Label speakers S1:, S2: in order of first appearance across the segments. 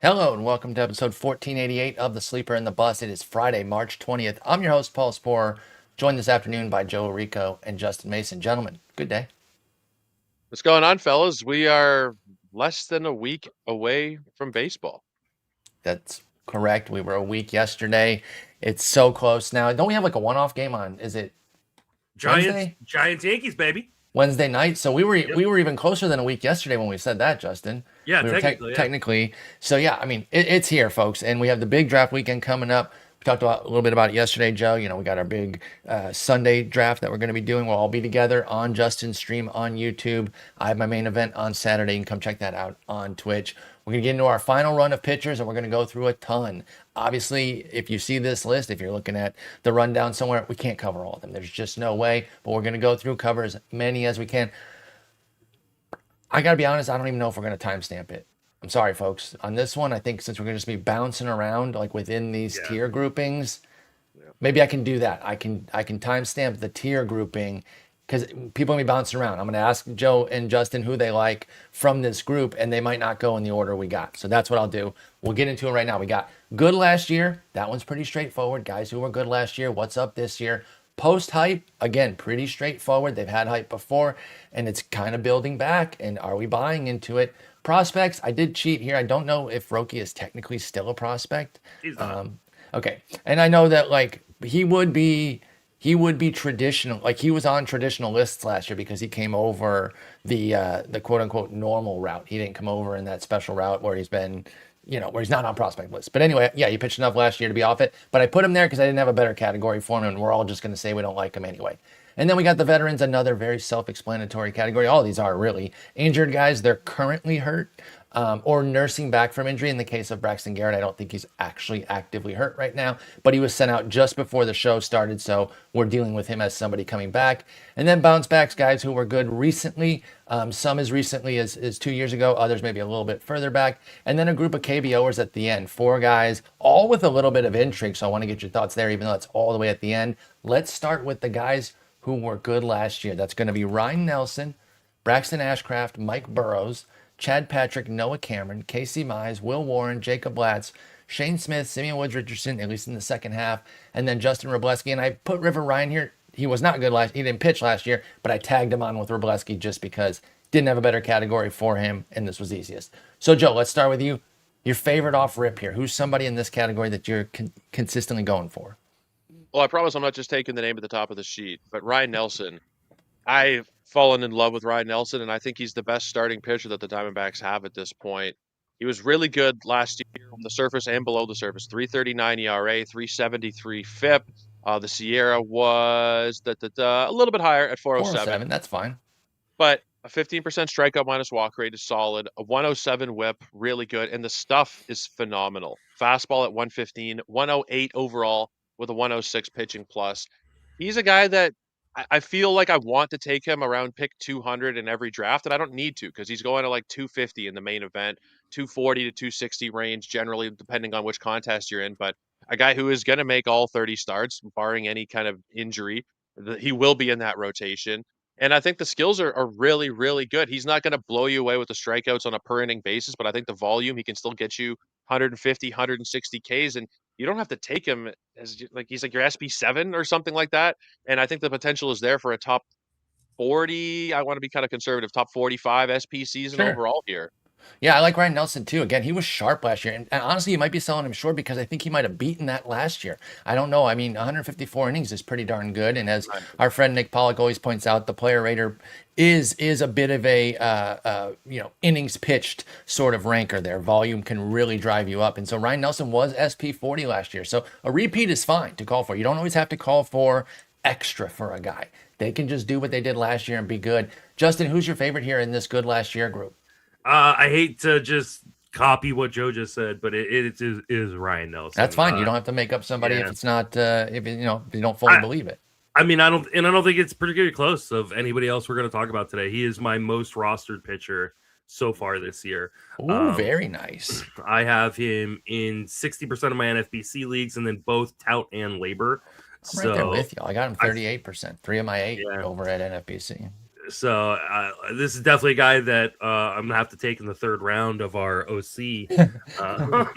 S1: Hello and welcome to episode 1488 of The Sleeper and the Bus. It is Friday, March 20th. I'm your host, Paul Sporer, joined this afternoon by Joe Orrico and Justin Mason. Gentlemen, good day.
S2: What's going on, fellas? We are less than a week away from baseball.
S1: That's correct. We were a week yesterday. It's so close now. Don't we have like a one-off game on? Is it
S3: Giants,
S1: Wednesday?
S3: Giants, Yankees, baby.
S1: Wednesday night. So we were
S3: Yep.
S1: we were even closer than a week yesterday when we said that, Justin.
S3: Yeah,
S1: We were
S3: technically, yeah.
S1: technically. So yeah, I mean it's here, folks, and we have the big draft weekend coming up. We talked about a little bit about it yesterday, Joe. You know, we got our big Sunday draft that we're going to be doing. We'll all be together on Justin's stream on YouTube. I have my main event on Saturday. You can come check that out on Twitch. We're going to get into our final run of pitchers, and we're going to go through a ton. Obviously, if you see this list, if you're looking at the rundown somewhere, we can't cover all of them. There's just no way. But we're going to go through, cover as many as we can. I got to be honest, I don't even know if we're going to timestamp it. I'm sorry, folks. On this one, I think since we're going to just be bouncing around like within these
S3: Yeah.
S1: tier groupings,
S2: Yeah.
S1: maybe I can do that. I can timestamp the tier grouping because people are going to be bouncing around. I'm going to ask Joe and Justin who they like from this group, and they might not go in the order we got. So that's what I'll do. We'll get into it right now. We got good last year. That one's pretty straightforward. Guys who were good last year, what's up this year? Post hype, again, pretty straightforward. They've had hype before, and it's kind of building back. And are we buying into it? Prospects, I did cheat here. I don't know if Roki is technically still a prospect.
S3: He's not.
S1: Okay, and I know that like he would be traditional, like he was on traditional lists last year because he came over the quote unquote normal route. He didn't come over in that special route where he's been, where he's not on prospect list. But anyway, yeah, he pitched enough last year to be off it. But I put him there because I didn't have a better category for him, and we're all just going to say we don't like him anyway. And then we got the veterans, another very self-explanatory category. All these are really injured guys. They're currently hurt or nursing back from injury. In the case of Braxton Garrett, I don't think he's actually actively hurt right now, but he was sent out just before the show started, so we're dealing with him as somebody coming back. And then bounce backs, guys who were good recently, some as recently as 2 years ago, others maybe a little bit further back. And then a group of KBOers at the end, four guys, all with a little bit of intrigue, so I want to get your thoughts there, even though it's all the way at the end. Let's start with the guys who were good last year. That's going to be Ryan Nelson, Braxton Ashcraft, Mike Burrows, Chad Patrick, Noah Cameron, Casey Mize, Will Warren, Jacob Latz, Shane Smith, Simeon Woods Richardson, at least in the second half, and then Justin Robleski. And I put River Ryan here. He was not good he didn't pitch last year, but I tagged him on with Robleski just because didn't have a better category for him, and this was easiest. So Joe, let's start with you. Your favorite off rip here. Who's somebody in this category that you're consistently going for?
S2: Well, I promise I'm not just taking the name at the top of the sheet, but Ryan Nelson. I've fallen in love with Ryan Nelson, and I think he's the best starting pitcher that the Diamondbacks have at this point. He was really good last year on the surface and below the surface. 3.39 ERA, 3.73 FIP. The Sierra was a little bit higher at 4.07.
S1: 407, that's fine.
S2: But a 15% strikeout minus walk rate is solid. A 107 whip, really good. And the stuff is phenomenal. Fastball at 115, 108 overall with a 106 pitching plus. He's a guy that I feel like I want to take him around pick 200 in every draft, and I don't need to because he's going to like 250 in the main event, 240 to 260 range, generally, depending on which contest you're in. But a guy who is going to make all 30 starts, barring any kind of injury, he will be in that rotation. And I think the skills are really, really good. He's not going to blow you away with the strikeouts on a per inning basis, but I think the volume, he can still get you 150, 160 Ks. And you don't have to take him as like he's like your SP7 or something like that. And I think the potential is there for a top 40. I want to be kind of conservative, top 45 SP season
S1: Sure.
S2: overall here.
S1: Yeah, I like Ryan Nelson too. Again, he was sharp last year. And honestly, you might be selling him short because I think he might have beaten that last year. I don't know. I mean, 154 innings is pretty darn good. And as
S2: Right.
S1: our friend Nick Pollock always points out, the player rater is a bit of a innings pitched sort of ranker there. Volume can really drive you up. And so Ryan Nelson was SP 40 last year. So a repeat is fine to call for. You don't always have to call for extra for a guy. They can just do what they did last year and be good. Justin, who's your favorite here in this good last year group?
S3: I hate to just copy what Joe just said, but it is Ryan Nelson.
S1: That's fine. You don't have to make up somebody if
S3: yeah.
S1: it's not if you don't fully believe it.
S3: I mean, I don't think it's particularly close of anybody else we're going to talk about today. He is my most rostered pitcher so far this year.
S1: Ooh, very nice.
S3: I have him in 60% of my NFBC leagues, and then both tout and labor.
S1: I'm right there with you. I got him 38%. 3 of my 8
S3: Yeah.
S1: over at NFBC.
S3: So this is definitely a guy that I'm gonna have to take in the third round of our OC,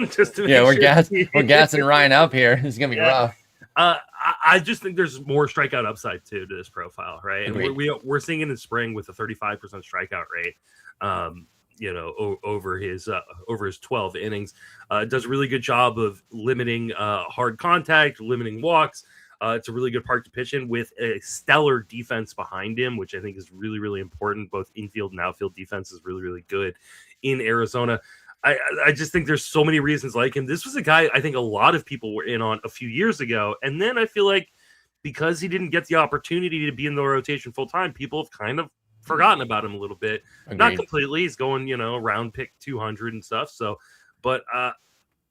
S3: just to make
S1: Yeah,
S3: sure.
S1: we're gassing Ryan up here. It's gonna be
S3: Yeah.
S1: rough.
S3: I just think there's more strikeout upside too to this profile, right? And
S1: Agreed.
S3: we're seeing it in spring with a 35% strikeout rate. Over his 12 innings, does a really good job of limiting hard contact, limiting walks. It's a really good park to pitch in with a stellar defense behind him, which I think is really, really important. Both infield and outfield defense is really, really good in Arizona. I just think there's so many reasons like him. This was a guy I think a lot of people were in on a few years ago. And then I feel like because he didn't get the opportunity to be in the rotation full time, people have kind of forgotten about him a little bit.
S1: Agreed.
S3: Not completely. He's going, round pick 200 and stuff. So, but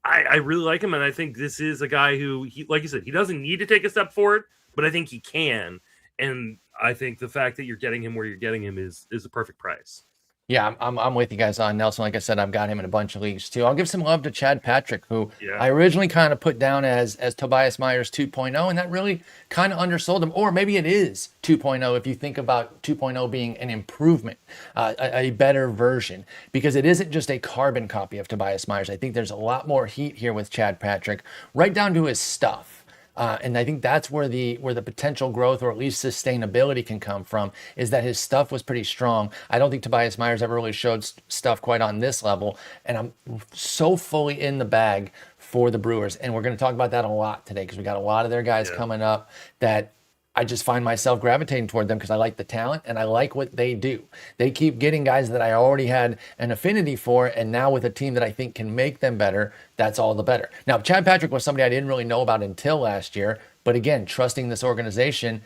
S3: I really like him. And I think this is a guy who, like you said, he doesn't need to take a step forward, but I think he can. And I think the fact that you're getting him where you're getting him is the perfect price.
S1: Yeah, I'm with you guys on Nelson. Like I said, I've got him in a bunch of leagues too. I'll give some love to Chad Patrick, who I originally kind of put down as Tobias Myers 2.0, and that really kind of undersold him. Or maybe it is 2.0 if you think about 2.0 being an improvement, a better version, because it isn't just a carbon copy of Tobias Myers. I think there's a lot more heat here with Chad Patrick, right down to his stuff. And I think that's where the potential growth or at least sustainability can come from, is that his stuff was pretty strong. I don't think Tobias Myers ever really showed stuff quite on this level. And I'm so fully in the bag for the Brewers. And we're going to talk about that a lot today because we got a lot of their guys coming up that I just find myself gravitating toward them because I like the talent and I like what they do. They keep getting guys that I already had an affinity for, and now with a team that I think can make them better, that's all the better. Now, Chad Patrick was somebody I didn't really know about until last year, but again, trusting this organization,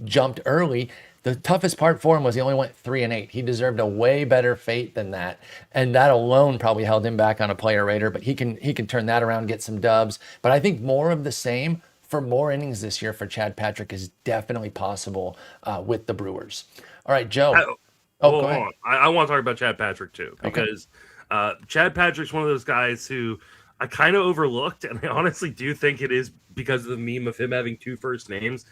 S1: jumped early. The toughest part for him was he only went 3-8. He deserved a way better fate than that, and that alone probably held him back on a player rater. But he can turn that around, get some dubs. But I think more of the same for more innings this year for Chad Patrick is definitely possible with the Brewers. All right, Joe.
S3: Go ahead. I want to talk about Chad Patrick too, because Chad Patrick's one of those guys who I kind of overlooked, and I honestly do think it is because of the meme of him having two first names.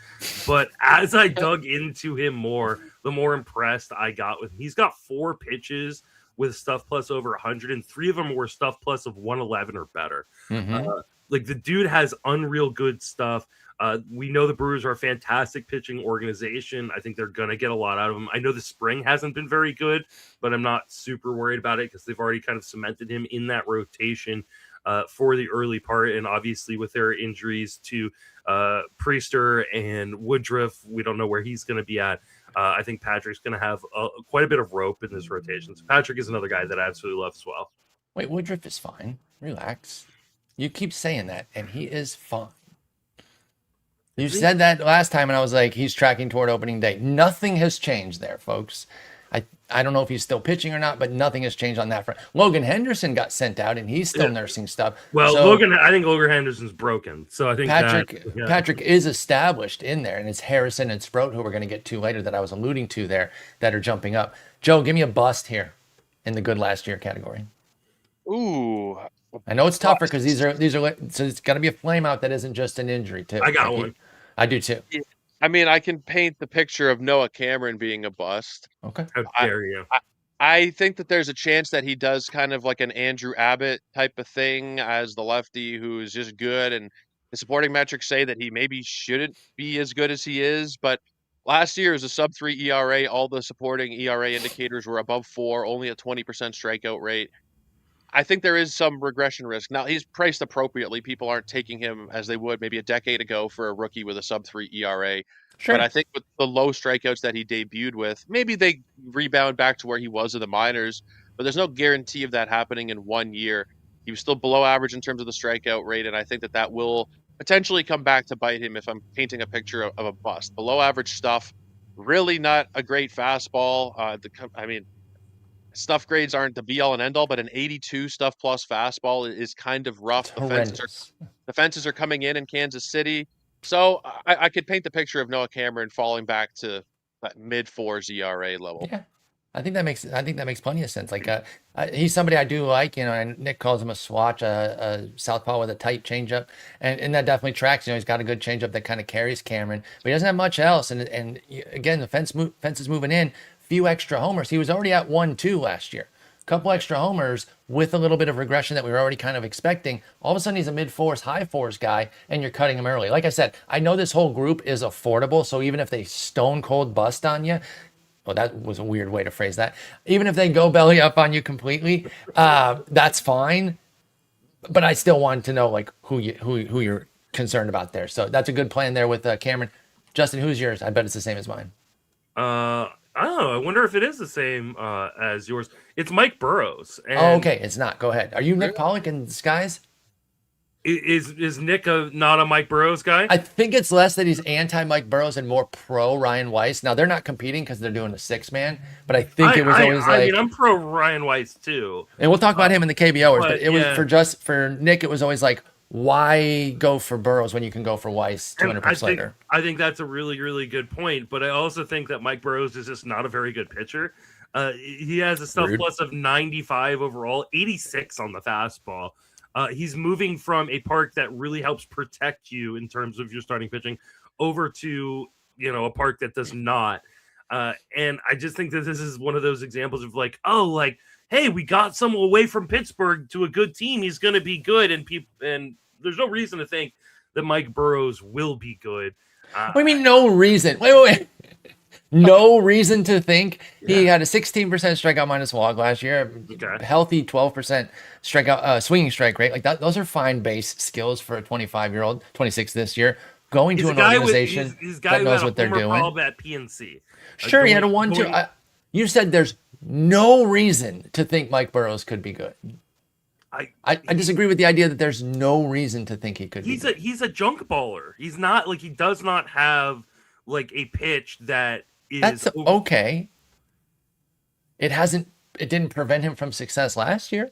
S3: But as I dug into him more, the more impressed I got with him. He's got 4 pitches with stuff plus over 100, and 3 of them were stuff plus of 111 or better. Like, the dude has unreal good stuff. We know the Brewers are a fantastic pitching organization. I think they're going to get a lot out of him. I know the spring hasn't been very good, but I'm not super worried about it because they've already kind of cemented him in that rotation for the early part. And obviously with their injuries to Priester and Woodruff, we don't know where he's going to be at. I think Patrick's going to have quite a bit of rope in this rotation. So Patrick is another guy that I absolutely love as well.
S1: Wait, Woodruff is fine. Relax. You keep saying that, and he is fine. You said that last time, and I was like, he's tracking toward opening day. Nothing has changed there, folks. I don't know if he's still pitching or not, but nothing has changed on that front. Logan Henderson got sent out, and he's still nursing stuff.
S3: Well, I think Logan Henderson's broken. So I think
S1: Patrick is established in there, and it's Harrison and Sproat, who we're going to get to later, that I was alluding to there, that are jumping up. Joe, give me a bust here in the good last year category.
S2: Ooh.
S1: I know it's tougher because these are so it's got to be a flame out that isn't just an injury too.
S3: I got one.
S1: I do too.
S2: I mean, I can paint the picture of Noah Cameron being a bust.
S1: Okay.
S3: How dare you?
S2: I think that there's a chance that he does kind of like an Andrew Abbott type of thing as the lefty who is just good, and the supporting metrics say that he maybe shouldn't be as good as he is. But last year was a sub-3 ERA. All the supporting ERA indicators were above 4, only a 20% strikeout rate. I think there is some regression risk. Now, he's priced appropriately. People aren't taking him as they would maybe a decade ago for a rookie with a sub-3 ERA.
S1: Sure.
S2: But I think with the low strikeouts that he debuted with, maybe they rebound back to where he was in the minors. But there's no guarantee of that happening in 1 year. He was still below average in terms of the strikeout rate, and I think that will potentially come back to bite him if I'm painting a picture of a bust. Below average stuff, really not a great fastball. Stuff grades aren't the be all and end all, but an 82 stuff plus fastball is kind of rough. The fences are coming in Kansas City. So I could paint the picture of Noah Cameron falling back to that mid-4s ERA level.
S1: Yeah. I think that makes plenty of sense. Like he's somebody I do like, and Nick calls him a swatch, a southpaw with a tight changeup, and that definitely tracks. He's got a good changeup that kind of carries Cameron, but he doesn't have much else. And again, the fence is moving in. few extra homers. He was already at 1-2 last year. A couple extra homers with a little bit of regression that we were already kind of expecting. All of a sudden, he's a mid-fours, high-fours guy, and you're cutting him early. Like I said, I know this whole group is affordable, so even if they stone cold bust on you, well, that was a weird way to phrase that. Even if they go belly up on you completely, that's fine. But I still want to know like who you're concerned about there. So that's a good plan there with Cameron. Justin, who's yours? I bet it's the same as mine.
S3: I don't know. I wonder if it is the same as yours. It's Mike Burrows. And
S1: Oh, okay. It's not. Go ahead. Are you Nick Pollock in disguise?
S3: Is Nick not a Mike Burrows guy?
S1: I think it's less that he's anti Mike Burrows and more pro Ryan Weiss. Now they're not competing because they're doing a 6-man, but I think it was always like.
S3: I mean, I'm pro Ryan Weiss too.
S1: And we'll talk about him in the KBOers, but it was for Nick. It was always like, why go for Burrows when you can go for Weiss 200 later?
S3: I think that's a really, really good point. But I also think that Mike Burrows is just not a very good pitcher. He has a stuff plus of 95 overall, 86 on the fastball. He's moving from a park that really helps protect you in terms of your starting pitching over to, a park that does not. And I just think that this is one of those examples of like, hey, we got someone away from Pittsburgh to a good team. He's going to be good. And there's no reason to think that Mike Burrows will be good.
S1: What do you mean no reason? Wait. No reason to think. He had a 16% strikeout minus walk last year. Okay. Healthy 12% strikeout swinging strike rate. Like that, those are fine base skills for a 25-year-old, 26 this year. Going to an organization that knows what they're doing.
S3: At PNC.
S1: Sure, he had a 1-2. You said there's no reason to think Mike Burrows could be good. I disagree with the idea that there's no reason to think he could be good.
S3: He's a junk baller. He's not like he does not have like a pitch that is
S1: that's okay. It didn't prevent him from success last year.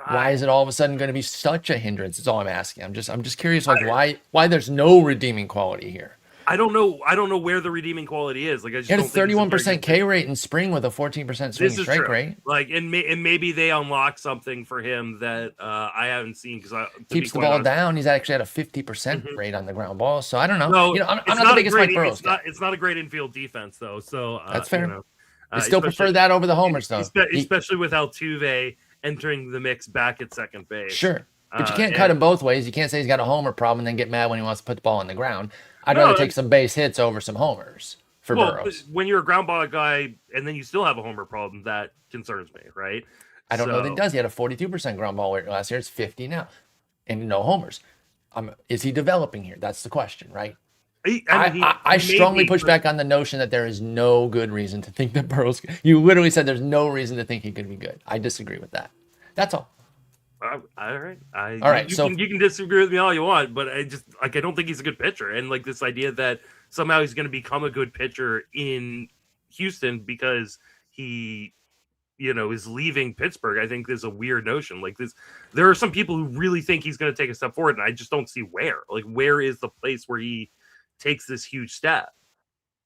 S1: Why is it all of a sudden going to be such a hindrance? That's all I'm asking. I'm just curious, like why there's no redeeming quality here.
S3: I don't know where the redeeming quality is. Like I just
S1: he had a 31% K rate in spring with a 14% swing strike rate.
S3: Like and maybe they unlock something for him that I haven't seen because
S1: keeps the ball down. He's actually at a 50% rate on the ground ball. So I don't know. No, I'm not the biggest Mike Burrows guy.
S3: It's not a great infield defense though. So
S1: that's fair. I still prefer that over the homers though,
S3: especially with Altuve entering the mix back at second base.
S1: Sure. But you can't cut him both ways. You can't say he's got a homer problem and then get mad when he wants to put the ball on the ground. I'd rather take some base hits over some homers for Burrows.
S3: When you're a ground ball guy and then you still have a homer problem, that concerns me, right?
S1: I don't know that he does. He had a 42% ground ball rate last year. It's 50 now. And no homers. Is he developing here? That's the question, right? I strongly push back on the notion that there is no good reason to think that Burrows... You literally said there's no reason to think he could be good. I disagree with that. That's all.
S3: All right.
S1: All right.
S3: You can disagree with me all you want, but I don't think he's a good pitcher. And like this idea that somehow he's going to become a good pitcher in Houston because he, is leaving Pittsburgh, I think is a weird notion. Like this, there are some people who really think he's going to take a step forward, and I just don't see where. Like, where is the place where he takes this huge step?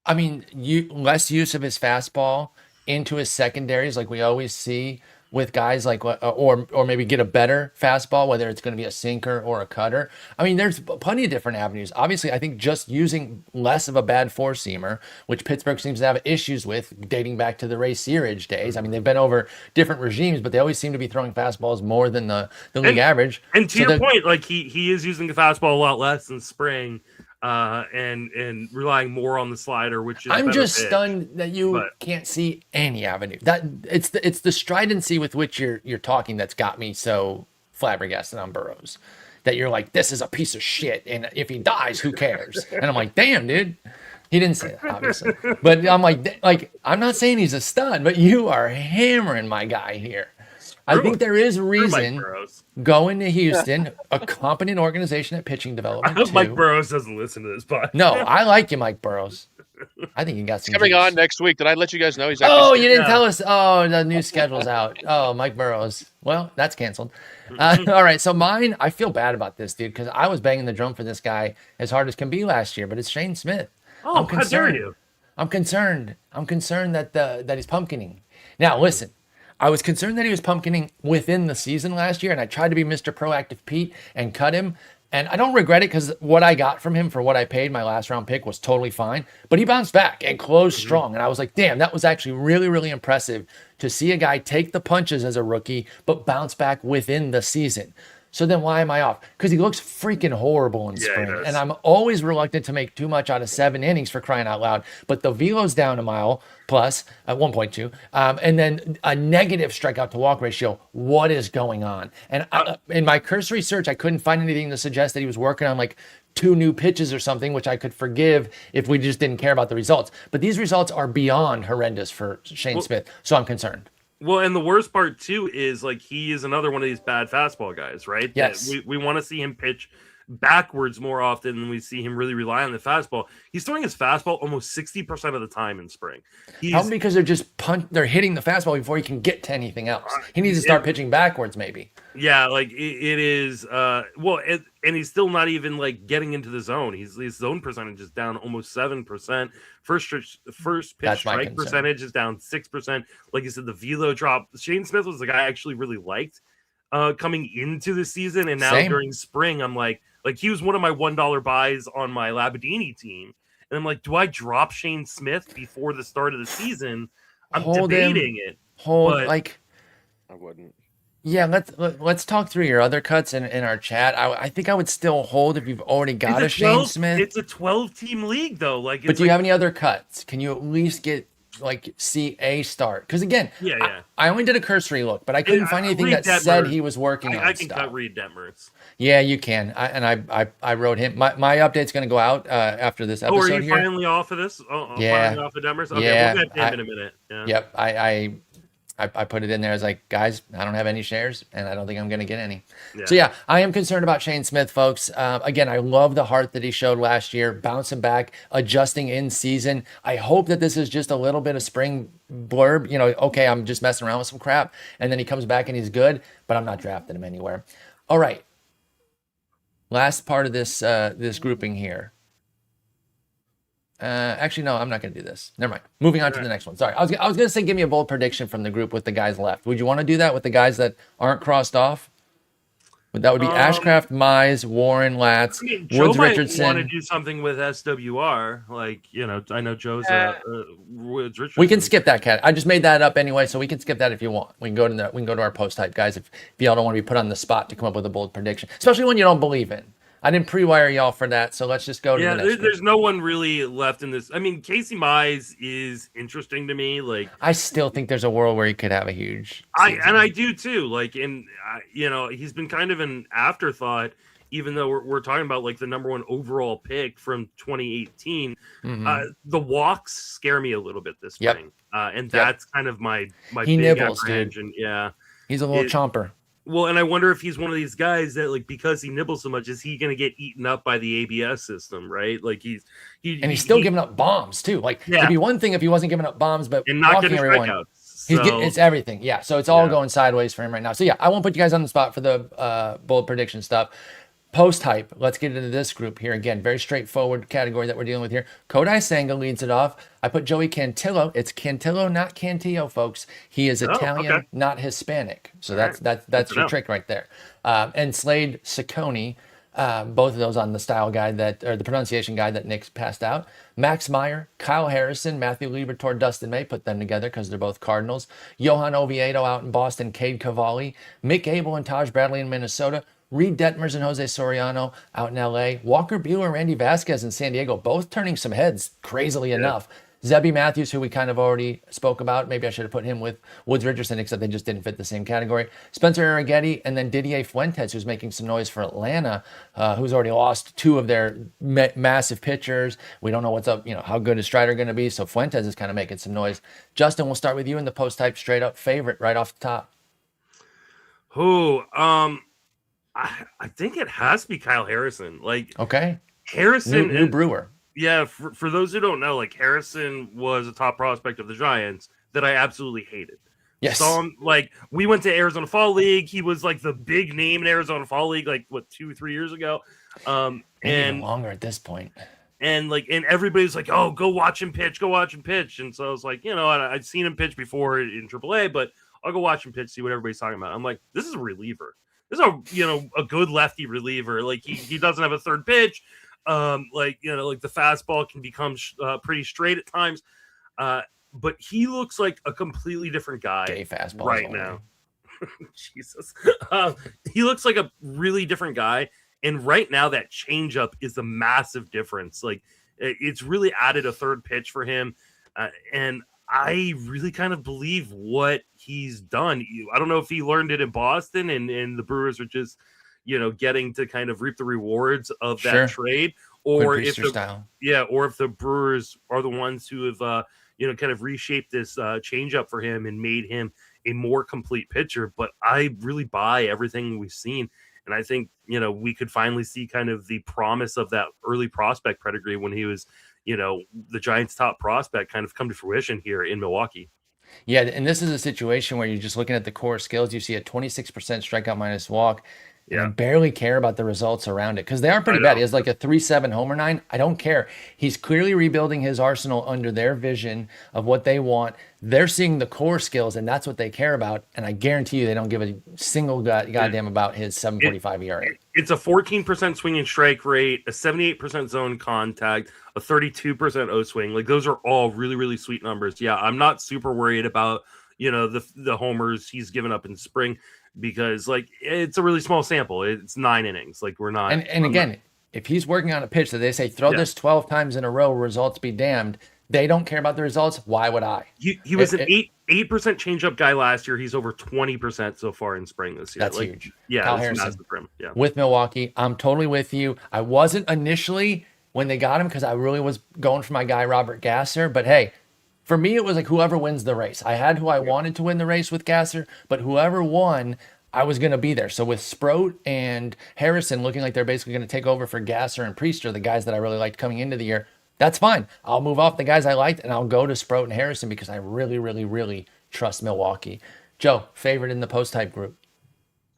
S1: I mean, less use of his fastball into his secondaries, like we always see with guys like, or maybe get a better fastball, whether it's going to be a sinker or a cutter. I mean, there's plenty of different avenues. Obviously, I think just using less of a bad four-seamer, which Pittsburgh seems to have issues with dating back to the Ray Searage days. I mean, they've been over different regimes, but they always seem to be throwing fastballs more than the league average.
S3: And to your point, like he is using the fastball a lot less in spring. And relying more on the slider, which is
S1: I'm just stunned that you can't see any avenue. That it's the stridency with which you're talking that's got me so flabbergasted on Burrows. That you're like, this is a piece of shit, and if he dies, who cares? And I'm like, damn, dude. He didn't say that, obviously, but I'm like I'm not saying he's a stud, but you are hammering my guy here. I think there is reason going to Houston, a competent organization at pitching development.
S3: I hope Mike Burrows doesn't listen to this podcast.
S1: No, I like you, Mike Burrows. I think you got some.
S2: Coming on next week. Did I let you guys know he's?
S1: You didn't tell us. Oh, the new schedule's out. Oh, Mike Burrows. Well, that's canceled. All right, so mine. I feel bad about this, dude, because I was banging the drum for this guy as hard as can be last year, but it's Shane Smith.
S3: Oh, how dare you?
S1: I'm concerned. I'm concerned that he's pumpkining. Now, listen. I was concerned that he was pumpkining within the season last year, and I tried to be Mr. Proactive Pete and cut him. And I don't regret it because what I got from him for what I paid my last round pick was totally fine. But he bounced back and closed strong. And I was like, damn, that was actually really, really impressive to see a guy take the punches as a rookie, but bounce back within the season. So then why am I off? Because he looks freaking horrible in
S3: Yeah, he
S1: spring.
S3: does.
S1: And I'm always reluctant to make too much out of 7 innings for crying out loud. But the velo's down a mile plus at 1.2. And then a negative strikeout to walk ratio. What is going on? And in my cursory search, I couldn't find anything to suggest that he was working on like 2 new pitches or something, which I could forgive if we just didn't care about the results. But these results are beyond horrendous for Shane Smith. So I'm concerned.
S3: Well, and the worst part too is like he is another one of these bad fastball guys, right?
S1: Yes.
S3: We want to see him pitch backwards more often than we see him really rely on the fastball. He's throwing his fastball almost 60% of the time in spring.
S1: Probably because they're just they're hitting the fastball before he can get to anything else. He needs to start pitching backwards, maybe.
S3: Yeah, like it is. And he's still not even like getting into the zone. His zone percentage is down almost 7%. First pitch strike percentage is down 6%. Like you said, the velo drop. Shane Smith was the guy I actually really liked coming into the season, and now during spring, I'm like he was one of my $1 buys on my Labadini team, and I'm like, do I drop Shane Smith before the start of the season? I'm debating it.
S2: I wouldn't.
S1: Yeah, let's talk through your other cuts in our chat. I think I would still hold if you've already got a Shane Smith.
S3: It's a 12-team league though.
S1: But do you have any other cuts? Can you at least get see a start? Because again, I only did a cursory look, but I couldn't find anything that said he was working on.
S3: I can cut Reed Detmers.
S1: Yeah, you can. I wrote him. My update's going to go out after this episode.
S3: Are you finally off of this? Finally off of Detmers. Okay, we'll get him in a minute. Yeah.
S1: Yep. I put it in there as like, guys, I don't have any shares, and I don't think I'm going to get any. So yeah, I am concerned about Shane Smith, folks. Again, I love the heart that he showed last year, bouncing back, adjusting in season. I hope that this is just a little bit of spring blurb. Okay, I'm just messing around with some crap, and then he comes back and he's good, but I'm not drafting him anywhere. All right. Last part of this this grouping here. Actually, no, I'm not going to do this. Never mind. Moving on to the next one. Sorry. I was going to say, give me a bold prediction from the group with the guys left. Would you want to do that with the guys that aren't crossed off? That would be Ashcraft, Mize, Warren, Latz, Woods, Richardson.
S3: Want to do something with SWR? I know Joe's Woods, Richardson.
S1: We can skip that, Cat. I just made that up anyway, so we can skip that if you want. We can go to our post type, guys. If y'all don't want to be put on the spot to come up with a bold prediction, especially when you don't believe in. I didn't pre-wire y'all for that, so let's just go to the next
S3: there's no one really left in this. I mean, Casey Mize is interesting to me.
S1: I still think there's a world where he could have a huge season.
S3: I do too. He's been kind of an afterthought, even though we're talking about the number 1 overall pick from 2018. The walks scare me a little bit this spring, and that's kind of my
S1: he
S3: big
S1: nibbles,
S3: apprehension.
S1: dude. Yeah, he's a little chomper.
S3: Well, and I wonder if he's one of these guys that, because he nibbles so much, is he going to get eaten up by the ABS system, right? He's still giving
S1: up bombs too. It'd be one thing if he wasn't giving up bombs, but
S3: and not getting strikeouts.
S1: It's everything. Yeah, so it's all going sideways for him right now. So yeah, I won't put you guys on the spot for the bold prediction stuff. Post hype. Let's get into this group here again. Very straightforward category that we're dealing with here. Kodai Senga leads it off. I put Joey Cantillo. It's Cantillo, not Cantillo, folks. He is Italian, not Hispanic. So that's your trick right there. And Slade Ciccone, both of those on the style guide the pronunciation guide that Nick's passed out. Max Meyer, Kyle Harrison, Matthew Liberatore, Dustin May, put them together because they're both Cardinals. Johan Oviedo out in Boston, Cade Cavalli, Mick Abel and Taj Bradley in Minnesota. Reed Detmers and Jose Soriano out in LA. Walker Buehler, Randy Vasquez in San Diego, both turning some heads, crazily enough. Zebby Matthews, who we kind of already spoke about. Maybe I should have put him with Woods Richardson, except they just didn't fit the same category. Spencer Arrighetti, and then Didier Fuentes, who's making some noise for Atlanta, who's already lost 2 of their massive pitchers. We don't know what's up, how good is Strider going to be, so Fuentes is kind of making some noise. Justin, we'll start with you in the post-type straight-up favorite right off the top.
S3: I think it has to be Kyle Harrison.
S1: Harrison, new Brewer.
S3: Yeah, for those who don't know, Harrison was a top prospect of the Giants that I absolutely hated.
S1: Yes.
S3: Saw him, we went to Arizona Fall League. He was the big name in Arizona Fall League, 2-3 years ago.
S1: And longer at this point.
S3: And everybody's like, oh, go watch him pitch. And so I was like, I'd seen him pitch before in AAA, but I'll go watch him pitch, see what everybody's talking about. I'm like, this is a reliever. This is a good lefty reliever. Like he doesn't have a third pitch. Like the fastball can become pretty straight at times. But he looks like a completely different guy right now. Jesus. He looks like a really different guy. And right now that changeup is a massive difference. Like it's really added a third pitch for him. And I really kind of believe what he's done. I don't know if he learned it in Boston and the Brewers are just, getting to kind of reap the rewards of that trade, or if the Brewers are the ones who have, kind of reshaped this changeup for him and made him a more complete pitcher. But I really buy everything we've seen. And I think, we could finally see kind of the promise of that early prospect pedigree when he was, the Giants' top prospect kind of come to fruition here in Milwaukee.
S1: Yeah, and this is a situation where you're just looking at the core skills. You see a 26% strikeout minus walk. And I barely care about the results around it because they are pretty bad. He has like a 3.7 homer 9. I don't care. He's clearly rebuilding his arsenal under their vision of what they want. They're seeing the core skills, and that's what they care about. And I guarantee you they don't give a single goddamn about his 7.45 ERA.
S3: It's a 14% swing and strike rate, a 78% zone contact, a 32% O swing. Like those are all really, really sweet numbers. Yeah, I'm not super worried about, the homers he's given up in spring, because like it's a really small sample. It's 9 innings. Like we're not.
S1: And again, if he's working on a pitch that they say throw this 12 times in a row, results be damned. They don't care about the results. Why would I?
S3: He was an 8% changeup guy last year. He's over 20% so far in spring this year.
S1: That's huge.
S3: Yeah,
S1: Kyle Harrison,
S3: massive for him. Yeah.
S1: With Milwaukee, I'm totally with you. I wasn't initially when they got him because I really was going for my guy Robert Gasser. But hey, for me, it was like whoever wins the race. I had who I wanted to win the race with Gasser, but whoever won, I was going to be there. So with Sproat and Harrison looking like they're basically going to take over for Gasser and Priester, the guys that I really liked coming into the year, that's fine. I'll move off the guys I liked and I'll go to Sproat and Harrison because I really, really, really trust Milwaukee. Joe, favorite in the post-type group?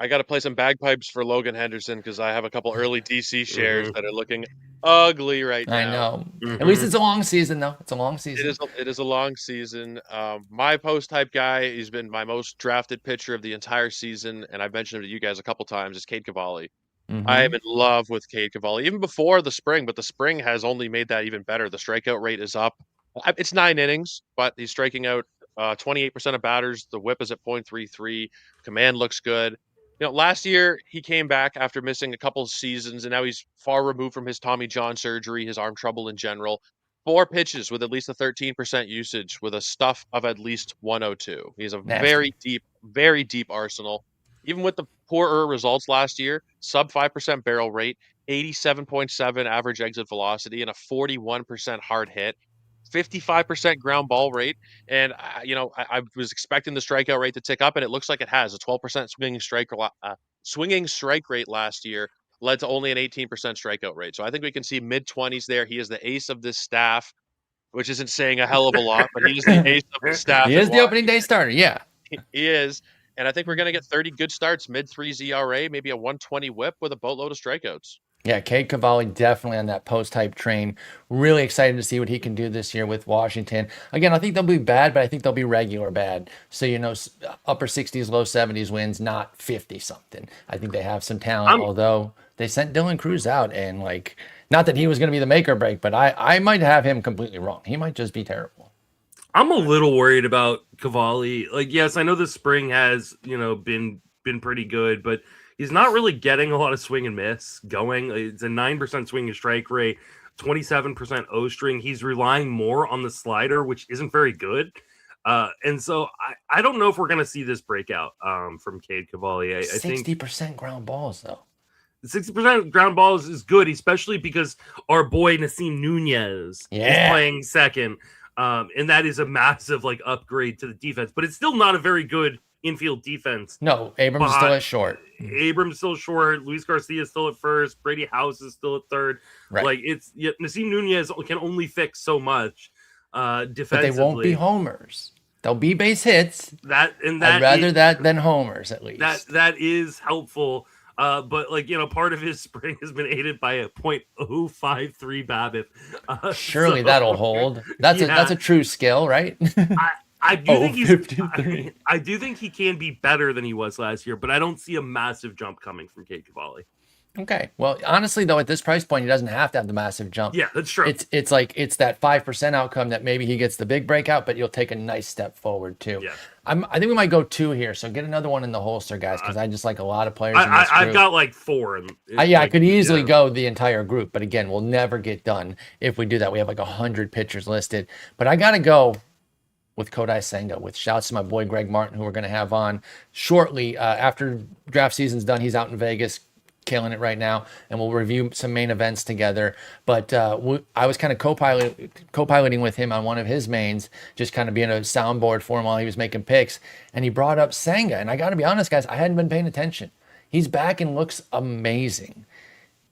S2: I got to play some bagpipes for Logan Henderson because I have a couple early DC shares that are looking ugly right now.
S1: I know. At least it's a long season, though. It's a long season.
S2: It is a long season. My post-type guy, he's been my most drafted pitcher of the entire season, and I've mentioned it to you guys a couple times, is Cade Cavalli. I am in love with Cade Cavalli, even before the spring, but the spring has only made that even better. The strikeout rate is up. It's 9 innings, but he's striking out 28% of batters. The whip is at .33. Command looks good. Last year he came back after missing a couple of seasons, and now he's far removed from his Tommy John surgery, his arm trouble in general. 4 pitches with at least a 13% usage with a stuff of at least 102. He's a very deep arsenal. Even with the poorer results last year, sub 5% barrel rate, 87.7 average exit velocity, and a 41% hard hit. 55% ground ball rate, and I was expecting the strikeout rate to tick up, and it looks like it has. A 12% swinging strike rate last year led to only an 18% strikeout rate. So I think we can see mid-20s there. He is the ace of this staff, which isn't saying a hell of a lot, but he is the ace of the staff.
S1: He is the opening day starter, yeah.
S2: He is, and I think we're going to get 30 good starts, mid-3s ERA, maybe a 120 whip with a boatload of strikeouts.
S1: Yeah, Cade Cavalli definitely on that post-type train. Really excited to see what he can do this year with Washington. Again, I think they'll be bad, but I think they'll be regular bad. So, upper 60s, low 70s wins, not 50-something. I think they have some talent, although they sent Dylan Cruz out. And, not that he was going to be the make or break, but I might have him completely wrong. He might just be terrible.
S3: I'm a little worried about Cavalli. Yes, I know the spring has, been pretty good, but he's not really getting a lot of swing and miss going. It's a 9% swing and strike rate, 27% O string. He's relying more on the slider, which isn't very good. And so I don't know if we're going to see this breakout from Cade Cavalli. I
S1: 60% ground balls, though.
S3: 60% ground balls is good, especially because our boy Nasim Nunez is playing second. And that is a massive upgrade to the defense, but it's still not a very good infield defense.
S1: No, Abrams is still at short.
S3: Abrams still short. Luis Garcia is still at first. Brady House is still at third.
S1: Right.
S3: Nasim Nunez can only fix so much defensively.
S1: But they won't be homers. They'll be base hits.
S3: I'd
S1: rather that than homers, at least.
S3: That is helpful. But part of his spring has been aided by a .053 BABIP.
S1: Surely that'll hold. That's a true skill, right?
S3: I do think he's
S1: 53.
S3: I do think he can be better than he was last year, but I don't see a massive jump coming from Cade Cavalli.
S1: Okay. Well, honestly, though, at this price point, he doesn't have to have the massive jump.
S3: Yeah, that's true.
S1: It's like it's that 5% outcome that maybe he gets the big breakout, but you'll take a nice step forward too.
S3: Yeah.
S1: I think we might go 2 here. So get another one in the holster, guys, because I just like a lot of players in this group.
S3: I've got like 4.
S1: I could easily go the entire group, but again, we'll never get done if we do that. We have like 100 pitchers listed, but I got to go with Kodai Senga, with shouts to my boy Greg Martin, who we're going to have on shortly after draft season's done. He's out in Vegas, killing it right now, and we'll review some main events together. But I was kind of co-piloting with him on one of his mains, just kind of being a soundboard for him while he was making picks, and he brought up Senga, and I got to be honest, guys, I hadn't been paying attention. He's back and looks amazing.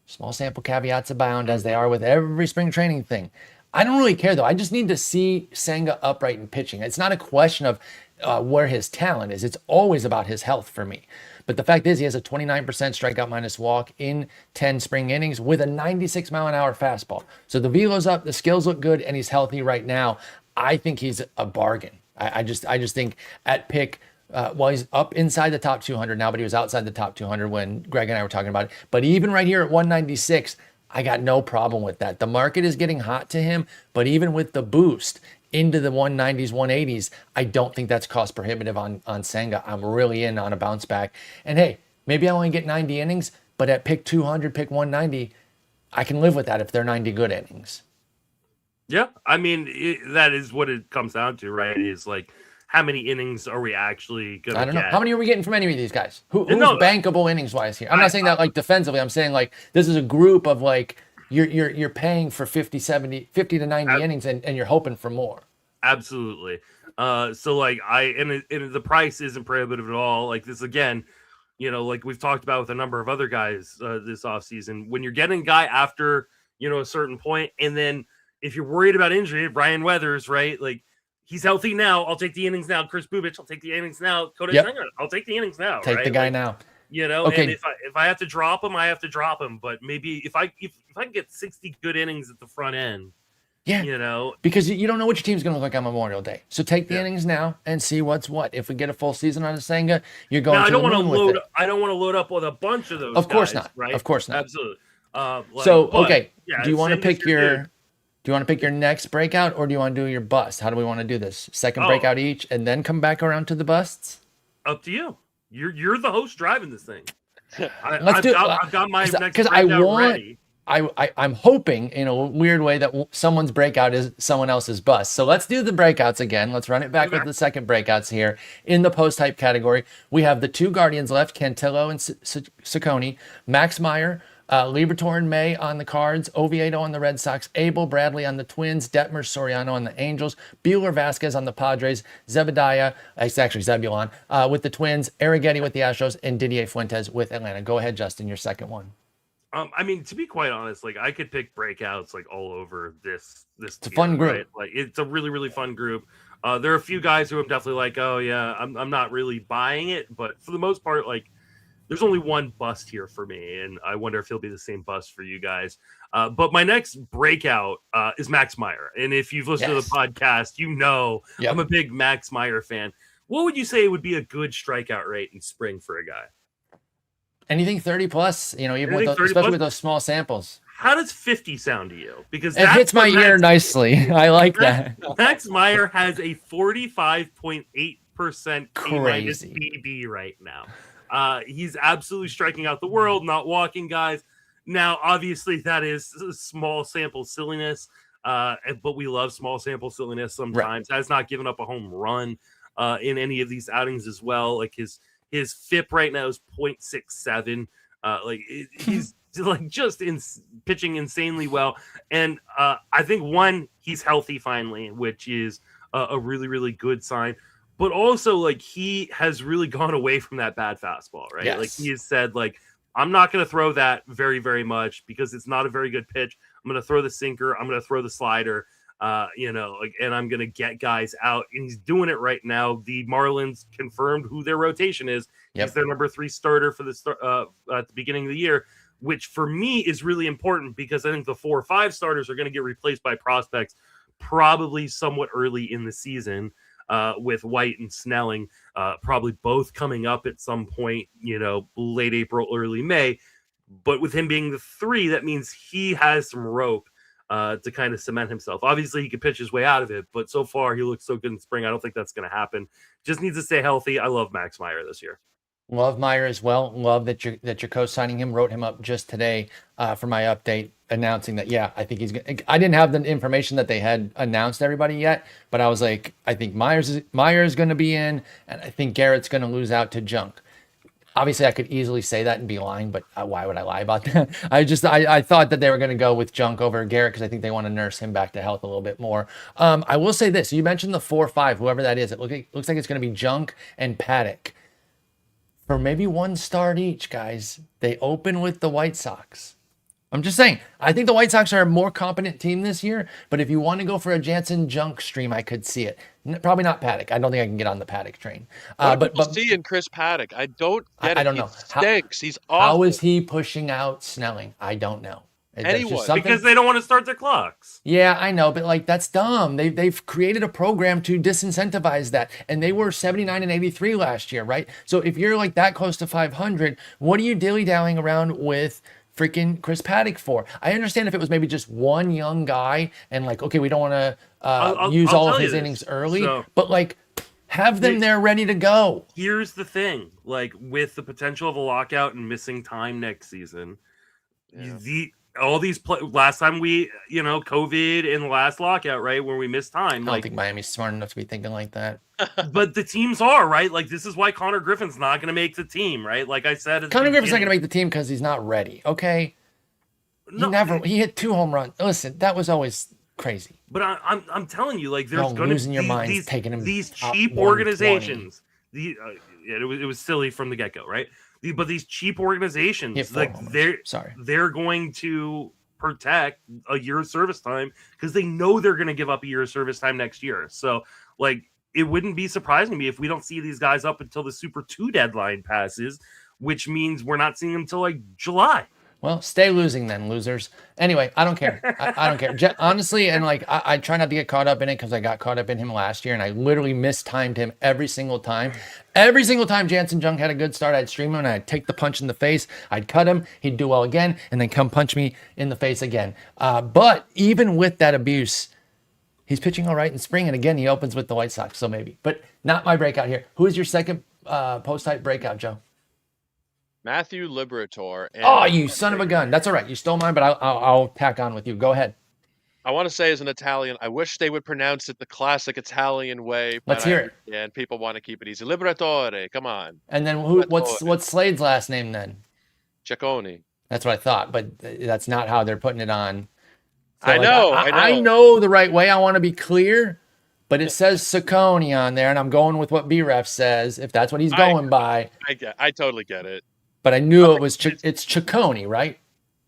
S1: Small sample caveats abound, as they are with every spring training thing. I don't really care, though. I just need to see Senga upright in pitching. It's not a question of where his talent is. It's always about his health for me. But the fact is, he has a 29% strikeout minus walk in 10 spring innings with a 96 mile an hour fastball. So the velo's up, the skills look good, and he's healthy right now. I think he's a bargain. I just think at pick, well, he's up inside the top 200 now, but he was outside the top 200 when Greg and I were talking about it. But even right here at 196, I got no problem with that. The market is getting hot to him, but even with the boost into the 190s, 180s, I don't think that's cost prohibitive on Senga. I'm really in on a bounce back. And hey, maybe I only get 90 innings, but at pick 200, pick 190, I can live with that if they're 90 good innings.
S3: Yeah, I mean, that is what it comes down to, right? Is like, how many innings are we actually going to get?
S1: I don't know. How many are we getting from any of these guys? Who's bankable innings-wise here? I'm not saying that like defensively. I'm saying like this is a group of like, you're paying for 50 to 90 innings and you're hoping for more.
S3: Absolutely. So like and the price isn't prohibitive at all. Like this again, like we've talked about with a number of other guys this offseason, when you're getting a guy after, a certain point, and then if you're worried about injury, Brian Weathers, right? Like he's healthy now. I'll take the innings now. Chris Bubich, I'll take the innings now. Kodai Senga, I'll take the innings now.
S1: Take the guy now.
S3: Okay. And if I have to drop him, I have to drop him. But maybe if I can get 60 good innings at the front end,
S1: because you don't know what your team's going to look like on Memorial Day. So take the innings now and see what's what. If we get a full season on a Senga, you're going.
S3: I don't want to load up with a bunch of those.
S1: Of course
S3: guys,
S1: not.
S3: Right?
S1: Of course not.
S3: Absolutely.
S1: Do you want to pick your next breakout, or do you want to do your bust? How do we want to do this? Second breakout each, and then come back around to the busts.
S3: Up to you. You're the host driving this thing.
S1: I've
S3: got my next breakout ready.
S1: I'm hoping in a weird way that someone's breakout is someone else's bust. So let's do the breakouts again. Let's run it back with the second breakouts here. In the post-hype category, we have the 2 Guardians left, Cantillo and Ciccone, Max Meyer, Liberatore and May on the Cards, Oviedo on the Red Sox, Abel Bradley on the Twins, Detmer Soriano on the Angels, Buehler Vasquez on the Padres, Zebulon with the Twins, Arrighetti with the Astros, and Didier Fuentes with Atlanta. Go ahead, Justin, your second one.
S3: I mean, to be quite honest, like I could pick breakouts like all over this. It's
S1: a fun group.
S3: Right? Like it's a really, really fun group. There are a few guys who I'm definitely like, oh yeah, I'm not really buying it, but for the most part, like there's only one bust here for me, and I wonder if he'll be the same bust for you guys. But my next breakout is Max Meyer, and if you've listened to the podcast, I'm a big Max Meyer fan. What would you say would be a good strikeout rate in spring for a guy?
S1: Anything 30 plus, especially with those small samples.
S3: How does 50 sound to you? Because
S1: it hits my ear nicely. I like that.
S3: Max Meyer has a 45.8% K-minus BB right now. He's absolutely striking out the world, not walking guys. Now, obviously, that is small sample silliness, but we love small sample silliness sometimes. Right. Has not given up a home run in any of these outings as well. Like his FIP right now is 0.67. He's like just pitching insanely well. And I think he's healthy finally, which is a really, really good sign. But also, like, he has really gone away from that bad fastball, right?
S1: Yes.
S3: Like, he has said, like, I'm not going to throw that very, very much because it's not a very good pitch. I'm going to throw the sinker. I'm going to throw the slider, and I'm going to get guys out. And he's doing it right now. The Marlins confirmed who their rotation is.
S1: Yep.
S3: He's their number 3 starter for at the beginning of the year, which for me is really important because I think the 4 or 5 starters are going to get replaced by prospects probably somewhat early in the season. with White and Snelling, probably both coming up at some point, late April, early May. But with him being the 3, that means he has some rope to kind of cement himself. Obviously, he could pitch his way out of it, but so far he looks so good in spring. I don't think that's going to happen. Just needs to stay healthy. I love Max Meyer this year.
S1: Love Meyer as well. Love that you're co-signing him. Wrote him up just today for my update, announcing that I think he's gonna. I didn't have the information that they had announced everybody yet, but I was like, I think Myers is going to be in, and I think Garrett's going to lose out to Junk. Obviously, I could easily say that and be lying, but why would I lie about that? I thought that they were going to go with Junk over Garrett because I think they want to nurse him back to health a little bit more. I will say this: you mentioned the 4-5, whoever that is. It looks like it's going to be Junk and Paddock for maybe one start each, guys. They open with the White Sox. I'm just saying, I think the White Sox are a more competent team this year, but if you want to go for a Jansen Junk stream, I could see it. Probably not Paddock. I don't think I can get on the Paddock train.
S2: But see in Chris Paddock, I don't get it.
S1: I don't know.
S2: He stinks. He's awful.
S1: How is he pushing out Snelling? I don't know.
S3: Because they don't want to start their clocks.
S1: Yeah, I know, but that's dumb. They've created a program to disincentivize that, and they were 79 and 83 last year, right? So if you're that close to 500, what are you dilly-dallying around with freaking Chris Paddock for? I understand if it was maybe just one young guy and okay, we don't want to use all of his innings early, but have them there ready to go.
S3: Here's the thing, with the potential of a lockout and missing time next season, all these last time we, COVID and the last lockout, right, where we missed time.
S1: I don't think Miami's smart enough to be thinking like that.
S3: But the teams are, right? This is why Connor Griffin's not going to make the team, right? Like I said,
S1: Connor Griffin's not going to make the team because he's not ready. Okay, he hit 2 home runs. Listen, that was always crazy.
S3: But I'm telling you, there's going
S1: losing
S3: to
S1: your
S3: be
S1: mind taking him
S3: these cheap organizations. It was silly from the get go, right? But these cheap organizations, they're going to protect a year of service time because they know they're going to give up a year of service time next year. So, it wouldn't be surprising to me if we don't see these guys up until the Super 2 deadline passes, which means we're not seeing them until July.
S1: Well, stay losing then, losers. Anyway, I don't care. I don't care. Honestly, and I try not to get caught up in it because I got caught up in him last year and I literally mistimed him every single time. Every single time Jansen Junk had a good start, I'd stream him and I'd take the punch in the face. I'd cut him. He'd do well again and then come punch me in the face again. But even with that abuse, he's pitching all right in spring. And again, he opens with the White Sox. So maybe, but not my breakout here. Who is your second post-type breakout, Joe?
S2: Matthew Liberatore.
S1: Oh, you son of a gun. That's all right. You stole mine, but I'll tack on with you. Go ahead.
S2: I want to say as an Italian, I wish they would pronounce it the classic Italian way.
S1: Let's hear it.
S2: And people want to keep it easy. Liberatore, come on.
S1: And then what's Slade's last name then?
S2: Ciccone.
S1: That's what I thought, but that's not how they're putting it on.
S2: So I
S1: know the right way. I want to be clear, but it says Ciccone on there, and I'm going with what BREF says, if that's what he's going by.
S2: I totally get it.
S1: But I knew it's Ciccone, right?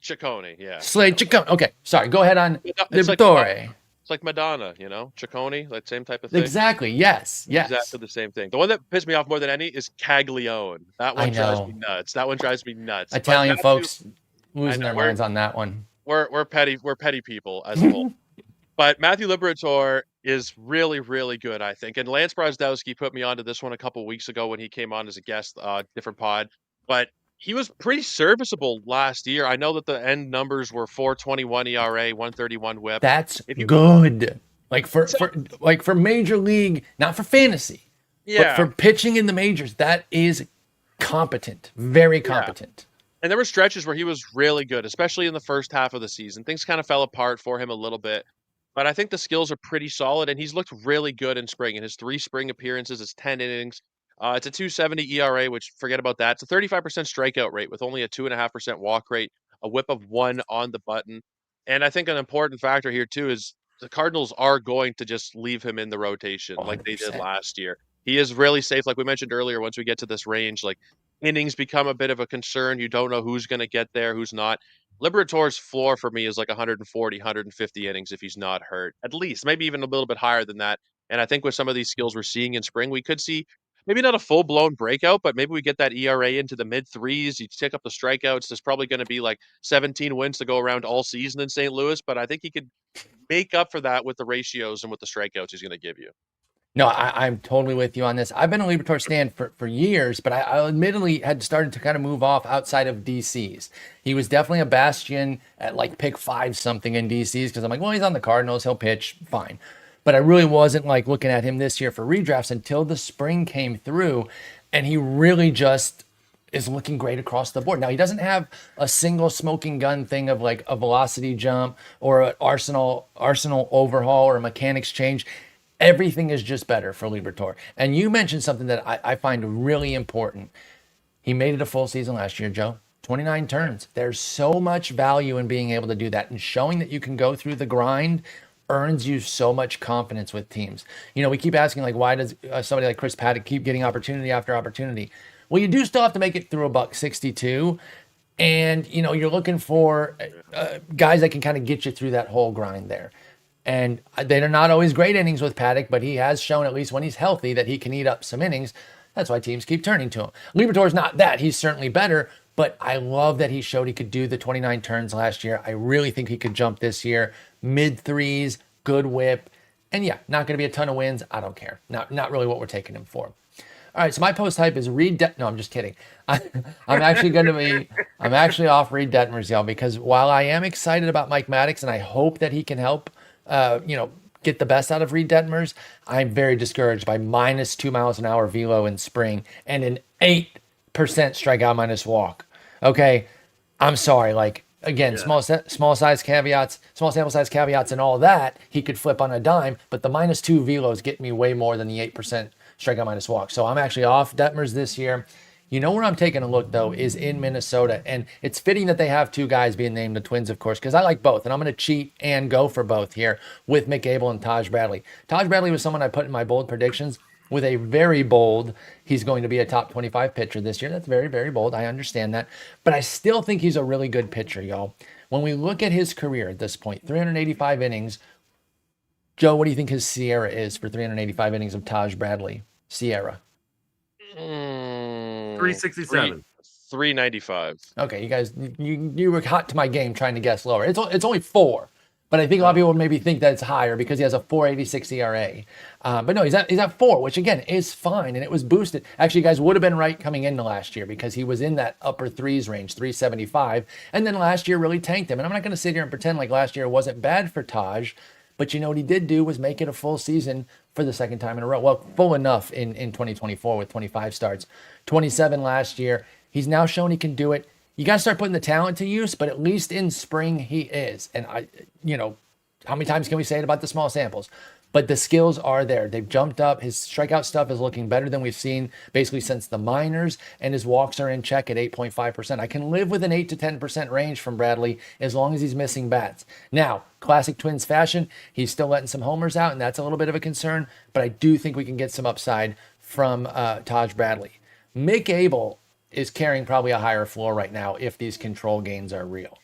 S2: Ciccone, yeah.
S1: Slade Ciccone. Okay, sorry. Go ahead on Liberatore.
S2: It's like Madonna, Ciccone, that same type of thing.
S1: Exactly. Yes.
S2: Exactly the same thing. The one that pissed me off more than any is Caglione. That one drives me nuts.
S1: Italian folks losing their minds on that one.
S2: We're petty people as a whole. But Matthew Liberatore is really, really good, I think. And Lance Brozdowski put me onto this one a couple weeks ago when he came on as a guest, different pod. But he was pretty serviceable last year. I know that the end numbers were 4.21 ERA, 131 WHIP.
S1: That's good. For major league, not for fantasy, but for pitching in the majors, that is competent, very competent.
S2: And there were stretches where he was really good, especially in the first half of the season. Things kind of fell apart for him a little bit, but I think the skills are pretty solid, and he's looked really good in spring. In his 3 spring appearances, it's 10 innings. It's a 2.70 ERA, which forget about that. It's a 35% strikeout rate with only a 2.5% walk rate, a whip of 1 on the button. And I think an important factor here, too, is the Cardinals are going to just leave him in the rotation 100%. Like they did last year. He is really safe. Like we mentioned earlier, once we get to this range, innings become a bit of a concern. You don't know who's going to get there, who's not. Liberatore's floor for me is 140, 150 innings if he's not hurt. At least, maybe even a little bit higher than that. And I think with some of these skills we're seeing in spring, we could see maybe not a full-blown breakout, but maybe we get that ERA into the mid-3s. You take up the strikeouts. There's probably going to be 17 wins to go around all season in St. Louis, but I think he could make up for that with the ratios and with the strikeouts he's going to give you.
S1: No, I'm totally with you on this. I've been a Libertor stand for years, but I admittedly had started to kind of move off outside of DCs. He was definitely a bastion at like pick 5 something in DCs because I'm like, well, he's on the Cardinals, he'll pitch fine. But I really wasn't like looking at him this year for redrafts until the spring came through, and he really just is looking great across the board. Now he doesn't have a single smoking gun thing of like a velocity jump or an arsenal overhaul or a mechanics change. Everything is just better for Libertor. And you mentioned something that I find really important. He made it a full season last year, Joe. 29 turns. There's so much value in being able to do that, and showing that you can go through the grind earns you so much confidence with teams. You know, we keep asking, like, why does somebody like Chris Paddock keep getting opportunity after opportunity? Well, you do still have to make it through a buck 62. And, you know, you're looking for guys that can kind of get you through that whole grind there. And they're not always great innings with Paddock, but he has shown, at least when he's healthy, that he can eat up some innings. That's why teams keep turning to him. Libertor's not that. He's certainly better, but I love that he showed he could do the 29 turns last year. I really think he could jump this year. Mid threes, good whip. And yeah, not going to be a ton of wins. I don't care. Not really what we're taking him for. All right, so my post hype is Reed. No, I'm just kidding. I'm actually off Reed Detmers, y'all, because while I am excited about Mike Maddox and I hope that he can help, get the best out of Reed Detmers, I'm very discouraged by minus 2 miles an hour velo in spring and an 8% strikeout minus walk. Okay, I'm sorry. Like, again, small sample size caveats, and all that. He could flip on a dime, but the minus 2 velos get me way more than the 8% strikeout minus walk. So I'm actually off Detmers this year. You know where I'm taking a look, though, is in Minnesota. And it's fitting that they have 2 guys being named the Twins, of course, because I like both. And I'm going to cheat and go for both here with Mick Abel and Taj Bradley. Taj Bradley was someone I put in my bold predictions with a very bold, he's going to be a top 25 pitcher this year. That's very, very bold. I understand that. But I still think he's a really good pitcher, y'all. When we look at his career at this point, 385 innings. Joe, what do you think his Sierra is for 385 innings of Taj Bradley? Sierra.
S3: 367.
S2: 395.
S1: Okay, you guys, you were hot to my game trying to guess lower. It's only 4, but I think a lot of people maybe think that it's higher because he has a 4.86 ERA. But no, he's at 4, which again is fine, and it was boosted. Actually, you guys would have been right coming into last year because he was in that upper 3s range, 375, and then last year really tanked him. And I'm not going to sit here and pretend like last year wasn't bad for Taj. But you know what he did do was make it a full season for the second time in a row. Well, full enough in 2024 with 25 starts. 27 last year. He's now shown he can do it. You got to start putting the talent to use, but at least in spring he is. And how many times can we say it about the small samples? But the skills are there. They've jumped up. His strikeout stuff is looking better than we've seen basically since the minors, and his walks are in check at 8.5%. I can live with an 8 to 10% range from Bradley as long as he's missing bats. Now, classic Twins fashion, he's still letting some homers out, and that's a little bit of a concern, but I do think we can get some upside from Taj Bradley. Mick Abel is carrying probably a higher floor right now if these control gains are real.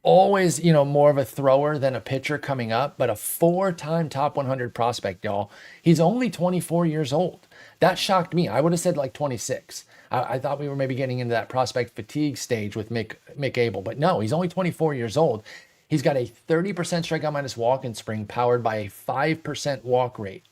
S1: Always, more of a thrower than a pitcher coming up, but a 4-time top 100 prospect, y'all. He's only 24 years old. That shocked me. I would have said like 26. I thought we were maybe getting into that prospect fatigue stage with Mick Abel, but no, he's only 24 years old. He's got a 30% strikeout minus walk in spring, powered by a 5% walk rate.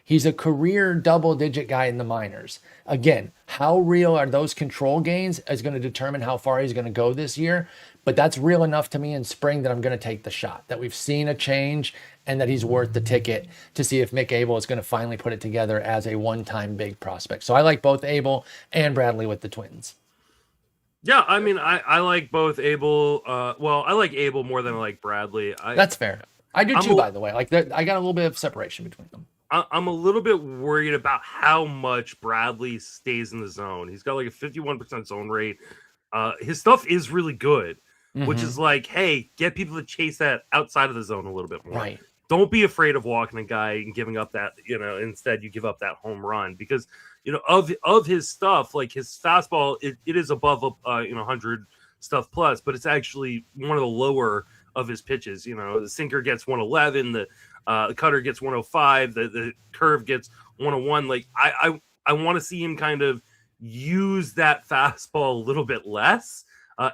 S1: He's a career double-digit guy in the minors. Again, how real are those control gains is going to determine how far he's going to go this year. But that's real enough to me in spring that I'm going to take the shot, that we've seen a change and that he's worth the ticket to see if Mick Abel is going to finally put it together as a one-time big prospect. So I like both Abel and Bradley with the Twins.
S3: Yeah, I mean, I like both Abel. I like Abel more than I like Bradley.
S1: That's fair. I do too, by the way. I got a little bit of separation between them.
S3: I'm a little bit worried about how much Bradley stays in the zone. He's got like a 51% zone rate. His stuff is really good. Which is like, hey, get people to chase that outside of the zone a little bit more.
S1: Right.
S3: Don't be afraid of walking a guy and giving up that, instead you give up that home run because, of his stuff, like his fastball, it is above, 100 stuff plus, but it's actually one of the lower of his pitches. The sinker gets 111, the cutter gets 105, the curve gets 101. Like I want to see him kind of use that fastball a little bit less.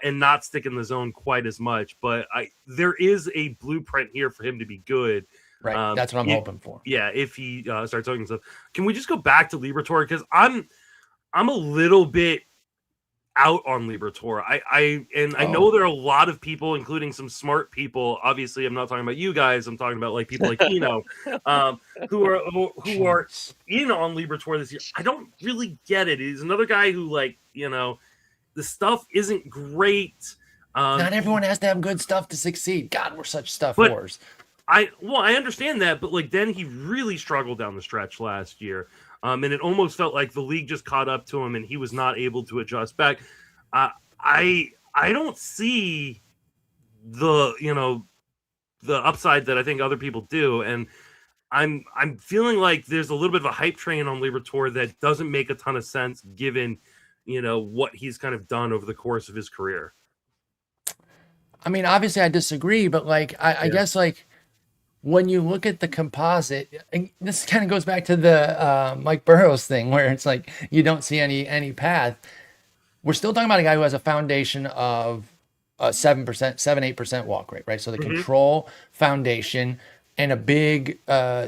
S3: And not stick in the zone quite as much. But there is a blueprint here for him to be good.
S1: Right. That's what I'm hoping for.
S3: Yeah, if he starts talking stuff. Can we just go back to Liberatore? Because I'm a little bit out on Liberatore. I know there are a lot of people, including some smart people. Obviously, I'm not talking about you guys. I'm talking about like people like Eno, who are in on Liberatore this year. I don't really get it. He's another guy who, like, the stuff isn't great.
S1: Not everyone has to have good stuff to succeed. God, we're such stuff
S3: But-
S1: whores.
S3: I understand that, but like then he really struggled down the stretch last year. And it almost felt like the league just caught up to him and he was not able to adjust back. I don't see the upside that I think other people do, and I'm feeling like there's a little bit of a hype train on Liberatore that doesn't make a ton of sense given what he's kind of done over the course of his career.
S1: I mean, obviously I disagree, but like I guess like when you look at the composite, and this kind of goes back to the Mike Burrows thing where it's like you don't see any path. We're still talking about a guy who has a foundation of 7%, 8% walk rate, right? So the control foundation and a big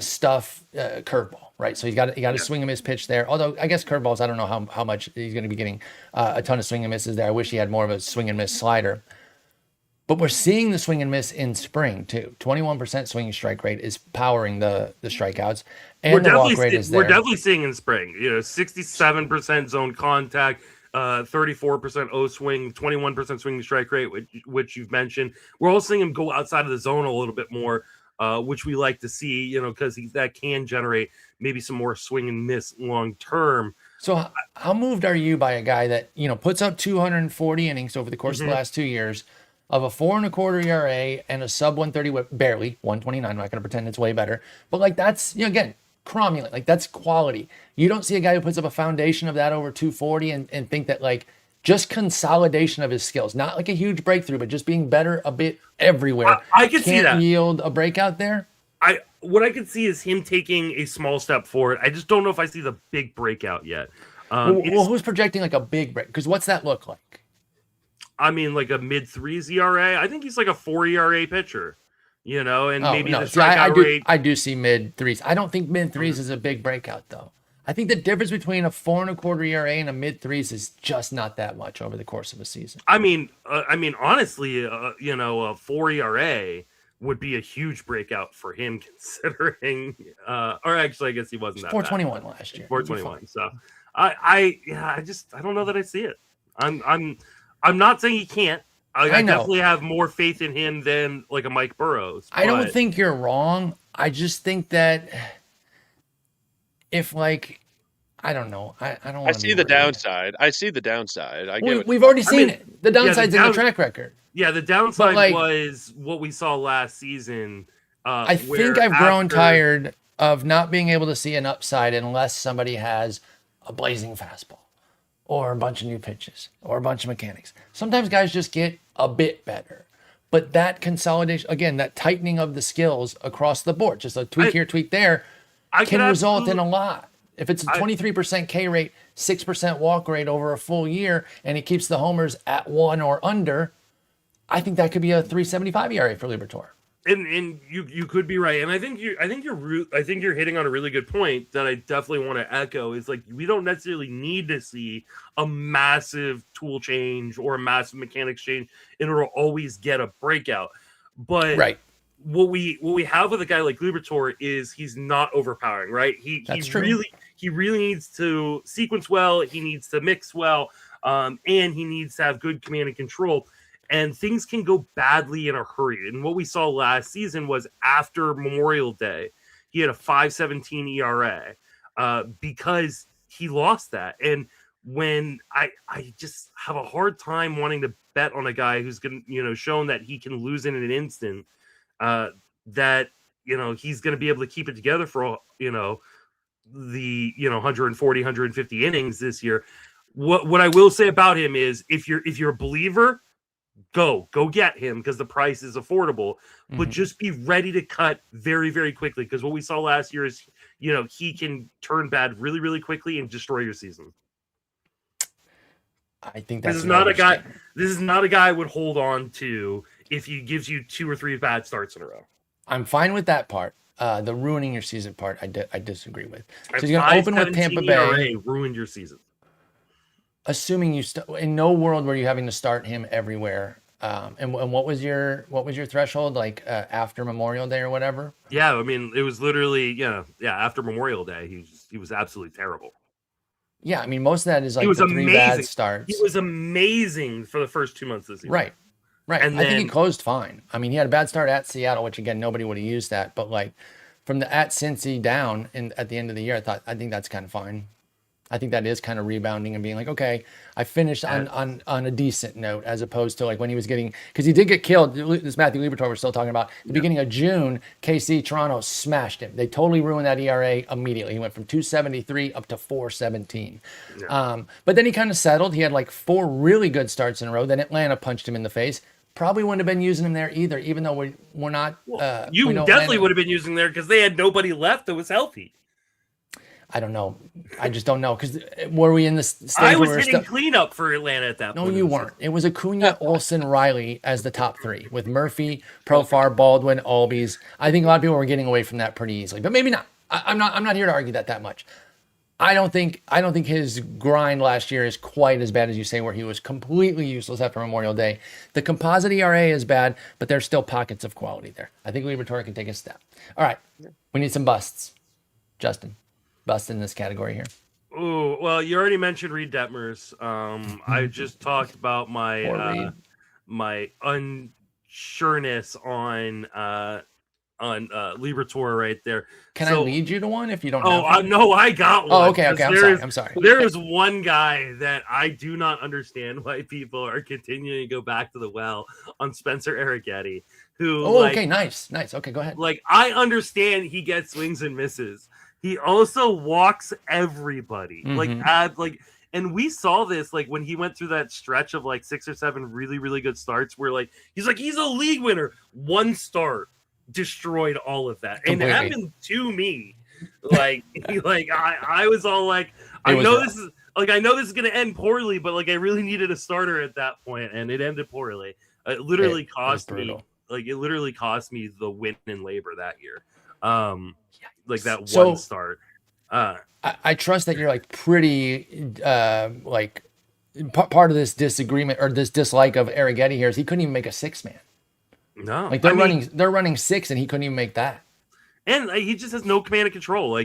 S1: stuff curveball, right? So you got to swing and miss pitch there. Although I guess curveballs, I don't know how much he's going to be getting a ton of swing and misses there. I wish he had more of a swing and miss slider. But we're seeing the swing and miss in spring too. 21% swinging strike rate is powering the strikeouts, and the walk rate is there.
S3: We're definitely seeing in spring. 67% zone contact, 34% O swing, 21% swinging strike rate, which you've mentioned. We're also seeing him go outside of the zone a little bit more, which we like to see. Because that can generate maybe some more swing and miss long term.
S1: So how moved are you by a guy that puts up 240 innings over the course of the last 2 years? Of a 4.25 ERA and a sub 130 whip, barely 129. I'm not going to pretend it's way better, but like that's again cromulent, like that's quality. You don't see a guy who puts up a foundation of that over 240 and think that like just consolidation of his skills, not like a huge breakthrough, but just being better a bit everywhere.
S3: I can see that
S1: yield a breakout there.
S3: What I can see is him taking a small step forward. I just don't know if I see the big breakout yet.
S1: Well, who's projecting like a big break? Because what's that look like?
S3: I mean, like a mid-3s ERA. I think he's like a 4 ERA pitcher, and maybe the strikeout rate.
S1: I do see mid-3s. I don't think mid-3s is a big breakout, though. I think the difference between a 4.25 ERA and a mid-3s is just not that much over the course of a season.
S3: I mean, honestly, a 4 ERA would be a huge breakout for him, considering. Or actually, I guess he wasn't that
S1: 421 last year.
S3: 421. So, I don't know that I see it. I'm not saying he can't. I definitely have more faith in him than like a Mike Burrows.
S1: I don't think you're wrong. I just think that if like, I don't know. I don't.
S2: I see the downside. I see the downside.
S1: We've already seen it. The downside's in the track record.
S3: Yeah, the downside was what we saw last season.
S1: I think I've grown tired of not being able to see an upside unless somebody has a blazing fastball, or a bunch of new pitches, or a bunch of mechanics. Sometimes guys just get a bit better. But that consolidation, again, that tightening of the skills across the board, just a tweak here, tweak there, can result in a lot. If it's a 23% K rate, 6% walk rate over a full year, and he keeps the homers at 1 or under, I think that could be a 3.75 ERA for Liberatore.
S3: And you could be right, and I think you're hitting on a really good point that I definitely want to echo. Is like we don't necessarily need to see a massive tool change or a massive mechanics change in order to always get a breakout. But what we have with a guy like Liberatore is he's not overpowering, right? He really needs to sequence well, he needs to mix well, and he needs to have good command and control. And things can go badly in a hurry. And what we saw last season was after Memorial Day, he had a 5.17 ERA because he lost that. And when I just have a hard time wanting to bet on a guy who's going to, shown that he can lose in an instant, that, he's going to be able to keep it together for, the 140, 150 innings this year. What I will say about him is if you're a believer, go get him because the price is affordable, but just be ready to cut very, very quickly because what we saw last year is, he can turn bad really, really quickly and destroy your season.
S1: I think that's
S3: this is not a guy I would hold on to if he gives you 2 or 3 bad starts in a row.
S1: I'm fine with that part. The ruining your season part, I disagree with. So
S3: A
S1: he's going to open with
S3: 5.17
S1: Tampa Bay,
S3: ERA ruined your season.
S1: assuming you in no world were you having to start him everywhere. And what was your threshold, like after Memorial Day or whatever?
S3: Yeah, I mean, it was literally after Memorial Day, he was absolutely terrible.
S1: Yeah, I mean, most of that is like
S3: He was
S1: the 3 bad
S3: amazing.
S1: starts.
S3: He was amazing for the first 2 months of the season.
S1: Right.
S3: And
S1: I think he
S3: then-
S1: closed fine. I mean, he had a bad start at Seattle, which again nobody would have used that. But like from the at Cincy down at the end of the year, I think that's kind of fine. I think that is kind of rebounding and being like, okay, I finished on a decent note, as opposed to like when he was getting, because he did get killed. This Matthew Liberatore we're still talking about. The beginning of June, KC Toronto smashed him. They totally ruined that ERA immediately. He went from 2.73 up to 4.17.
S3: Yeah.
S1: But then he kind of settled. He had like 4 really good starts in a row. Then Atlanta punched him in the face. Probably wouldn't have been using him there either, even though we're not.
S3: You
S1: we know
S3: definitely
S1: Atlanta-
S3: would have been using there because they had nobody left that was healthy.
S1: I don't know. I just don't know, because were we in the stage
S3: I
S1: where
S3: was
S1: we were
S3: hitting cleanup for Atlanta at that
S1: No,
S3: point.
S1: you weren't. It was Acuna, Olsen, Riley as the top 3, with Murphy, Profar, Baldwin, Albies. I think a lot of people were getting away from that pretty easily, but maybe not. I'm not here to argue that much. I don't think his grind last year is quite as bad as you say, where he was completely useless after Memorial Day. The composite ERA is bad, but there's still pockets of quality there. I think Liberatore can take a step. All right, we need some busts. Justin, bust in this category here.
S3: Oh, well, you already mentioned Reed Detmers. I just talked about my my unsureness on Liberatore right there.
S1: Can I lead you to one if you don't have one?
S3: No, I got one.
S1: Oh, okay. I'm sorry.
S3: There is one guy that I do not understand why people are continuing to go back to the well on Spencer Arrighetti, who
S1: okay, nice. Okay, go ahead.
S3: Like, I understand he gets swings and misses. He also walks everybody. And we saw this like when he went through that stretch of like 6 or 7 really, really good starts where like he's a league winner. One start destroyed all of that.
S1: Completely.
S3: And it happened to me. Like I was all like, I know this is gonna end poorly, but like I really needed a starter at that point, and it ended poorly. It literally cost me the win in labor that year. Like that one start.
S1: I trust that you're like pretty part of this disagreement or this dislike of Arrighetti here is he couldn't even make a 6-man.
S3: No,
S1: like they're running 6 and he couldn't even make that.
S3: And he just has no command of control. I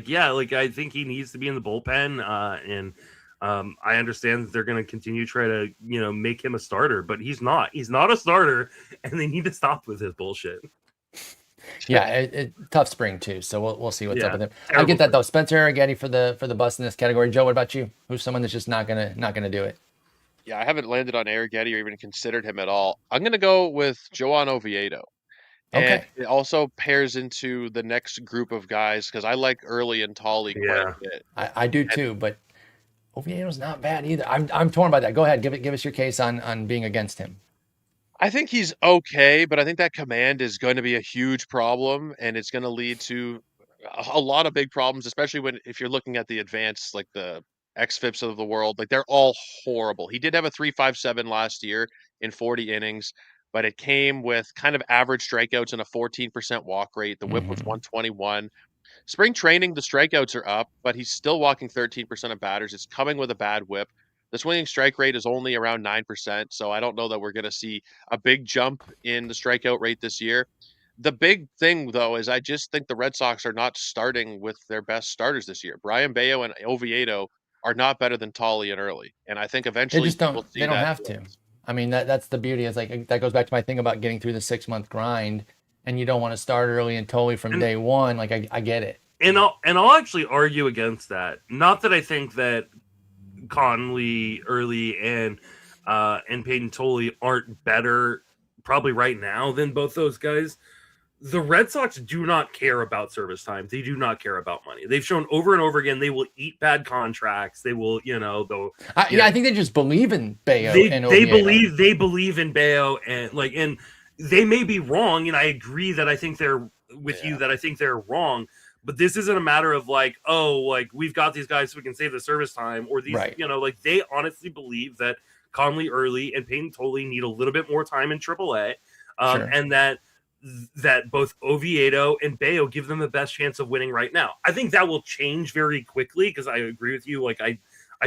S3: think he needs to be in the bullpen. And I understand that they're going to continue to try to make him a starter, but he's not. He's not a starter, and they need to stop with his bullshit.
S1: Yeah, tough spring too. So we'll see what's up with him.
S3: Terrible
S1: I get that though. Spencer Arrighetti for the bust in this category. Joe, what about you? Who's someone that's just not gonna do it?
S2: Yeah, I haven't landed on Arrighetti or even considered him at all. I'm gonna go with Joan Oviedo.
S1: Okay.
S2: And it also pairs into the next group of guys because I like Early and Tolley quite a bit.
S1: I do too, but Oviedo's not bad either. I'm torn by that. Go ahead, give us your case on being against him.
S2: I think he's okay, but I think that command is going to be a huge problem, and it's going to lead to a lot of big problems, especially if you're looking at the advanced, like the XFIPs of the world. Like they're all horrible. He did have a 3.57 last year in 40 innings, but it came with kind of average strikeouts and a 14% walk rate. The whip was 121. Spring training, the strikeouts are up, but he's still walking 13% of batters. It's coming with a bad whip. The swinging strike rate is only around 9%, so I don't know that we're going to see a big jump in the strikeout rate this year. The big thing, though, is I just think the Red Sox are not starting with their best starters this year. Brian Bayo and Oviedo are not better than Tolley and Early, and I think eventually
S1: they just don't.
S2: we'll see
S1: They don't
S2: that
S1: have to. I mean, that's the beauty. Is like that goes back to my thing about getting through the 6-month grind, and you don't want to start Early and Tolley from day one. Like I get it.
S3: And I'll actually argue against that. Not that I think that Conley, Early, and Peyton Tolley aren't better probably right now than both those guys. The Red Sox do not care about service time. They do not care about money. They've shown over and over again they will eat bad contracts. They will, I think
S1: they just believe in Bayo.
S3: They believe in Bayo, and they may be wrong. And I agree that I think they're with you that I think they're wrong. But this isn't a matter of we've got these guys so we can save the service time, or these, they honestly believe that Conley, Early, and Peyton Tolley need a little bit more time in AAA, and that that both Oviedo and Bayo give them the best chance of winning right now. I think that will change very quickly because I agree with you. Like I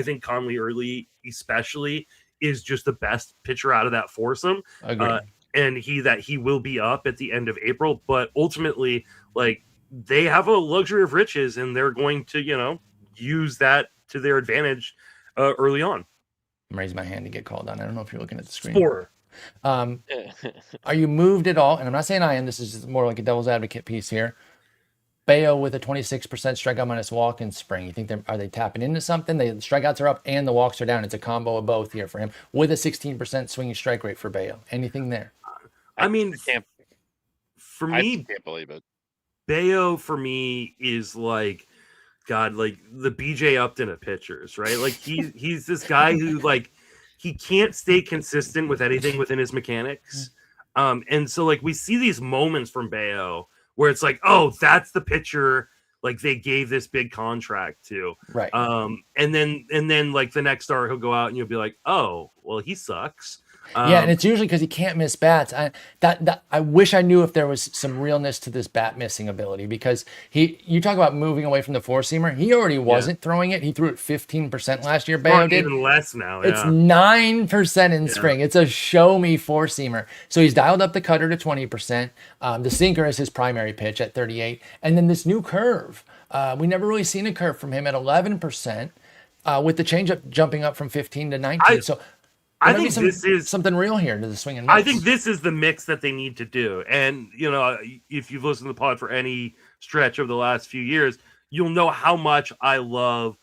S3: think Conley Early especially is just the best pitcher out of that foursome.
S1: Agreed.
S3: And he will be up at the end of April, but ultimately, like, they have a luxury of riches and they're going to, use that to their advantage early on.
S1: I'm raising my hand to get called on. I don't know if you're looking at the screen.
S3: Sporer.
S1: Are you moved at all? And I'm not saying I am. This is just more like a devil's advocate piece here. Bayo with a 26% strikeout minus walk in spring. You think are they tapping into something? The strikeouts are up and the walks are down. It's a combo of both here for him with a 16% swinging strike rate for Bayo. Anything there?
S3: I mean, for me,
S2: I can't believe it.
S3: Bayo for me is like, God, like the BJ Upton of pitchers, right? Like he's this guy who like he can't stay consistent with anything within his mechanics. And so like we see these moments from Bayo where it's like, oh, that's the pitcher like they gave this big contract to.
S1: Right.
S3: And then like the next start he'll go out and you'll be like, oh, well, he sucks.
S1: Yeah, and it's usually because he can't miss bats. I wish I knew if there was some realness to this bat missing ability, because you talk about moving away from the four seamer. He already wasn't throwing it. He threw it 15% last year. Bayo did
S3: even less now.
S1: It's 9% in spring. It's a show me four seamer. So he's dialed up the cutter to 20%. The sinker is his primary pitch at 38, and then this new curve. We never really seen a curve from him at 11%, with the changeup jumping up from 15 to 19. I think this is something real here to the swing and miss.
S3: I think this is the mix that they need to do. And, if you've listened to the pod for any stretch of the last few years, you'll know how much I love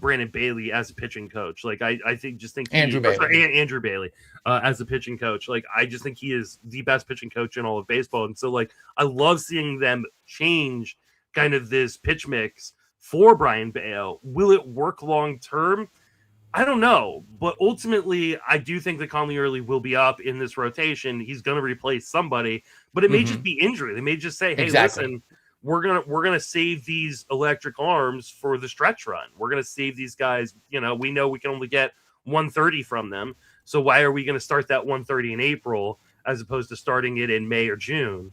S3: Brandon Bailey as a pitching coach. Like, I think
S1: Andrew
S3: Bailey as a pitching coach. Like, I just think he is the best pitching coach in all of baseball. And so, like, I love seeing them change kind of this pitch mix for Brian Bayo. Will it work long term? I don't know, but ultimately, I do think that Conley Early will be up in this rotation. He's going to replace somebody, but it may just be injury. They may just say, "Hey, listen, we're gonna save these electric arms for the stretch run. We're gonna save these guys. We know we can only get 130 from them, so why are we going to start that 130 in April as opposed to starting it in May or June?"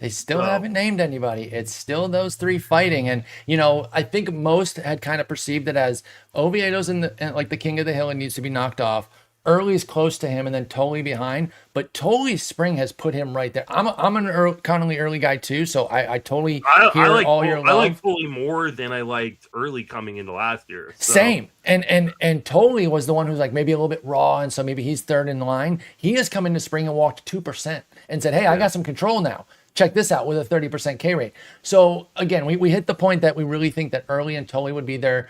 S1: They still haven't named anybody. It's still those three fighting. And, I think most had kind of perceived it as Oviedo's like the king of the hill and needs to be knocked off. Early's close to him and then Tolley behind. But Tolley's spring has put him right there. I'm an Conley Early guy too, so I totally hear all your love.
S3: I like Tolley more than I liked Early coming into last year. So.
S1: Same. And Tolley was the one who's like maybe a little bit raw, and so maybe he's third in line. He has come into spring and walked 2% and said, hey, I got some control now. Check this out with a 30% K rate. So again, we hit the point that we really think that Early and Tolley would be their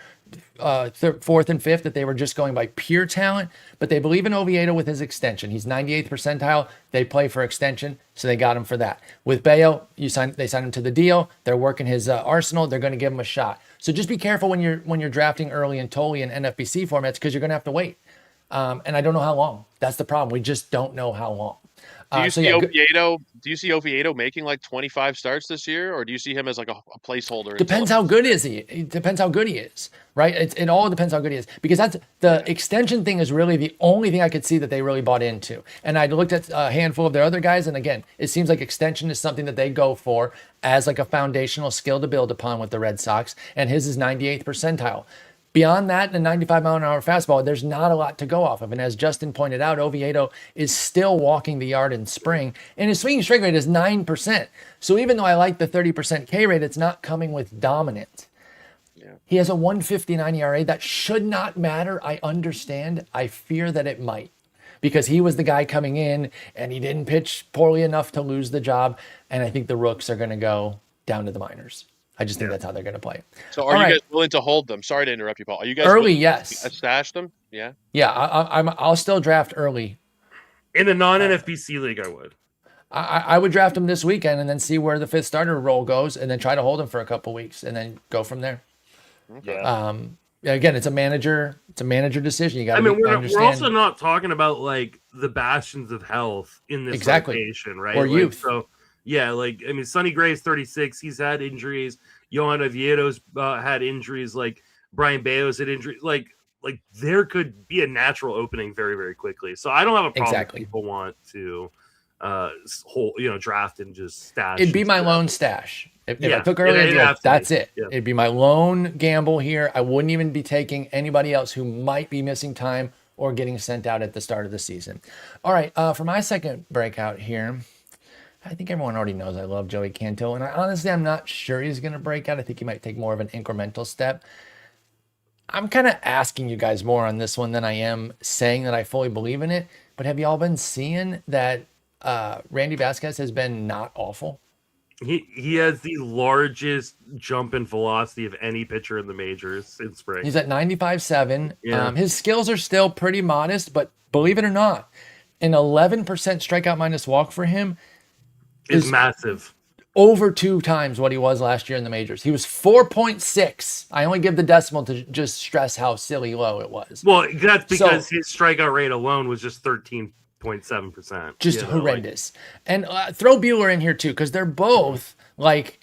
S1: fourth and fifth, that they were just going by pure talent, but they believe in Oviedo with his extension. He's 98th percentile. They play for extension, so they got him for that. With Bayo, they signed him to the deal. They're working his arsenal. They're going to give him a shot. So just be careful when you're drafting Early and Tolley in NFBC formats, because you're going to have to wait. And I don't know how long. That's the problem. We just don't know how long.
S2: Do you see Oviedo? Do you see Oviedo making like 25 starts this year, or do you see him as like a placeholder?
S1: Depends how good is he. It depends how good he is, right? It all depends how good he is, because that's the extension thing is really the only thing I could see that they really bought into. And I looked at a handful of their other guys, and again, it seems like extension is something that they go for as like a foundational skill to build upon with the Red Sox. And his is 98th percentile. Beyond that, the 95-mile-an-hour fastball, there's not a lot to go off of. And as Justin pointed out, Oviedo is still walking the yard in spring, and his swinging strike rate is 9%. So even though I like the 30% K rate, it's not coming with dominance. Yeah. He has a 1.59 ERA. That should not matter. I understand. I fear that it might, because he was the guy coming in, and he didn't pitch poorly enough to lose the job. And I think the rooks are going to go down to the minors. I just think that's how they're going to play.
S2: So are you guys willing to hold them? Sorry to interrupt you, Paul. Are you guys
S1: Early? Yes.
S2: Stash them? Yeah.
S1: Yeah, I'll still draft Early.
S3: In a non-NFBC league, I would.
S1: I would draft him this weekend and then see where the fifth starter role goes, and then try to hold him for a couple weeks and then go from there.
S3: Okay.
S1: Again, it's a manager decision. You got to understand.
S3: We're also not talking about like the bastions of health in this rotation, right?
S1: Or youth.
S3: So. Yeah, Sonny Gray's 36. He's had injuries. Johan Oviedo's had injuries. Like Brian Bayo's had injuries. Like there could be a natural opening very, very quickly. So I don't have a problem if people want to whole draft and just stash.
S1: It'd be my
S3: and
S1: lone stash. If I
S3: Yeah,
S1: took early, I'd be
S3: it'd
S1: like,
S3: have to
S1: that's
S3: be.
S1: it.
S3: Yeah.
S1: It'd be my lone gamble here. I wouldn't even be taking anybody else who might be missing time or getting sent out at the start of the season. All right, for my second breakout here, I think everyone already knows I love Joey Canto, and I'm not sure he's going to break out. I think he might take more of an incremental step. I'm kind of asking you guys more on this one than I am saying that I fully believe in it. But have y'all been seeing that Randy Vasquez has been not awful?
S3: He has the largest jump in velocity of any pitcher in the majors in spring.
S1: He's at 95.7.
S3: Yeah.
S1: His skills are still pretty modest, but believe it or not, an 11% strikeout minus walk for him
S3: is massive.
S1: Over 2 times what he was last year in the majors. He was 4.6. I only give the decimal to just stress how silly low it was.
S3: Well, that's because his strikeout rate alone was just 13.7%.
S1: Just horrendous. And throw Buehler in here too, because they're both like,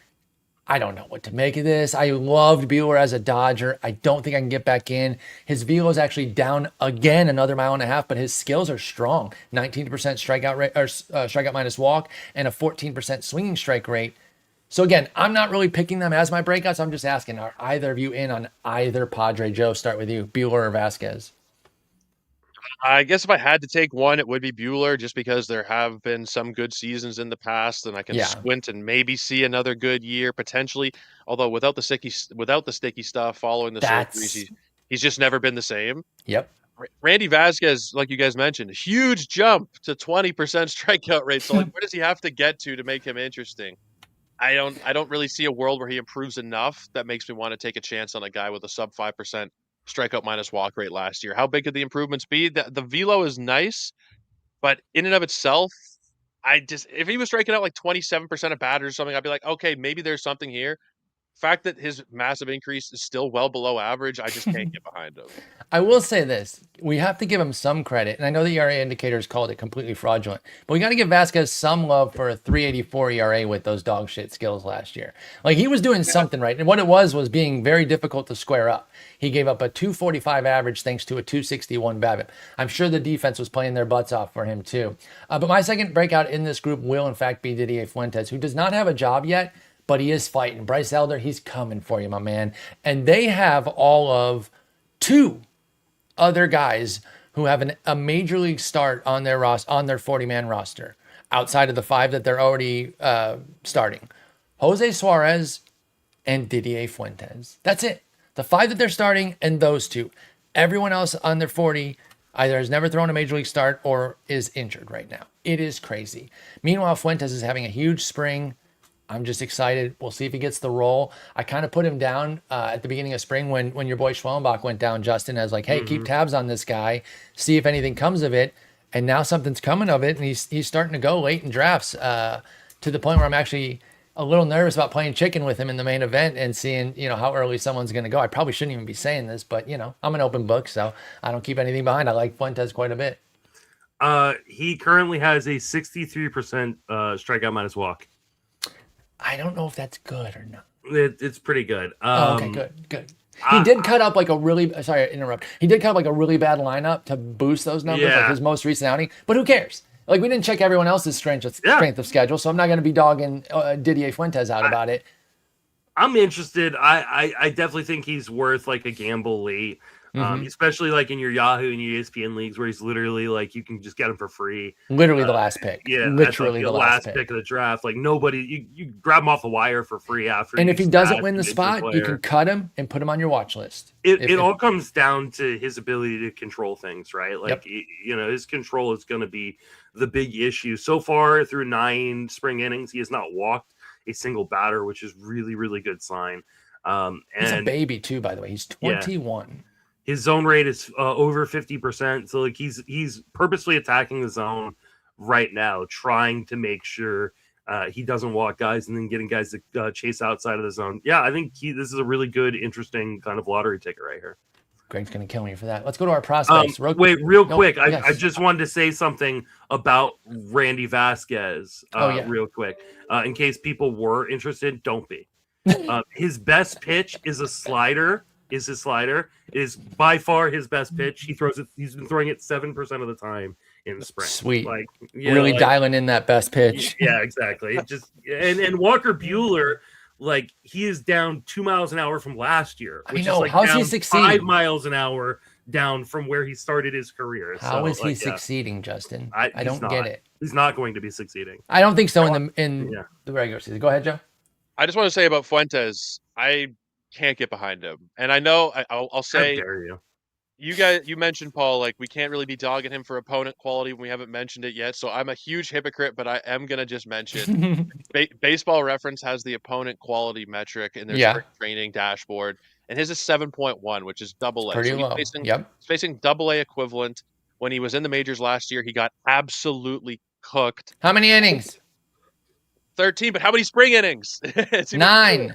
S1: I don't know what to make of this. I loved Buehler as a Dodger. I don't think I can get back in. His velo is actually down again another 1.5 miles, but his skills are strong. 19% strikeout rate or strikeout minus walk and a 14% swinging strike rate. So again, I'm not really picking them as my breakouts. I'm just asking, are either of you in on either Padre? Joe, start with you, Buehler or Vasquez?
S2: I guess if I had to take one, it would be Buehler, just because there have been some good seasons in the past, and I can squint and maybe see another good year potentially. Although without the sticky stuff following the surgeries, he's just never been the same.
S1: Yep.
S2: Randy Vasquez, like you guys mentioned, huge jump to 20% strikeout rate. So like, where does he have to get to make him interesting? I don't really see a world where he improves enough that makes me want to take a chance on a guy with a sub 5% strikeout minus walk rate last year. How big could the improvements be? The velo is nice, but in and of itself, if he was striking out like 27% of batters or something, I'd be like, okay, maybe there's something here. Fact that his massive increase is still well below average, I just can't get behind him.
S1: I will say this. We have to give him some credit. And I know the ERA indicators called it completely fraudulent, but we got to give Vasquez some love for a 3.84 ERA with those dog shit skills last year. Like, he was doing something right. And what it was being very difficult to square up. He gave up a 245 average thanks to a 261 BABIP. I'm sure the defense was playing their butts off for him too. But my second breakout in this group will in fact be Didier Fuentes, who does not have a job yet, but he is fighting. Bryce Elder, he's coming for you, my man. And they have all of 2 other guys who have a major league start on their 40-man roster, outside of the 5 that they're already starting. Jose Suarez and Didier Fuentes. That's it. The 5 that they're starting and those 2. Everyone else on their 40 either has never thrown a major league start or is injured right now. It is crazy. Meanwhile, Fuentes is having a huge spring. I'm just excited. We'll see if he gets the role. I kind of put him down at the beginning of spring when your boy Schwellenbach went down, Justin, as like, hey, keep tabs on this guy, see if anything comes of it. And now something's coming of it, and he's starting to go late in drafts to the point where I'm actually a little nervous about playing chicken with him in the main event and seeing, how early someone's going to go. I probably shouldn't even be saying this, but, I'm an open book, so I don't keep anything behind. I like Fuentes quite a bit.
S3: He currently has a 63% strikeout minus walk.
S1: I don't know if that's good or not.
S3: It's pretty good.
S1: Okay, good. He did cut up like a really, sorry to interrupt. He did cut up like a really bad lineup to boost those numbers, like his most recent outing. But who cares? Like, we didn't check everyone else's strength of schedule, so I'm not going to be dogging Didier Fuentes out about it.
S3: I'm interested. I definitely think he's worth like a gamble late. Especially like in your Yahoo and your ESPN leagues where he's literally like, you can just get him for free.
S1: Literally the last pick.
S3: Yeah.
S1: Literally
S3: the last pick of the draft. Like, nobody, you grab him off the wire for free after.
S1: And if he doesn't win the spot, you can cut him and put him on your watch list.
S3: It all comes down to his ability to control things, right? Like, his control is going to be the big issue. So far through 9 spring innings, he has not walked a single batter, which is really, really good sign.
S1: He's a baby too, by the way. He's 21.
S3: Yeah. His zone rate is over 50%. So like he's purposely attacking the zone right now, trying to make sure he doesn't walk guys and then getting guys to chase outside of the zone. Yeah, I think this is a really good, interesting kind of lottery ticket right here.
S1: Greg's going to kill me for that. Let's go to our prospects.
S3: Real quick. I just wanted to say something about Randy Vasquez real quick. In case people were interested, don't be. His best pitch is a slider. Is by far his best pitch. He's been throwing it 7% of the time. in spring.
S1: Sweet.
S3: Like
S1: really dialing in that best pitch.
S3: Yeah, exactly. It just and Walker Buehler, like he is down 2 miles an hour from last year, which
S1: I know.
S3: is like
S1: How's
S3: down
S1: he succeeding?
S3: 5 miles an hour down from where he started his career.
S1: How is he succeeding, Justin? I don't get it.
S3: He's not going to be succeeding.
S1: I don't think so in the regular season. Go ahead, Joe.
S2: I just want to say about Fuentes, I can't get behind him, and I know I'll say.
S3: How dare you?
S2: You mentioned Paul, like we can't really be dogging him for opponent quality when we haven't mentioned it yet. So I'm a huge hypocrite, but I am gonna just mention Baseball Reference has the opponent quality metric in their spring training dashboard, and his is 7.1, which is double A.
S1: Pretty low.
S2: He's facing double A equivalent. When he was in the majors last year, he got absolutely cooked.
S1: How many innings?
S2: 13, but how many spring innings? It's
S1: 9.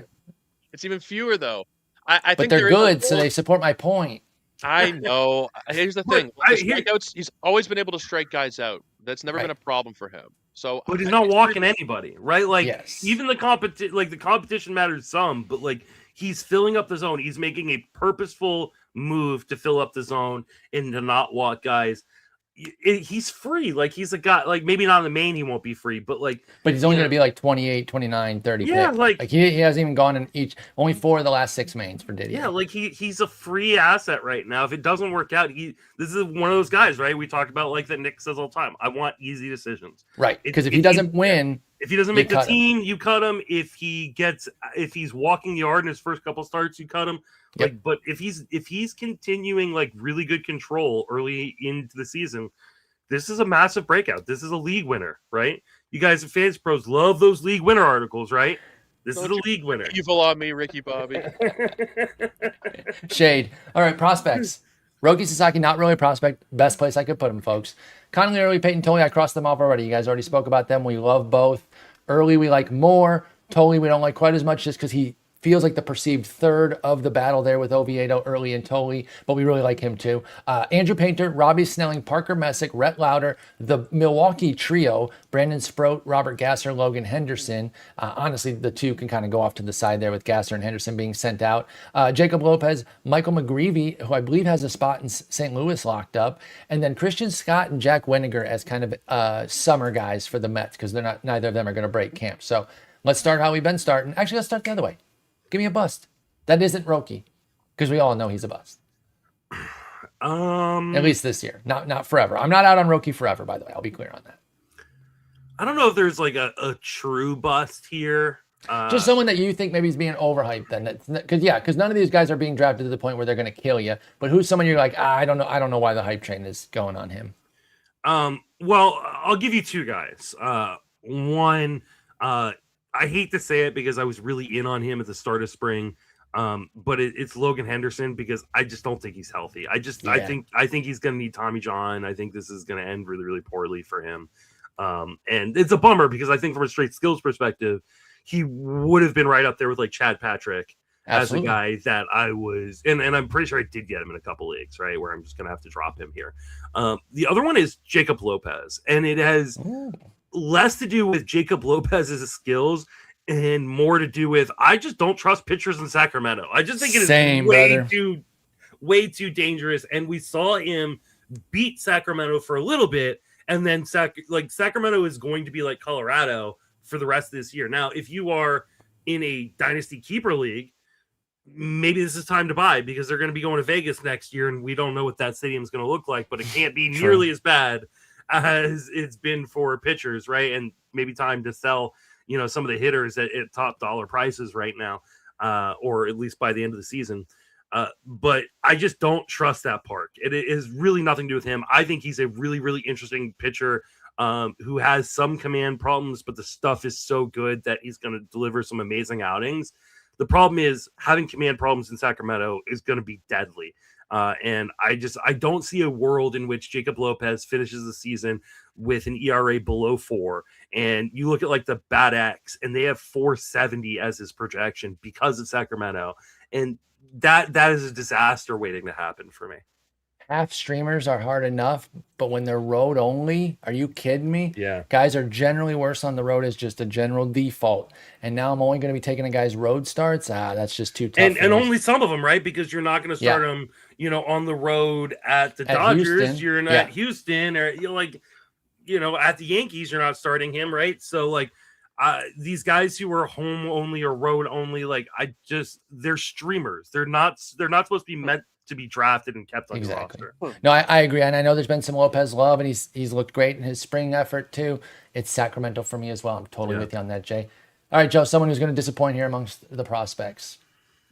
S2: It's even fewer though. I think
S1: they're good, so they support my point.
S2: I know. Here's the thing. Strikeouts, he's always been able to strike guys out. That's never been a problem for him. So,
S3: but he's not walking anybody, right? Like even the competition matters some, but like he's filling up the zone. He's making a purposeful move to fill up the zone and to not walk guys. He's free. Like he's a guy, like maybe not in the main, he won't be free, but
S1: he's only going to be like 28, 29, 30.
S3: Yeah,
S1: like he hasn't even gone in only 4 of the last 6 mains for Diddy.
S3: Yeah, like he's a free asset right now. If it doesn't work out, this is one of those guys, right? We talked about like that Nick says all the time. I want easy decisions.
S1: Right. Because if he doesn't win,
S3: if he doesn't make the team, you cut him. If he's walking the yard in his first couple starts, you cut him. Like, but if he's continuing like really good control early into the season, this is a massive breakout. This is a league winner, right? You guys at Fantasy Pros love those league winner articles, right? This is a league winner.
S2: Evil on me, Ricky Bobby.
S1: Shade. All right, prospects. Roki Sasaki, not really a prospect. Best place I could put him, folks. Conley, Early, Peyton, Tolley, I crossed them off already. You guys already spoke about them. We love both. Early, we like more. Tolley, we don't like quite as much just because he feels like the perceived third of the battle there with Oviedo, Early, and Tolley, but we really like him too. Andrew Painter, Robbie Snelling, Parker Messick, Rhett Lauder, the Milwaukee trio, Brandon Sproat, Robert Gasser, Logan Henderson. Honestly, the two can kind of go off to the side there with Gasser and Henderson being sent out. Jacob Lopez, Michael McGreevy, who I believe has a spot in St. Louis locked up, and then Christian Scott and Jack Weniger as kind of summer guys for the Mets because neither of them are going to break camp. So let's start how we've been starting. Actually, let's start the other way. Give me a bust. That isn't Roki, because we all know he's a bust. At least this year, not forever. I'm not out on Roki forever, by the way. I'll be clear on that.
S3: I don't know if there's like a true bust here.
S1: Just someone that you think maybe is being overhyped. Then, because none of these guys are being drafted to the point where they're going to kill you. But who's someone you're like, I don't know why the hype train is going on him.
S3: Well, I'll give you 2 guys. One, I hate to say it because I was really in on him at the start of spring, but it's Logan Henderson because I just don't think he's healthy. I think he's going to need Tommy John. I think this is going to end really, really poorly for him. And it's a bummer because I think from a straight skills perspective, he would have been right up there with like Chad Patrick as a guy that I was, and I'm pretty sure I did get him in a couple leagues, right? Where I'm just going to have to drop him here. The other one is Jacob Lopez, and it has less to do with Jacob Lopez's skills and more to do with I just don't trust pitchers in Sacramento. I just think it is way too dangerous. And we saw him beat Sacramento for a little bit, and then Sacramento is going to be like Colorado for the rest of this year. Now, if you are in a dynasty keeper league, maybe this is time to buy because they're going to be going to Vegas next year, and we don't know what that stadium is going to look like, but it can't be nearly as bad as it's been for pitchers, right? And maybe time to sell, some of the hitters at top dollar prices right now, or at least by the end of the season. But I just don't trust that park. It is really nothing to do with him. I think he's a really, really interesting pitcher who has some command problems, but the stuff is so good that he's going to deliver some amazing outings. The problem is having command problems in Sacramento is going to be deadly. And I don't see a world in which Jacob Lopez finishes the season with an ERA below 4. And you look at like the Bat X and they have 470 as his projection because of Sacramento. And that is a disaster waiting to happen for me.
S1: half streamers are hard enough, but when they're road only, are you kidding me?
S3: Yeah.
S1: Guys are generally worse on the road as just a general default. And now I'm only going to be taking a guy's road starts. That's just too tough.
S3: And only some of them, right? Because you're not going to start them, on the road at the Dodgers.
S1: Houston.
S3: You're not Houston, or at the Yankees, you're not starting him, right? So like these guys who are home only or road only, they're streamers. They're not supposed to be meant to be drafted and kept on the roster.
S1: No, I agree. And I know there's been some Lopez love, and he's looked great in his spring effort too. It's Sacramento for me as well. I'm totally with you on that, Jay. All right, Joe, someone who's going to disappoint here amongst the prospects.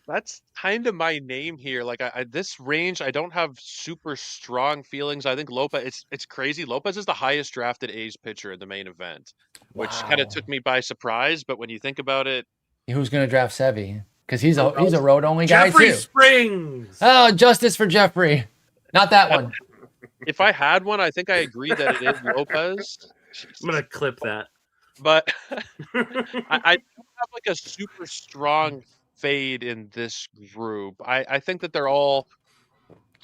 S2: That's kind of my name here. Like this range, I don't have super strong feelings. I think Lopez, it's crazy. Lopez is the highest drafted A's pitcher in the main event, which kind of took me by surprise. But when you think about it,
S1: who's going to draft Sevy? Because he's a road only guy
S3: Jeffrey
S1: too.
S3: Springs.
S1: Oh, justice for Jeffrey. Not that one.
S2: If I had one, I think I agree that it is Lopez.
S3: I'm gonna clip that.
S2: But I don't have like a super strong fade in this group. I think that they're all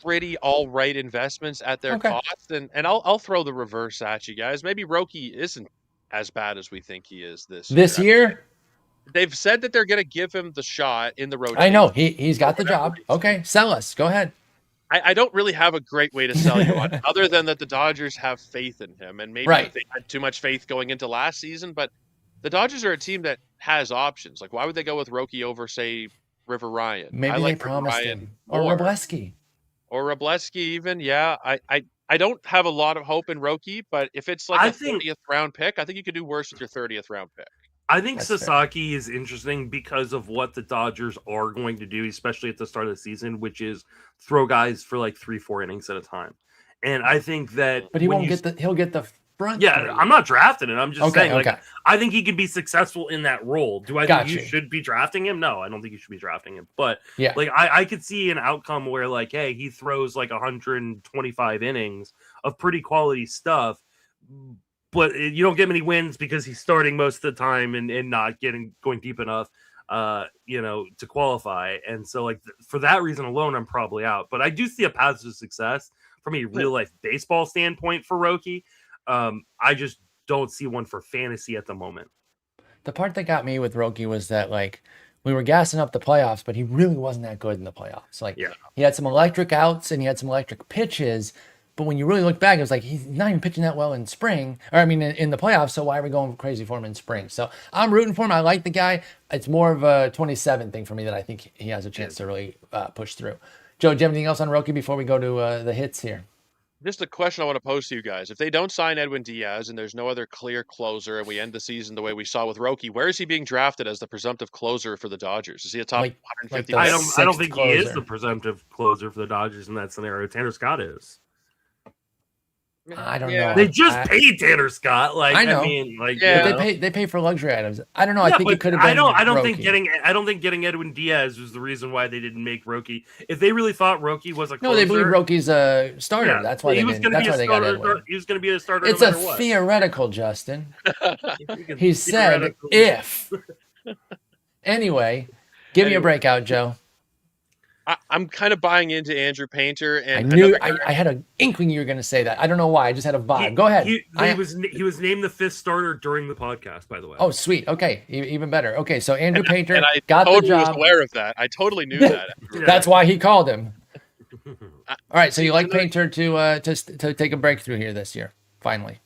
S2: pretty all right investments at their cost, and I'll throw the reverse at you guys. Maybe Roki isn't as bad as we think he is this
S1: year.
S2: They've said that they're going to give him the shot in the rotation.
S1: I know he's got the job. Okay, sell us. Go ahead.
S2: I don't really have a great way to sell you on it, other than that the Dodgers have faith in him, and maybe they had too much faith going into last season. But the Dodgers are a team that has options. Like, why would they go with Roki over, say, River Ryan?
S1: Maybe they promised him, or Robleski,
S2: even. Yeah, I don't have a lot of hope in Roki, but if it's like a 30th round pick, I think you could do worse with your 30th round pick.
S3: I think Sasaki is interesting because of what the Dodgers are going to do, especially at the start of the season, which is throw guys for like 3-4 innings at a time. And I think that,
S1: but he'll get the front.
S3: Yeah, three. I'm not drafting it. I'm just saying, I think he could be successful in that role. Do I think you should be drafting him? No, I don't think you should be drafting him. But I could see an outcome where hey, he throws like 125 innings of pretty quality stuff. But you don't get many wins because he's starting most of the time and not going deep enough, to qualify. And so, for that reason alone, I'm probably out. But I do see a path to success from a real life baseball standpoint for Roki. I just don't see one for fantasy at the moment.
S1: The part that got me with Roki was that we were gassing up the playoffs, but he really wasn't that good in the playoffs. He had some electric outs and he had some electric pitches. But when you really look back, it was he's not even pitching that well in spring. Or, I mean, in the playoffs, so why are we going crazy for him in spring? So I'm rooting for him. I like the guy. It's more of a 27 thing for me that I think he has a chance to really push through. Joe, do you have anything else on Roki before we go to the hits here?
S2: Just a question I want to pose to you guys. If they don't sign Edwin Diaz and there's no other clear closer and we end the season the way we saw with Roki, where is he being drafted as the presumptive closer for the Dodgers? Is he a top 150?
S3: I don't think he is the presumptive closer for the Dodgers in that scenario. Tanner Scott is.
S1: I don't know.
S3: They just paid Tanner Scott.
S1: I know. They pay for luxury items. I don't know. I think it could have been.
S3: I don't think getting Edwin Diaz was the reason why they didn't make Roki. If they really thought Roki was a closer,
S1: no, they believe Roki's a starter. Yeah, that's why they got Edwin.
S3: He was going to be a starter.
S1: It's a theoretical, Justin. He said if. Anyway, give me a breakout, Joe.
S2: I'm kind of buying into Andrew Painter, and
S1: I had an inkling you were going to say that. I don't know why. I just had a vibe. Go ahead.
S3: He was named the 5th starter during the podcast, by the way.
S1: Oh, sweet. Okay, even better. Okay, so Andrew Painter
S2: got
S1: the job.
S2: I was aware of that. I totally knew that.
S1: That's why he called him. All right, so you like Painter to take a breakthrough here this year, finally.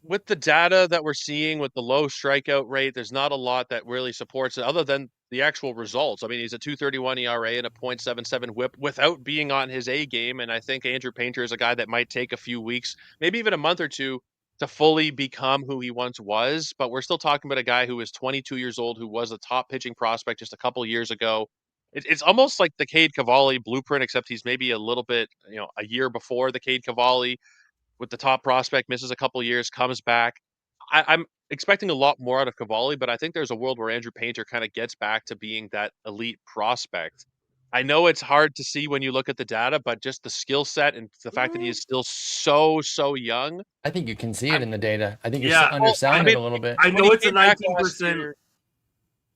S2: With the data that we're seeing with the low strikeout rate, there's not a lot that really supports it other than the actual results. I mean, he's a 2.31 ERA and a 0.77 WHIP without being on his A game. And I think Andrew Painter is a guy that might take a few weeks, maybe even a month or two, to fully become who he once was. But we're still talking about a guy who is 22 years old, who was a top pitching prospect just a couple years ago. It's almost like the Cade Cavalli blueprint, except he's maybe a little bit, a year before the Cade Cavalli. With the top prospect, misses a couple years, comes back. I'm expecting a lot more out of Cavalli, but I think there's a world where Andrew Painter kind of gets back to being that elite prospect. I know it's hard to see when you look at the data, but just the skill set and the fact that he is still so young.
S1: I think you can see it in the data. I think you're underselling it a little bit.
S3: I know it's a 19%.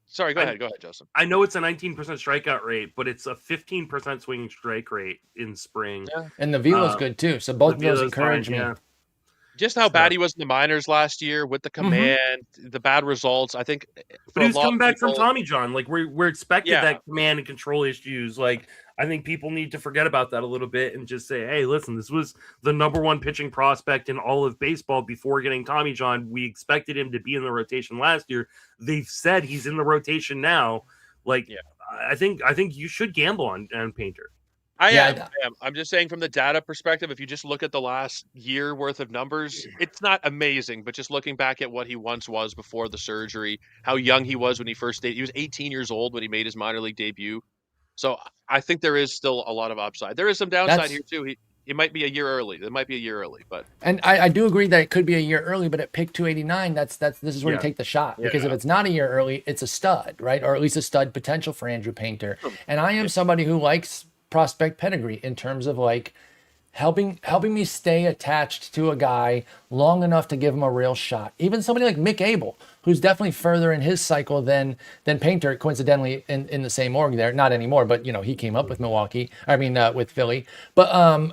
S2: Sorry, go ahead, Justin.
S3: I know it's a 19% strikeout rate, but it's a 15% swinging strike rate in spring.
S2: Yeah.
S1: And the velo's good too. So both of those encourage me.
S3: Yeah.
S2: Just how bad he was in the minors last year with the command, the bad results. I think,
S3: but he was coming back from Tommy John. Like we're expected that command and control issues. Like I think people need to forget about that a little bit and just say, hey, listen, this was the number one pitching prospect in all of baseball before getting Tommy John. We expected him to be in the rotation last year. They've said he's in the rotation now. Like I think you should gamble on Painter.
S2: I am. I'm just saying from the data perspective, if you just look at the last year worth of numbers, it's not amazing, but just looking back at what he once was before the surgery, how young he was when he first he was 18 years old when he made his minor league debut. So I think there is still a lot of upside. There is some downside here too. He might be a year early. It might be a year early, but
S1: I do agree that it could be a year early, but at pick 289, this is where you take the shot, because if it's not a year early, it's a stud, right? Or at least a stud potential for Andrew Painter. And I am somebody who likes prospect pedigree in terms of like helping me stay attached to a guy long enough to give him a real shot. Even somebody like Mick Abel, who's definitely further in his cycle than Painter, coincidentally in the same org there. Not anymore, but he came up with with Philly. But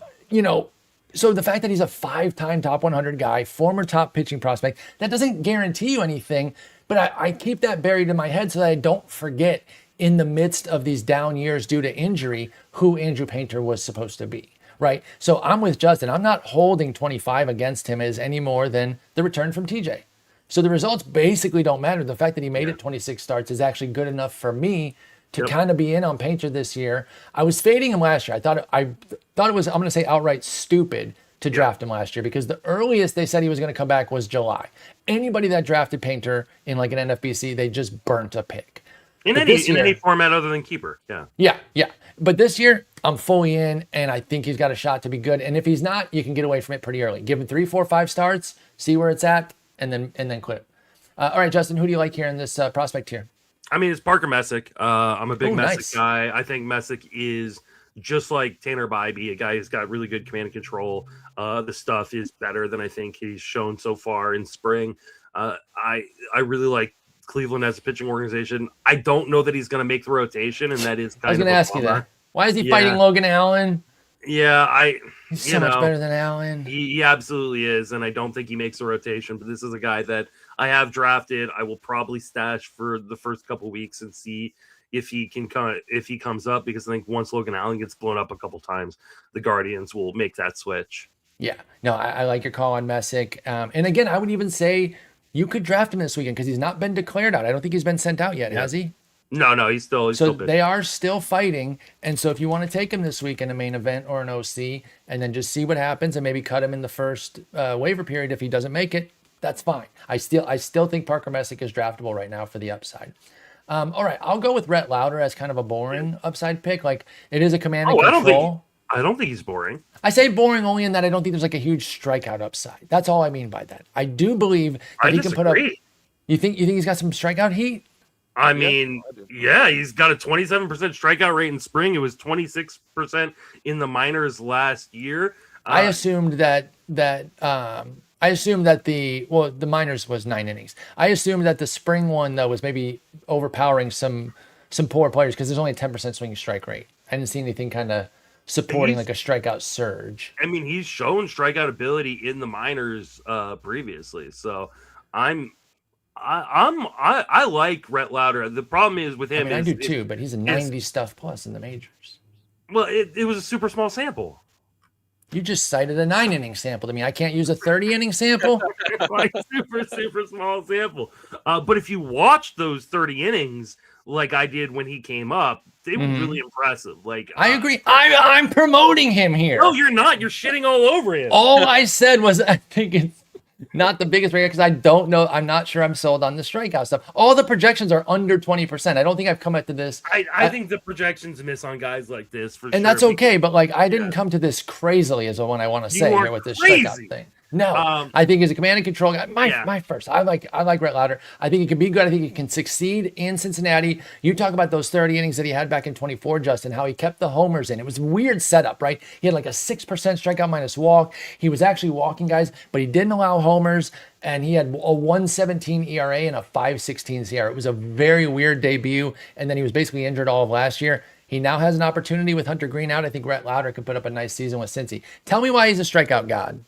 S1: so the fact that he's a 5-time top 100 guy, former top pitching prospect, that doesn't guarantee you anything, but I keep that buried in my head so that I don't forget in the midst of these down years due to injury, who Andrew Painter was supposed to be, right? So I'm with Justin. I'm not holding 25 against him as any more than the return from TJ. So the results basically don't matter. The fact that he made it 26 starts is actually good enough for me to kind of be in on Painter this year. I was fading him last year. I thought it was, I'm going to say outright stupid to draft him last year, because the earliest they said he was going to come back was July. Anybody that drafted Painter in like an NFBC, they just burnt a pick.
S3: In any format other than keeper,
S1: yeah. But this year, I'm fully in, and I think he's got a shot to be good. And if he's not, you can get away from it pretty early. Give him 3, 4, 5 starts, see where it's at, and then quit it. All right, Justin, who do you like here in this prospect here?
S3: I mean, it's Parker Messick. I'm a big Messick guy. I think Messick is just like Tanner Bybee, a guy who's got really good command and control. The stuff is better than I think he's shown so far in spring. I really like Cleveland as a pitching organization. I don't know that he's going to make the rotation, and that is kind of I
S1: was going to ask you that. Why is he fighting Logan Allen?
S3: Yeah,
S1: he's so much better than Allen.
S3: He absolutely is, and I don't think he makes the rotation. But this is a guy that I have drafted. I will probably stash for the first couple weeks and see if he comes up, because I think once Logan Allen gets blown up a couple times, the Guardians will make that switch.
S1: Yeah, no, I like your call on Messick. And again, I would even say you could draft him this weekend because he's not been declared out. I don't think he's been sent out yet, has he?
S3: No, he's still
S1: they are still fighting. And so if you want to take him this week in a main event or an OC and then just see what happens and maybe cut him in the first waiver period if he doesn't make it, that's fine. I still think Parker Messick is draftable right now for the upside. All right, I'll go with Rhett Lauder as kind of a boring upside pick. Like, it is a command and control.
S3: I don't think he's boring.
S1: I say boring only in that I don't think there's like a huge strikeout upside. That's all I mean by that. I do believe that he can put up. You think he's got some strikeout heat?
S3: I mean, he's got a 27% strikeout rate in spring. It was 26% in the minors last year.
S1: I assumed that the minors was 9 innings. I assumed that the spring one though was maybe overpowering some poor players because there's only a 10% swinging strike rate. I didn't see anything kind of supporting like a strikeout surge.
S3: I mean, he's shown strikeout ability in the minors previously. So I like Rhett Lauder. The problem is with him.
S1: I do too, but he's a 90 stuff plus in the majors.
S3: Well, it was a super small sample.
S1: You just cited a 9-inning sample to me. I can't use a 30-inning sample.
S3: Like super small sample. But if you watch those 30 innings, like I did when he came up, they were really impressive. Like
S1: I agree. I'm promoting him here.
S3: No, you're not. You're shitting all over him.
S1: All I said was I think it's not the biggest breakout because I don't know. I'm not sure I'm sold on the strikeout stuff. All the projections are under 20%. I don't think I've come to this.
S3: I think the projections miss on guys like this for sure.
S1: And that's okay. But like I didn't come to this crazily is what I want to say here with this strikeout thing. No, I think he's a command and control guy.
S3: Yeah.
S1: My first. I like Brett Lauder. I think he can be good. I think he can succeed in Cincinnati. You talk about those 30 innings that he had back in 24, Justin, how he kept the homers in. It was a weird setup, right? He had like a 6% strikeout minus walk. He was actually walking guys, but he didn't allow homers. And he had a 1.17 ERA and a 5.16 CR. It was a very weird debut. And then he was basically injured all of last year. He now has an opportunity with Hunter Green out. I think Brett Lauder could put up a nice season with Cincy. Tell me why he's a strikeout god.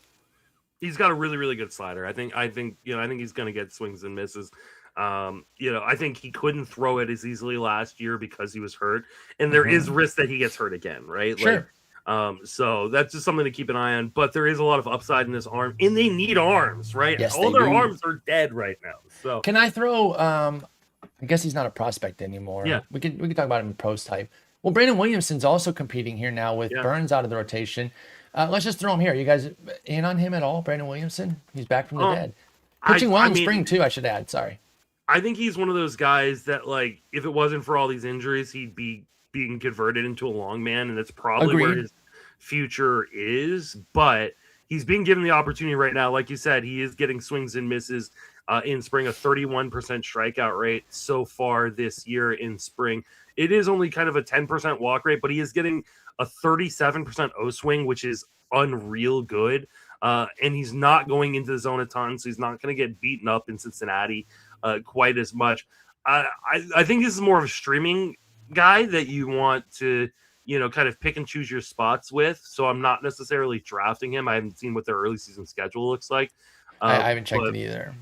S3: He's got a really, really good slider. I think he's going to get swings and misses. I think he couldn't throw it as easily last year because he was hurt, and there is risk that he gets hurt again, right?
S1: Sure.
S3: So that's just something to keep an eye on. But there is a lot of upside in this arm, and they need arms, right?
S1: Yes,
S3: all
S1: they
S3: their
S1: do.
S3: arms are dead right now. So
S1: Can I throw? I guess he's not a prospect anymore.
S3: Yeah.
S1: we can talk about him in post type. Well, Brandon Williamson's also competing here now with Burns out of the rotation. Let's just throw him here. You guys in on him at all, Brandon Williamson? He's back from the dead. Pitching well in spring, too, I should add. Sorry.
S3: I think he's one of those guys that, like, if it wasn't for all these injuries, he'd be being converted into a long man, and that's probably where his future is. But he's being given the opportunity right now. Like you said, he is getting swings and misses in spring, a 31% strikeout rate so far this year in spring. It is only kind of a 10% walk rate, but he is getting a 37% O swing, which is unreal good. And he's not going into the zone a ton, so he's not going to get beaten up in Cincinnati quite as much. I think this is more of a streaming guy that you want to, kind of pick and choose your spots with. So I'm not necessarily drafting him. I haven't seen what their early season schedule looks like.
S1: I haven't checked it either.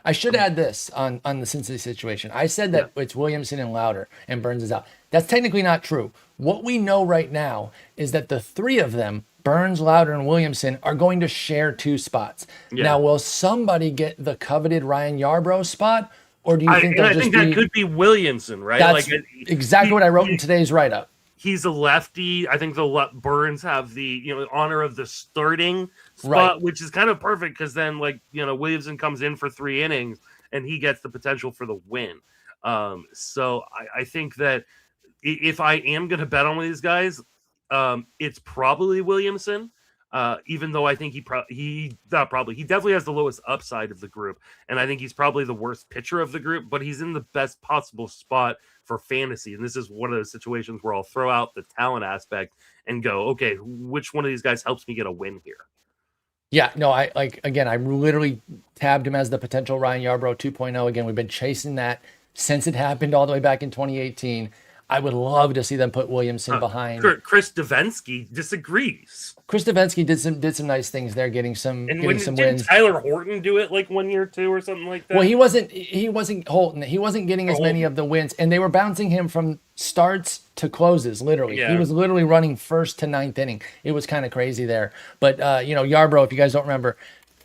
S1: I should add this on the Cincinnati situation. I said that it's Williamson and Lauder and Burns is out. That's technically not true. What we know right now is that the three of them, Burns, Lauder, and Williamson, are going to share 2 spots.
S3: Yeah.
S1: Now, will somebody get the coveted Ryan Yarbrough spot, or do you think
S3: I think that could be Williamson, right?
S1: That's exactly what I wrote in today's write-up.
S3: He's a lefty. I think the Burns have the honor of the starting spot, which is kind of perfect because then Williamson comes in for 3 innings and he gets the potential for the win. So I think that if I am going to bet on one of these guys, it's probably Williamson. Even though I think he definitely has the lowest upside of the group, and I think he's probably the worst pitcher of the group, but he's in the best possible spot for fantasy. And this is one of those situations where I'll throw out the talent aspect and go, okay, which one of these guys helps me get a win here?
S1: Yeah, no, I literally tabbed him as the potential Ryan Yarbrough 2.0. Again, we've been chasing that since it happened all the way back in 2018. I would love to see them put Williamson behind.
S3: Chris Davinsky disagrees.
S1: Chris Davinsky did some nice things there, getting some wins.
S3: Tyler Horton do it like 1 year or 2 or something like that?
S1: Well, he wasn't Holton. He wasn't getting as many of the wins, and they were bouncing him from starts to closes. Literally, he was literally running first to 9th inning. It was kind of crazy there. But Yarbrough, if you guys don't remember,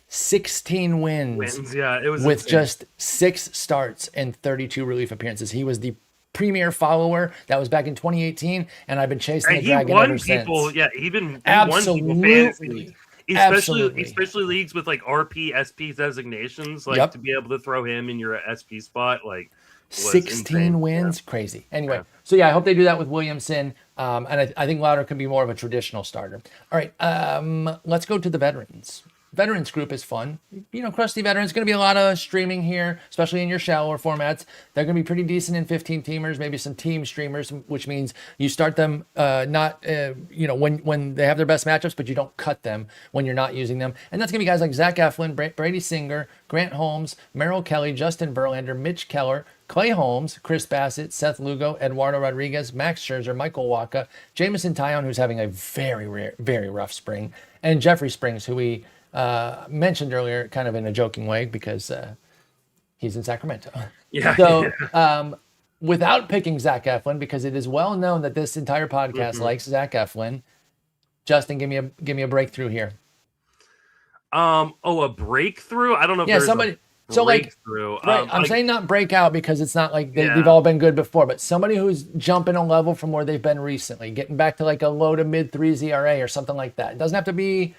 S1: 16 wins.
S3: Yeah, it was
S1: with
S3: insane.
S1: just 6 starts and 32 relief appearances. He was the premier follower. That was back in 2018, and I've been chasing the dragon ever since.
S3: He won
S1: Absolutely.
S3: Especially leagues with like RP, SP designations, to be able to throw him in your SP spot,
S1: 16
S3: insane.
S1: wins, crazy. Anyway, so I hope they do that with Williamson, and I think Lauder can be more of a traditional starter. All right, let's go to the veterans. Veterans group is fun. Crusty veterans, going to be a lot of streaming here, especially in your shallower formats. They're going to be pretty decent in 15 teamers, maybe some team streamers, which means you start them when they have their best matchups, but you don't cut them when you're not using them. And that's going to be guys like Zach Eflin, Brady Singer, Grant Holmes, Merrill Kelly, Justin Verlander, Mitch Keller, Clay Holmes, Chris Bassett, Seth Lugo, Eduardo Rodriguez, Max Scherzer, Michael Wacha, Jameson Taillon, who's having a very rough spring, and Jeffrey Springs, who we mentioned earlier, kind of in a joking way, because he's in Sacramento.
S3: Yeah.
S1: So without picking Zach Eflin, because it is well known that this entire podcast likes Zach Eflin, Justin, give me a breakthrough here.
S3: A breakthrough? I don't know if
S1: there's somebody. So
S3: breakthrough.
S1: Right, I'm saying not breakout because it's not like they've all been good before, but somebody who's jumping a level from where they've been recently, getting back to like a low to mid 3s ERA or something like that. It doesn't have to be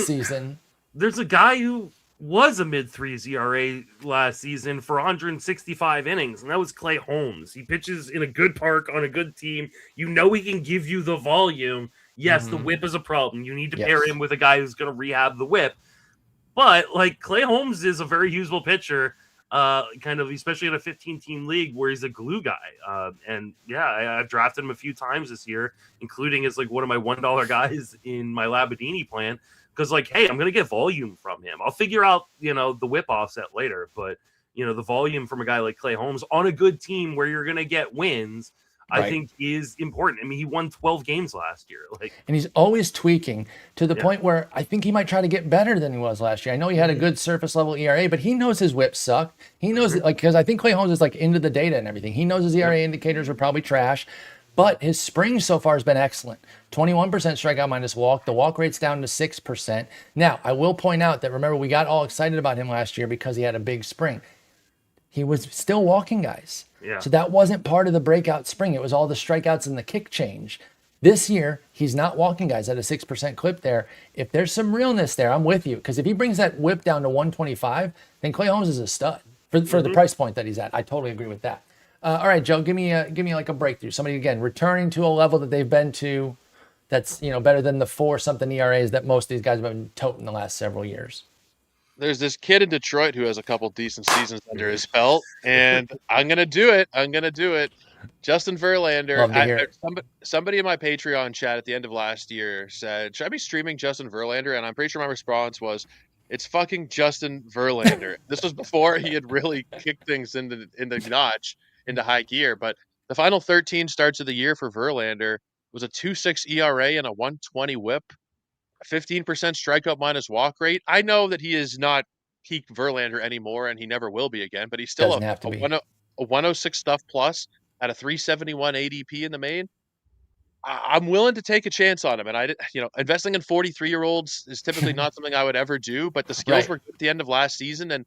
S1: season.
S3: There's a guy who was a mid-3s ERA last season for 165 innings, and that was Clay Holmes. He pitches in a good park on a good team. He can give you the volume. Yes, the whip is a problem. You need to pair him with a guy who's going to rehab the whip. But like Clay Holmes is a very usable pitcher, kind of especially in a 15-team league where he's a glue guy. And yeah, I've drafted him a few times this year, including as like one of my $1 guys in my Labadini plan. Because like, hey, I'm gonna get volume from him. I'll figure out the whip offset later, but the volume from a guy like Clay Holmes on a good team where you're gonna get wins. I think is important. I mean, he won 12 games last year.
S1: And he's always tweaking to the point where I think he might try to get better than he was last year. I know he had a good surface level ERA, but he knows his whips suck. He knows because I think Clay Holmes is like into the data and everything. He knows his ERA indicators are probably trash, but his spring so far has been excellent. 21% strikeout minus walk. The walk rate's down to 6%. Now, I will point out that remember we got all excited about him last year because he had a big spring. He was still walking guys.
S3: Yeah.
S1: So that wasn't part of the breakout spring. It was all the strikeouts and the kick change. This year, he's not walking guys at a 6% clip there. If there's some realness there, I'm with you. Because if he brings that whip down to 125, then Clay Holmes is a stud for the price point that he's at. I totally agree with that. All right, Joe, give me like a breakthrough. Somebody, again, returning to a level that they've been to that's better than the 4-something ERAs that most of these guys have been toting the last several years.
S2: There's this kid in Detroit who has a couple decent seasons under his belt, and I'm gonna do it. Justin Verlander.
S1: Love to hear it.
S2: Somebody in my Patreon chat at the end of last year said, "Should I be streaming Justin Verlander?" And I'm pretty sure my response was, "It's fucking Justin Verlander." This was before he had really kicked things into notch into high gear. But the final 13 starts of the year for Verlander was a 2.6 ERA and a 120 WHIP. 15% strikeout minus walk rate. I know that he is not peak Verlander anymore, and he never will be again, but he's still a 106 stuff plus at a 371 ADP in the main. I'm willing to take a chance on him, and investing in 43-year-olds is typically not something I would ever do, but the skills were good at the end of last season, and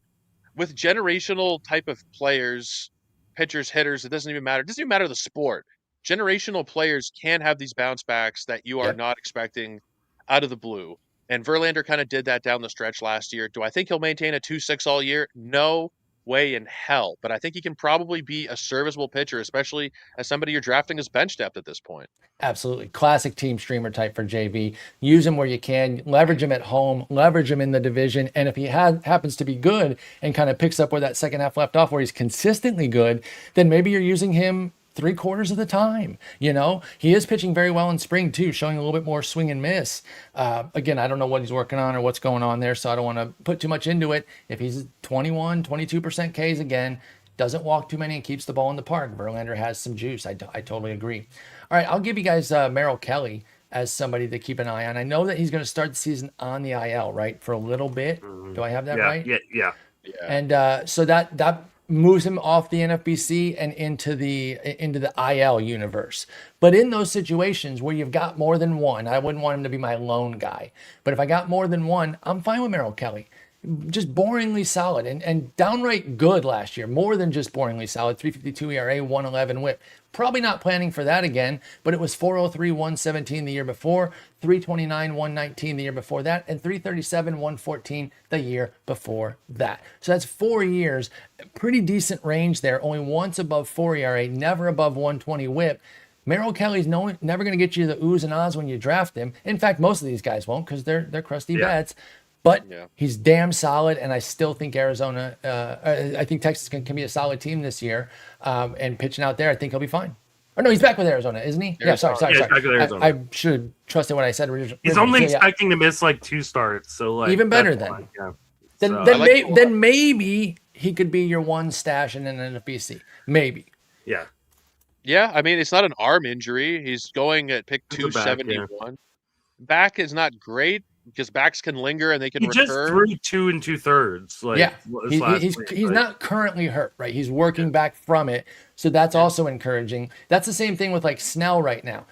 S2: with generational type of players, pitchers, hitters, it doesn't even matter. It doesn't even matter the sport. Generational players can have these bounce backs that you are not expecting out of the blue. And Verlander kind of did that down the stretch last year. Do I think he'll maintain a 2.6 all year? No way in hell. But I think he can probably be a serviceable pitcher, especially as somebody you're drafting as bench depth at this point.
S1: Absolutely. Classic team streamer type for JV. Use him where you can. Leverage him at home. Leverage him in the division. And if he happens to be good and kind of picks up where that second half left off, where he's consistently good, then maybe you're using him 3/4 of the time. He is pitching very well in spring too, showing a little bit more swing and miss. Again, I don't know what he's working on or what's going on there, so I don't want to put too much into it. If he's 21, 22% Ks again, doesn't walk too many and keeps the ball in the park, Verlander has some juice. I totally agree. All right, I'll give you guys Merrill Kelly as somebody to keep an eye on. I know that he's going to start the season on the IL, right, for a little bit. Do I have that right?
S3: Yeah.
S1: And so that moves him off the NFBC and into the IL universe. But in those situations where you've got more than one, I wouldn't want him to be my lone guy. But if I got more than one, I'm fine with Merrill Kelly. Just boringly solid and downright good last year. More than just boringly solid. 3.52 ERA, 1.11 WHIP. Probably not planning for that again, but it was 4.03, 1.17 the year before, 3.29, 1.19 the year before that, and 3.37, 1.14 the year before that. So that's 4 years. Pretty decent range there. Only once above 4 ERA, never above 1.20 WHIP. Merrill Kelly's never going to get you the oohs and ahs when you draft him. In fact, most of these guys won't because they're crusty bets. But he's damn solid, and I still think Arizona, I think Texas can be a solid team this year. And pitching out there, I think he'll be fine. Or no, he's back with Arizona, isn't he? Yeah, sorry.
S3: He's back with Arizona.
S1: I should have trusted what I said originally.
S3: He's only expecting to miss like 2 starts, so like
S1: even better then.
S3: Yeah.
S1: Then maybe he could be your one stash in an NFBC. Maybe.
S3: Yeah.
S2: Yeah, I mean, it's not an arm injury. He's going at pick 271. Back is not great because backs can linger and they can recur.
S3: He just threw 2 2/3.
S1: He's not currently hurt, right? He's working back from it. So that's also encouraging. That's the same thing with like Snell right now.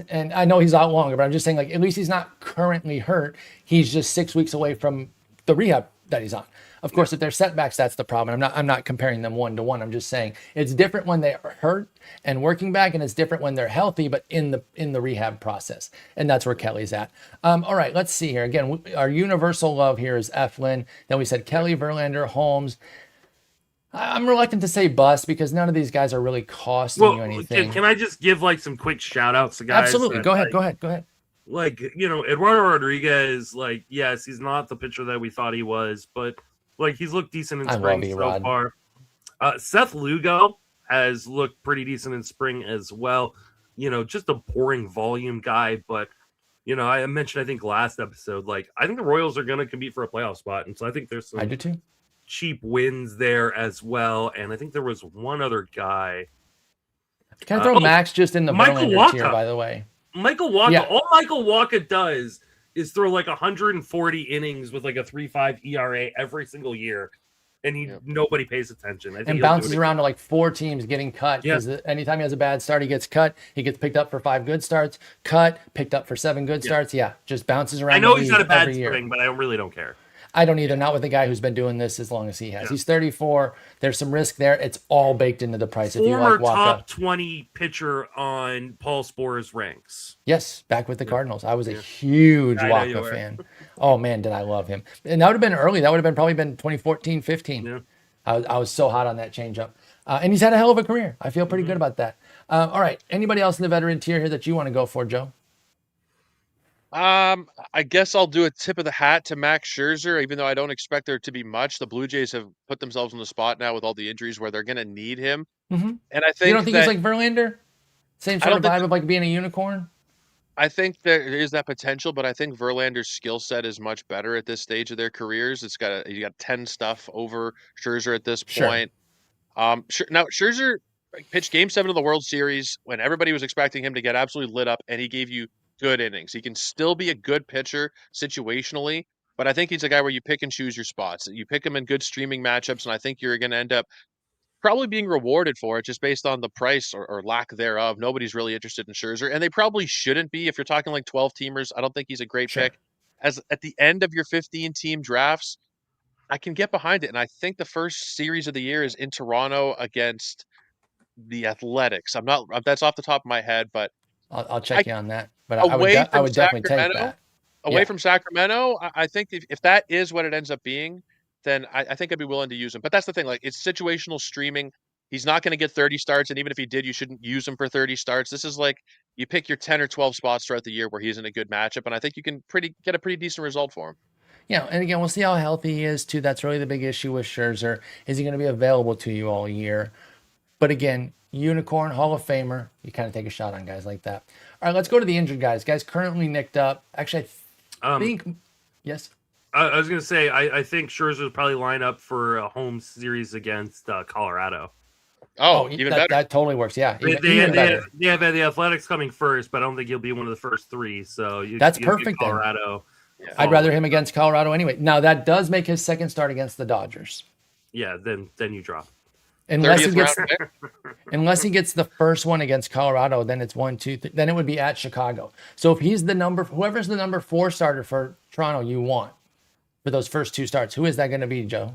S1: And I know he's out longer, but I'm just saying like at least he's not currently hurt. He's just 6 weeks away from the rehab that he's on. Of course, if there's setbacks, that's the problem. I'm not comparing them 1-to-1. I'm just saying it's different when they are hurt and working back, and it's different when they're healthy, but in the rehab process. And that's where Kelly's at. All right, let's see here. Again, our universal love here is Eflin. Then we said Kelly, Verlander, Holmes. I'm reluctant to say bust because none of these guys are really costing you anything.
S3: Can I just give like some quick shout outs to guys?
S1: Absolutely. Go ahead.
S3: like, Eduardo Rodriguez, like, yes, he's not the pitcher that we thought he was, but like he's looked decent in
S1: I
S3: spring
S1: love
S3: so
S1: Erod.
S3: far. Seth Lugo has looked pretty decent in spring as well. Just a boring volume guy, but I mentioned, I think last episode, like I think the Royals are going to compete for a playoff spot, and so I think there's some
S1: I do too.
S3: cheap wins there as well. And I think there was one other guy.
S1: Can I throw Max just in the
S3: Michael
S1: Verlander tier,
S3: Wacha.
S1: by the way?
S3: Michael Wacha.
S1: Yeah.
S3: All Michael Wacha does is throw like 140 innings with like a 3.5 ERA every single year, and nobody pays attention. I think
S1: And bounces around to like 4 teams getting cut, because anytime he has a bad start, he gets cut. He gets picked up for 5 good starts, cut, picked up for 7 good starts. Yeah, just bounces around.
S3: I know
S1: the
S3: he's
S1: league
S3: had a bad
S1: every year.
S3: spring, but I really don't care.
S1: I don't either. Not with the guy who's been doing this as long as he has. He's 34. There's some risk there. It's all baked into the price. If you
S3: Former
S1: like Waka.
S3: top 20 pitcher on Paul Sporer's ranks.
S1: Yes, back with the Cardinals. I was a huge Waka fan. Oh man, did I love him. And that would have been early. That would have probably been 2014, 15.
S3: Yeah.
S1: I was so hot on that changeup. And he's had a hell of a career. I feel pretty good about that. All right. Anybody else in the veteran tier here that you want to go for, Joe?
S2: I guess I'll do a tip of the hat to Max Scherzer, even though I don't expect there to be much. The Blue Jays have put themselves on the spot now with all the injuries where they're going to need him.
S1: Mm-hmm.
S2: And I think
S1: you don't think he's like Verlander? Same sort of vibe of like being a unicorn?
S2: I think there is that potential, but I think Verlander's skill set is much better at this stage of their careers. You got 10 stuff over Scherzer at this point. Now Scherzer pitched Game 7 of the World Series when everybody was expecting him to get absolutely lit up, and he gave you good innings. He can still be a good pitcher situationally, but I think he's a guy where you pick and choose your spots. You pick him in good streaming matchups, and I think you're going to end up probably being rewarded for it just based on the price or lack thereof. Nobody's really interested in Scherzer, and they probably shouldn't be. If you're talking like 12 teamers, I don't think he's a great pick. As at the end of your 15 team drafts, I can get behind it. And I think the first series of the year is in Toronto against the Athletics. That's off the top of my head, but
S1: I'll check you on that. But I would definitely take that.
S2: Away from Sacramento, I think if that is what it ends up being, then I think I'd be willing to use him. But that's the thing, like it's situational streaming. He's not going to get 30 starts, and even if he did, you shouldn't use him for 30 starts. This is like you pick your 10 or 12 spots throughout the year where he's in a good matchup, and I think you can get a pretty decent result for him.
S1: Yeah, and again, we'll see how healthy he is too. That's really the big issue with Scherzer. Is he going to be available to you all year? But again, unicorn, Hall of Famer, you kind of take a shot on guys like that. All right, let's go to the injured guys. Guys currently nicked up. Actually, I think, yes.
S3: I was going to say, I think Scherzer will probably line up for a home series against Colorado.
S2: Oh, even better.
S1: That totally works. Yeah,
S3: they have the Athletics coming first, but I don't think he'll be one of the first 3. So
S1: that's perfect.
S3: Colorado.
S1: Yeah. I'd rather him against Colorado anyway. Now that does make his second start against the Dodgers.
S3: Yeah, then you drop.
S1: Unless he gets the first one against Colorado, then it's 1, 2, 3. Then it would be at Chicago. So if he's whoever's the number 4 starter for Toronto, you want for those first 2 starts. Who is that going to be, Joe?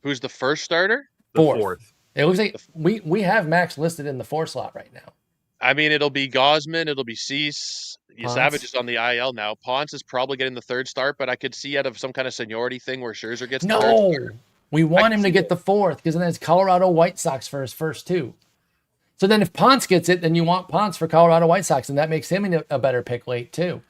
S2: Who's the first starter?
S1: Fourth. It looks like we have Max listed in the 4 slot right now.
S2: I mean, it'll be Gausman, it'll be Cease. Savage is on the IL now. Ponce is probably getting the 3rd start, but I could see out of some kind of seniority thing where Scherzer gets the 3rd start.
S1: We want him to get the 4th because then it's Colorado White Sox for his first 2. So then if Ponce gets it, then you want Ponce for Colorado White Sox, and that makes him a better pick late too.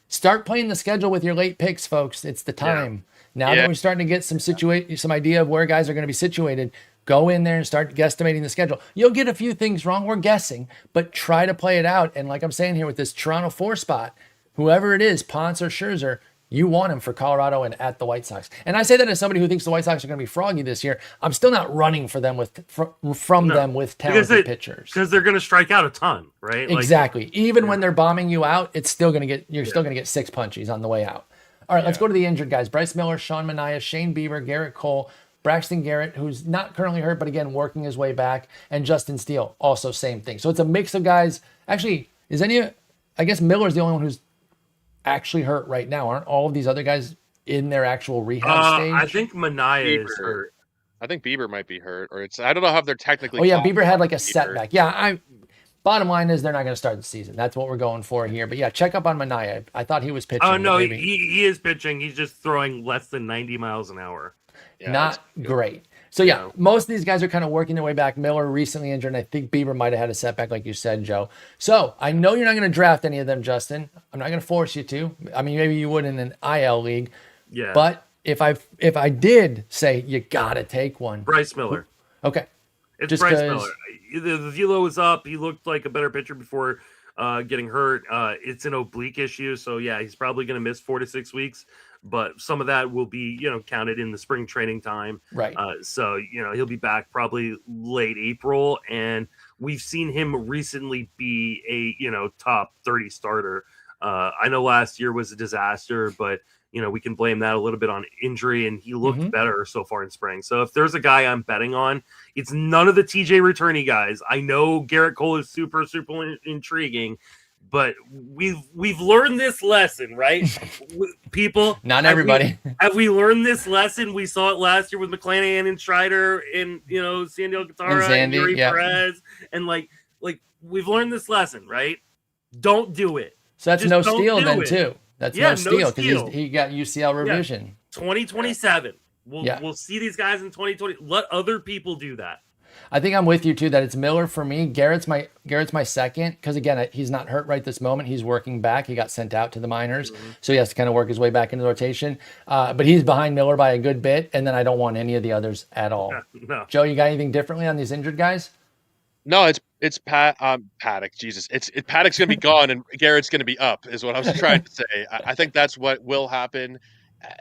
S1: Start playing the schedule with your late picks, folks. It's the time. Now that we're starting to get some idea of where guys are going to be situated, go in there and start guesstimating the schedule. You'll get a few things wrong. We're guessing, but try to play it out. And like I'm saying here with this Toronto 4 spot, whoever it is, Ponce or Scherzer, you want him for Colorado and at the White Sox. And I say that as somebody who thinks the White Sox are going to be froggy this year. I'm still not running for them from them with talented pitchers.
S3: Because they're going to strike out a ton, right?
S1: Exactly. Even when they're bombing you out, it's still going to you're still going to get 6 punchies on the way out. All right, let's go to the injured guys. Bryce Miller, Sean Manaea, Shane Bieber, Garrett Cole, Braxton Garrett, who's not currently hurt, but again, working his way back, and Justin Steele, also same thing. So it's a mix of guys. Actually, I guess Miller's the only one who's actually hurt right now. Aren't all of these other guys in their actual rehab stage?
S3: I think Manaea is hurt.
S2: I think Bieber might be hurt, I don't know how they're technically.
S1: Oh yeah, Bieber had like a setback. Yeah, bottom line is they're not going to start the season. That's what we're going for here. But yeah, check up on Manaea. I thought he was pitching.
S3: Oh no, he is pitching. He's just throwing less than 90 miles an hour.
S2: Yeah,
S1: Not great. So yeah,
S3: No.
S1: most of these guys are kind of working their way back. Miller recently injured, and I think Bieber might have had a setback, like you said, Joe. So I know you're not going to draft any of them, Justin. I'm not going to force you to. I mean, maybe you would in an IL league,
S3: Yeah.
S1: but if I did say you gotta take one,
S3: Bryce Miller.
S1: okay,
S3: It's
S1: just
S3: Bryce
S1: 'cause-
S3: Miller. The velo was up. He looked like a better pitcher before getting hurt. It's an oblique issue, so yeah, he's probably going to miss 4 to 6 weeks. But some of that will be, counted in the spring training time.
S1: right.
S3: So he'll be back probably late April, and we've seen him recently be a top 30 starter. I know last year was a disaster, but we can blame that a little bit on injury, and he looked
S1: Mhm.
S3: better so far in spring. So if there's a guy I'm betting on, it's none of the TJ returnee guys. I know Garrett Cole is super, super intriguing, but we've learned this lesson, right? People,
S1: Not everybody.
S3: have we learned this lesson? We saw it last year with McClanahan and Strider and Sandy Alcantara and
S1: Zandy,
S3: Yuri
S1: yeah.
S3: Perez, and like we've learned this lesson, right? Don't do it.
S1: So that's
S3: Just
S1: no
S3: don't
S1: steal
S3: do
S1: then
S3: it.
S1: too. That's
S3: Yeah,
S1: no steal
S3: no
S1: because
S3: steal.
S1: he got UCL revision.
S3: 2027.
S1: Yeah.
S3: We'll see these guys in 2020. Let other people do that.
S1: I think I'm with you too that it's Miller for me. Garrett's my second because again he's not hurt right this moment. He's working back. He got sent out to the minors, so he has to kind of work his way back into the rotation. But he's behind Miller by a good bit, and then I don't want any of the others at all.
S3: No.
S1: Joe, you got anything differently on these injured guys?
S2: No, it's Paddock. Jesus, it's Paddock's gonna be gone and Garrett's gonna be up. Is what I was trying to say. I think that's what will happen.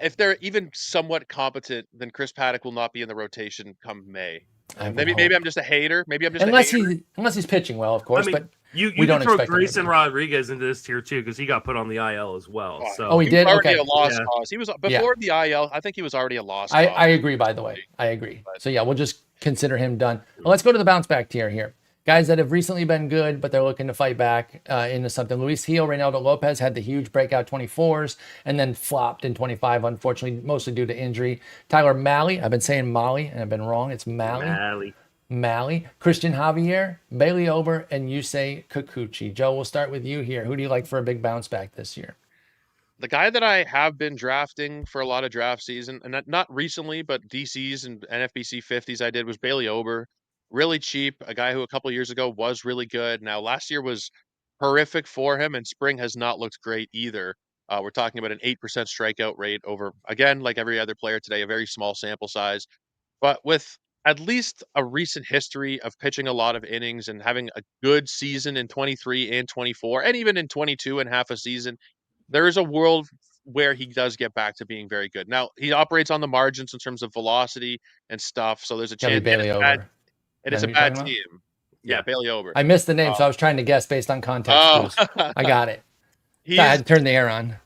S2: If they're even somewhat competent, then Chris Paddock will not be in the rotation come May.
S1: I would
S2: Maybe
S1: hope.
S2: I'm just a hater. Maybe I'm just
S1: Unless
S2: a hater.
S1: he's pitching well, of course.
S3: I mean,
S1: but
S3: you
S1: we don't
S3: can throw
S1: expect him to
S3: Grayson
S1: be.
S3: Rodriguez into this tier too because he got put on the IL as well. So
S1: Oh, he
S2: was
S1: did?
S2: already
S1: Okay.
S2: a lost
S3: Yeah.
S2: cause. He was before the IL. I think he was already a lost
S1: I
S2: cause.
S1: agree, by the way. I agree. So, yeah, we'll just consider him done. Well, let's go to the bounce back tier here. Guys that have recently been good, but they're looking to fight back into something. Luis Gil, Reynaldo Lopez had the huge breakout 24s and then flopped in 25, unfortunately, mostly due to injury. Tyler Malley, I've been saying Molly, and I've been wrong. It's Malley. Malley, Christian Javier, Bailey Ober, and Yusei Kikuchi. Joe, we'll start with you here. Who do you like for a big bounce back this year?
S2: The guy that I have been drafting for a lot of draft season, and not recently, but DCs and NFBC 50s I did was Bailey Ober. Really cheap, a guy who a couple years ago was really good. Now, last year was horrific for him, and spring has not looked great either. We're talking about an 8% strikeout rate over, again, like every other player today, a very small sample size. But with at least a recent history of pitching a lot of innings and having a good season in 23 and 24, and even in 22 and half a season, there is a world where he does get back to being very good. Now, he operates on the margins in terms of velocity and stuff, so there's a
S1: Gotta be
S2: chance.
S1: Bailey Ober.
S2: It is
S1: Is that
S2: a
S1: who you're
S2: bad
S1: talking
S2: team. Yeah, Bailey Ober.
S1: I missed the name, so I was trying to guess based on context clues. I got it. I had to turn the air on.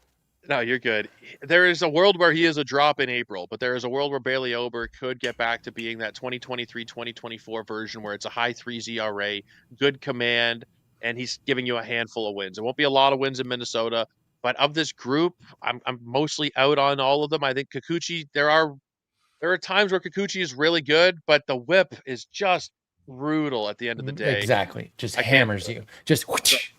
S2: No, you're good. There is a world where he is a drop in April, but there is a world where Bailey Ober could get back to being that 2023-2024 version where it's a high 3 ERA, good command, and he's giving you a handful of wins. It won't be a lot of wins in Minnesota, but of this group, I'm mostly out on all of them. I think Kikuchi, there are times where Kikuchi is really good, but the whip is just brutal at the end of the day.
S1: Exactly. Just
S2: I can't
S1: hammers
S2: do it.
S1: you. Just whoosh.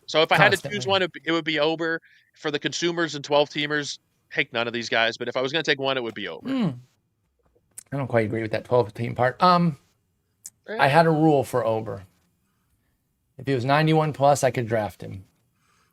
S2: So if I had to choose
S1: Constantly.
S2: one, it would be Ober. For the consumers and 12 teamers, take none of these guys. But if I was going to take one, it would be Ober.
S1: I don't quite agree with that 12 team part. I had a rule for Ober. If he was 91 plus, I could draft him.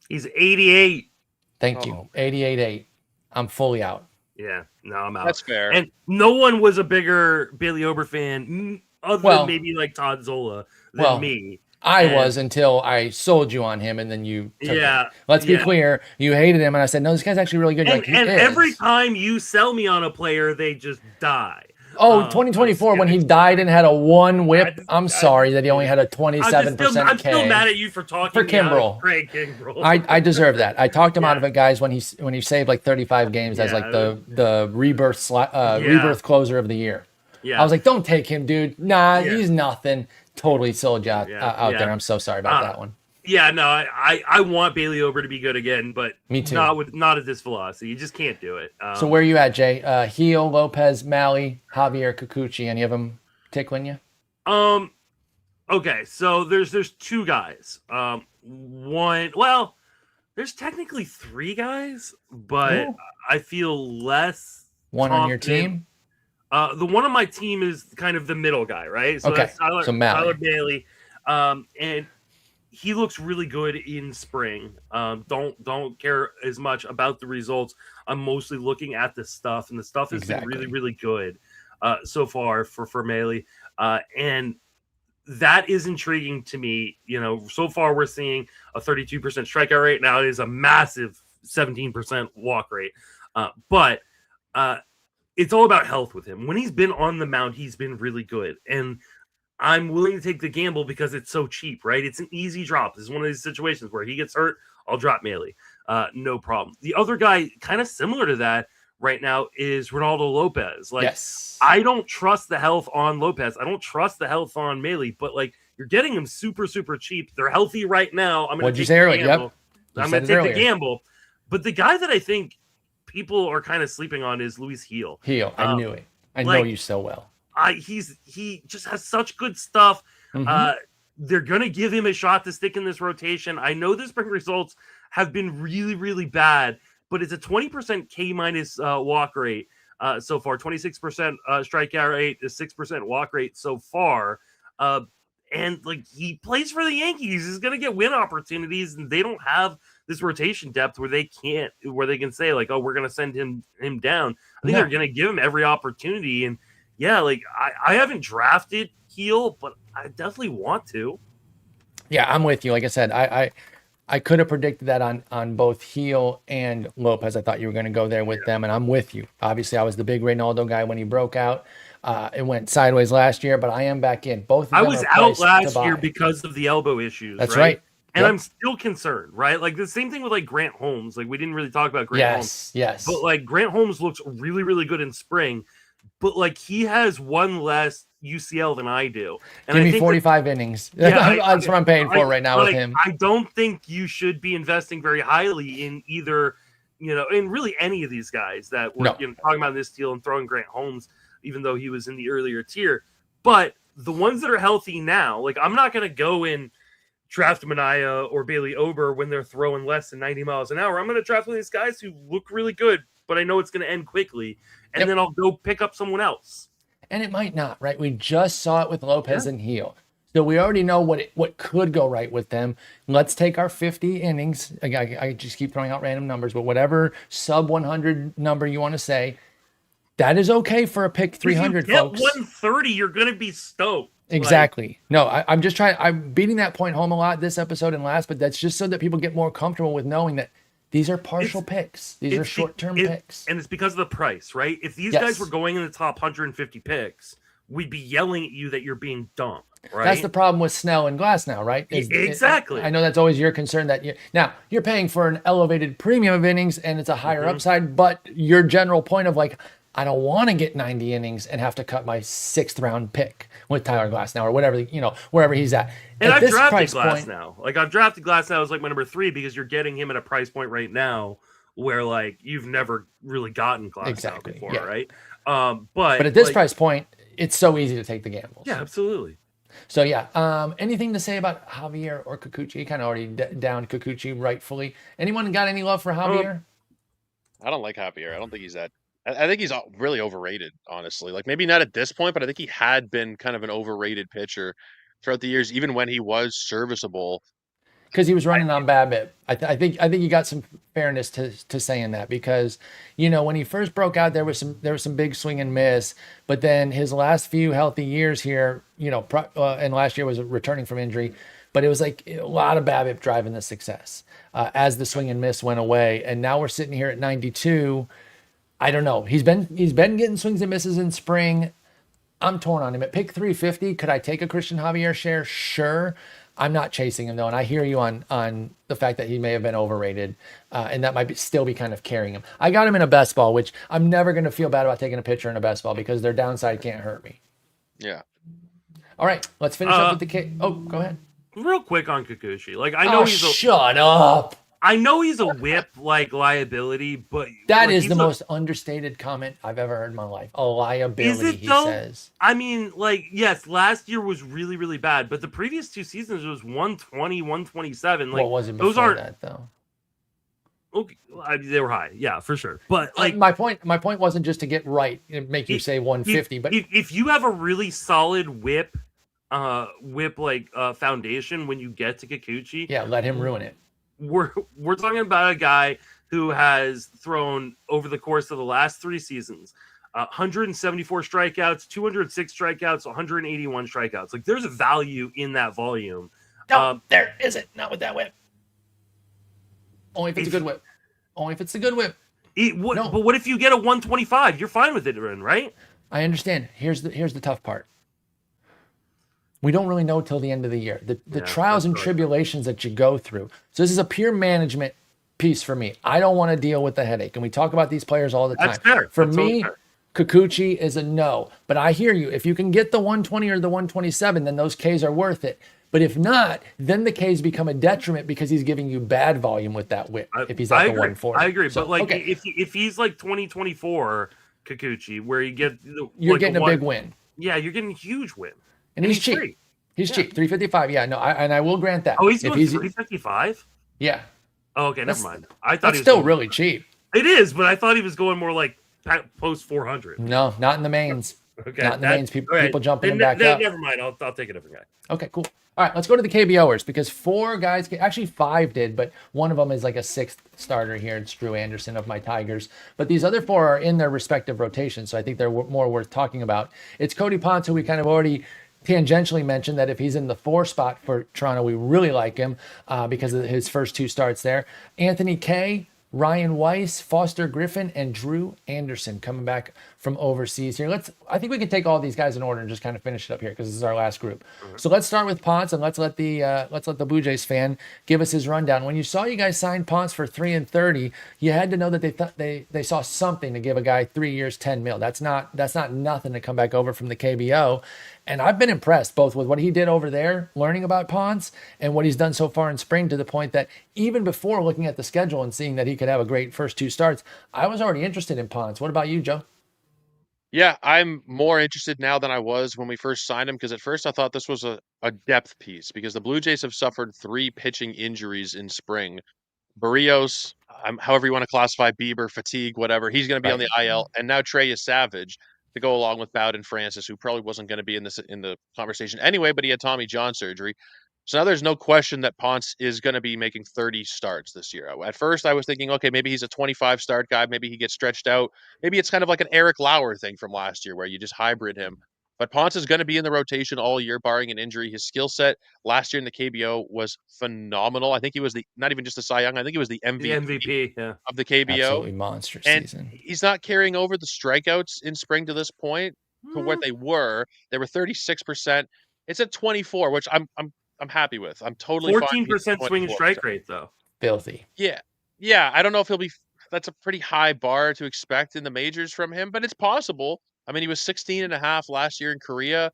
S3: He's 88.
S1: Thank you. 88.8. I'm fully out.
S3: Yeah, no, I'm out.
S2: That's fair.
S3: And no one was a bigger Bailey Ober fan other than maybe like Todd Zola than me.
S1: I was until I sold you on him, and then you took him. Let's be
S3: yeah.
S1: clear. You hated him, and I said, no, this guy's actually really good. You're
S3: And,
S1: like,
S3: and
S1: he is.
S3: every time you sell me on a player, they just die.
S1: Oh, 2024, when he died and had a one whip. I'm sorry that he only had a 27%
S3: I'm
S1: K.
S3: still mad at you for talking
S1: For
S3: me out of
S1: Kimbrel.
S3: Craig Kimbrel.
S1: I deserve that. I talked him out of it, guys, when he saved like 35 games as like the rebirth rebirth closer of the year.
S3: Yeah.
S1: I was like, don't take him, dude. Nah, he's nothing. Totally sold you out there. I'm so sorry about that one.
S3: Yeah, no, I want Bailey Ober to be good again, but
S1: Me too.
S3: Not at this velocity. You just can't do it.
S1: So where are you at, Jay? Gil, Lopez, Malley, Javier, Kikuchi. Any of them tickling you?
S3: Okay, so there's two guys. There's technically three guys, but
S1: Ooh.
S3: I feel less
S1: One on your
S3: confident.
S1: team?
S3: The one on my team is kind of the middle guy, right? So
S1: Okay,
S3: that's Tyler,
S1: so Malley.
S3: Tyler Bailey, and he looks really good in spring. Don't care as much about the results. I'm mostly looking at the stuff, and the stuff has been really, really good so far for Malley, and that is intriguing to me. So far we're seeing a 32% strikeout rate. Now it is a massive 17% walk rate, but it's all about health with him. When he's been on the mound, he's been really good, and I'm willing to take the gamble because it's so cheap, right? It's an easy drop. This is one of these situations where he gets hurt, I'll drop Malley. No problem. The other guy, kind of similar to that right now, is Ronaldo Lopez.
S1: Yes.
S3: I don't trust the health on Lopez. I don't trust the health on Malley, but you're getting them super, super cheap. They're healthy right now. I'm going to take the gamble. I'm going to take the gamble. But the guy that I think people are kind of sleeping on is Luis Gil.
S1: I knew it. I know you so well.
S3: He just has such good stuff.
S1: Mm-hmm.
S3: They're gonna give him a shot to stick in this rotation. I know the spring results have been really, really bad, but it's a 20% K minus walk rate so far, 26% strikeout rate, a 6% walk rate so far. And he plays for the Yankees. He's gonna get win opportunities, and they don't have this rotation depth where they can say oh, we're gonna send him down. I think they're gonna give him every opportunity. And yeah, I haven't drafted Gil, but I definitely want to.
S1: Yeah, I'm with you. Like I said, I could have predicted that on both Gil and Lopez. I thought you were going to go there with them, and I'm with you. Obviously, I was the big Reynaldo guy when he broke out. It went sideways last year, but I am back in. Both of them
S3: I was out last year because of the elbow issues.
S1: That's right.
S3: And I'm still concerned, right? The same thing with Grant Holmes. We didn't really talk about Grant Holmes.
S1: Yes.
S3: But Grant Holmes looks really, really good in spring. But he has one less UCL than I do. And
S1: Give me 45 innings. That's what I'm paying for right now with him.
S3: I don't think you should be investing very highly in either, in really any of these guys that we're talking about in this deal and throwing Grant Holmes, even though he was in the earlier tier. But the ones that are healthy now, I'm not going to go in draft Mania or Bailey Ober when they're throwing less than 90 miles an hour. I'm going to draft one of these guys who look really good, but I know it's going to end quickly. And then I'll go pick up someone else.
S1: And it might not, right? We just saw it with Lopez and Gil. So we already know what could go right with them. Let's take our 50 innings. I just keep throwing out random numbers, but whatever sub 100 number you want to say, that is okay for a pick 300,
S3: if you get
S1: folks.
S3: 130, you're going to be stoked.
S1: Exactly. I'm just trying. I'm beating that point home a lot this episode and last, but that's just so that people get more comfortable with knowing that these are partial picks. These are short-term picks.
S3: And it's because of the price, right? If these guys were going in the top 150 picks, we'd be yelling at you that you're being dumb, right?
S1: That's the problem with Snell and Glass now, right?
S3: Exactly.
S1: I know that's always your concern that you're paying for an elevated premium of innings and it's a higher upside, but your general point of I don't want to get 90 innings and have to cut my 6th round pick with Tyler Glass now or whatever, wherever he's at.
S3: And I've drafted Glass now. I've drafted Glass now as my number 3 because you're getting him at a price point right now where you've never really gotten Glass out before, right?
S1: But at this price point, it's so easy to take the gambles.
S3: Yeah, absolutely.
S1: So anything to say about Javier or Kikuchi? Kind of already downed Kikuchi rightfully. Anyone got any love for Javier?
S2: I don't like Javier. I don't think he's that. I think he's really overrated, honestly. Maybe not at this point, but I think he had been kind of an overrated pitcher throughout the years, even when he was serviceable.
S1: Because he was running on BABIP. I think you got some fairness to saying that because when he first broke out there was some big swing and miss, but then his last few healthy years here, and last year was returning from injury, but it was a lot of BABIP driving the success as the swing and miss went away, and now we're sitting here at 92. I don't know. He's been getting swings and misses in spring. I'm torn on him. At pick 350, could I take a Christian Javier share? Sure. I'm not chasing him though, and I hear you on the fact that he may have been overrated, and that might still be kind of carrying him. I got him in a best ball, which I'm never going to feel bad about taking a pitcher in a best ball because their downside can't hurt me.
S2: Yeah.
S1: All right, let's finish up with the kid. Oh, go ahead.
S3: Real quick on Kikuchi. I know
S1: shut up.
S3: I know he's a whip liability, but
S1: that is the most understated comment I've ever heard in my life. A liability, he says.
S3: I mean, yes, last year was really, really bad, but the previous 2 seasons was 120, 127.
S1: What was it before that, though?
S3: Okay, they were high, yeah, for sure. But like
S1: my point wasn't just to get right and make you say 150, but
S3: if you have a really solid whip foundation when you get to Kikuchi,
S1: yeah, let him ruin it.
S3: We're talking about a guy who has thrown over the course of the last 3 seasons 174 strikeouts, 206 strikeouts, 181 strikeouts. Like there's a value in that volume.
S1: No, there isn't. Not with that whip. Only if it's a good whip. Only if it's a good whip.
S3: No. But what if you get a 125? You're fine with it, right?
S1: I understand. Here's the tough part. We don't really know till the end of the year. The trials and tribulations that you go through. So this is a pure management piece for me. I don't want to deal with the headache. And we talk about these players all the time.
S3: That's fair.
S1: For
S3: That's
S1: me,
S3: fair.
S1: Kikuchi is a no. But I hear you. If you can get the 120 or the 127, then those Ks are worth it. But if not, then the Ks become a detriment because he's giving you bad volume with that whip. If he's at the 140,
S3: I agree. So, but like, if he's like 2024 Kikuchi, where you get
S1: you're getting a big win.
S3: Yeah, you're getting a huge win,
S1: and he's cheap.
S3: Free.
S1: He's cheap. 355. Yeah, no, I will grant that.
S3: Oh, he's going 355.
S1: Yeah.
S3: Oh, okay, never mind. I thought
S1: that's still really cheap.
S3: It is, but I thought he was going more like post 400.
S1: No, not in the mains.
S3: Okay,
S1: not in the mains. People jumping him back up.
S3: Never mind. I'll take a different guy.
S1: Okay, cool. All right, let's go to the KBOers because 4 guys, actually 5 did, but one of them is like a 6th starter here. It's Drew Anderson of my Tigers. But these other 4 are in their respective rotations, so I think they're more worth talking about. It's Cody Ponce, who we kind of already tangentially mentioned that if he's in the 4 spot for Toronto, we really like him because of his first 2 starts there. Anthony Kay, Ryan Weiss, Foster Griffin, and Drew Anderson coming back from overseas here. I think we can take all these guys in order and just kind of finish it up here because this is our last group. Mm-hmm. So let's start with Ponce and let's let the Blue Jays fan give us his rundown. When you saw you guys sign Ponce for 3 and 30, you had to know that they thought they saw something to give a guy 3 years, $10 million. That's not nothing to come back over from the KBO. And I've been impressed both with what he did over there, learning about Ponce, and what he's done so far in spring, to the point that even before looking at the schedule and seeing that he could have a great first 2 starts, I was already interested in Ponce. What about you, Joe?
S2: Yeah, I'm more interested now than I was when we first signed him, because at first I thought this was a depth piece because the Blue Jays have suffered 3 pitching injuries in spring. Barrios, however you want to classify, Bieber, fatigue, whatever, he's going to be on the IL. And now Trey is Savage to go along with Bowden Francis, who probably wasn't going to be in the conversation anyway, but he had Tommy John surgery. So now there's no question that Ponce is going to be making 30 starts this year. At first, I was thinking, okay, maybe he's a 25 start guy. Maybe he gets stretched out. Maybe it's kind of like an Eric Lauer thing from last year where you just hybrid him. But Ponce is going to be in the rotation all year, barring an injury. His skill set last year in the KBO was phenomenal. I think he was not even just a Cy Young. I think he was the MVP of the KBO.
S1: Absolutely monster season.
S2: He's not carrying over the strikeouts in spring to this point to what they were. They were 36%. It's at 24, which I'm happy with. I'm totally
S3: 14% swing and strike rate, though.
S1: Filthy.
S2: Yeah. I don't know if he'll be. That's a pretty high bar to expect in the majors from him, but it's possible. I mean, he was 16.5 last year in Korea,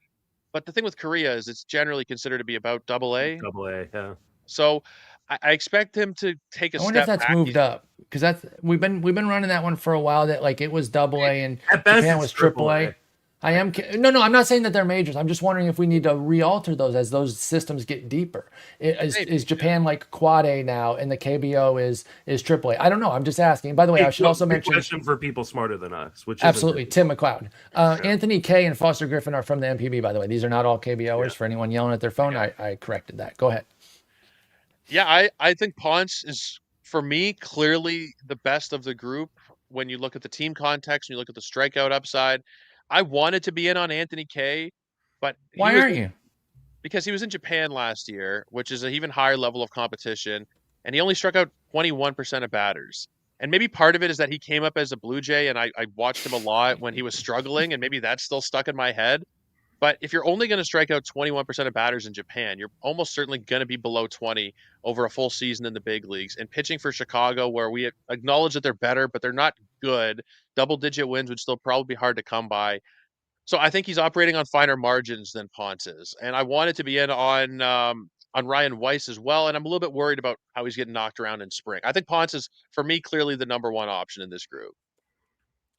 S2: but the thing with Korea is it's generally considered to be about AA.
S3: AA, yeah.
S2: So I expect him to take a step.
S1: I wonder if that's moved up, because we've been running that one for a while. That like it was AA and Japan was AAA. No, I'm not saying that they're majors. I'm just wondering if we need to re-alter those as those systems get deeper. Is Japan like Quad A now, and the KBO is AAA? I don't know. I'm just asking. By the way, I should also mention
S3: question for people smarter than us, which
S1: absolutely Tim McLeod, Anthony Kay and Foster Griffin are from the MPB. By the way, these are not all KBOers. For anyone yelling at their phone, I corrected that. Go ahead.
S2: Yeah, I think Ponce is, for me, clearly the best of the group when you look at the team context, when you look at the strikeout upside. I wanted to be in on Anthony Kay, but
S1: why aren't you?
S2: Because he was in Japan last year, which is an even higher level of competition, and he only struck out 21% of batters. And maybe part of it is that he came up as a Blue Jay, and I watched him a lot when he was struggling, and maybe that's still stuck in my head. But if you're only going to strike out 21% of batters in Japan, you're almost certainly going to be below 20 over a full season in the big leagues. And pitching for Chicago, where we acknowledge that they're better, but they're not good, double-digit wins would still probably be hard to come by. So I think he's operating on finer margins than Ponce is. And I wanted to be in on Ryan Weiss as well, and I'm a little bit worried about how he's getting knocked around in spring. I think Ponce is, for me, clearly the number 1 option in this group.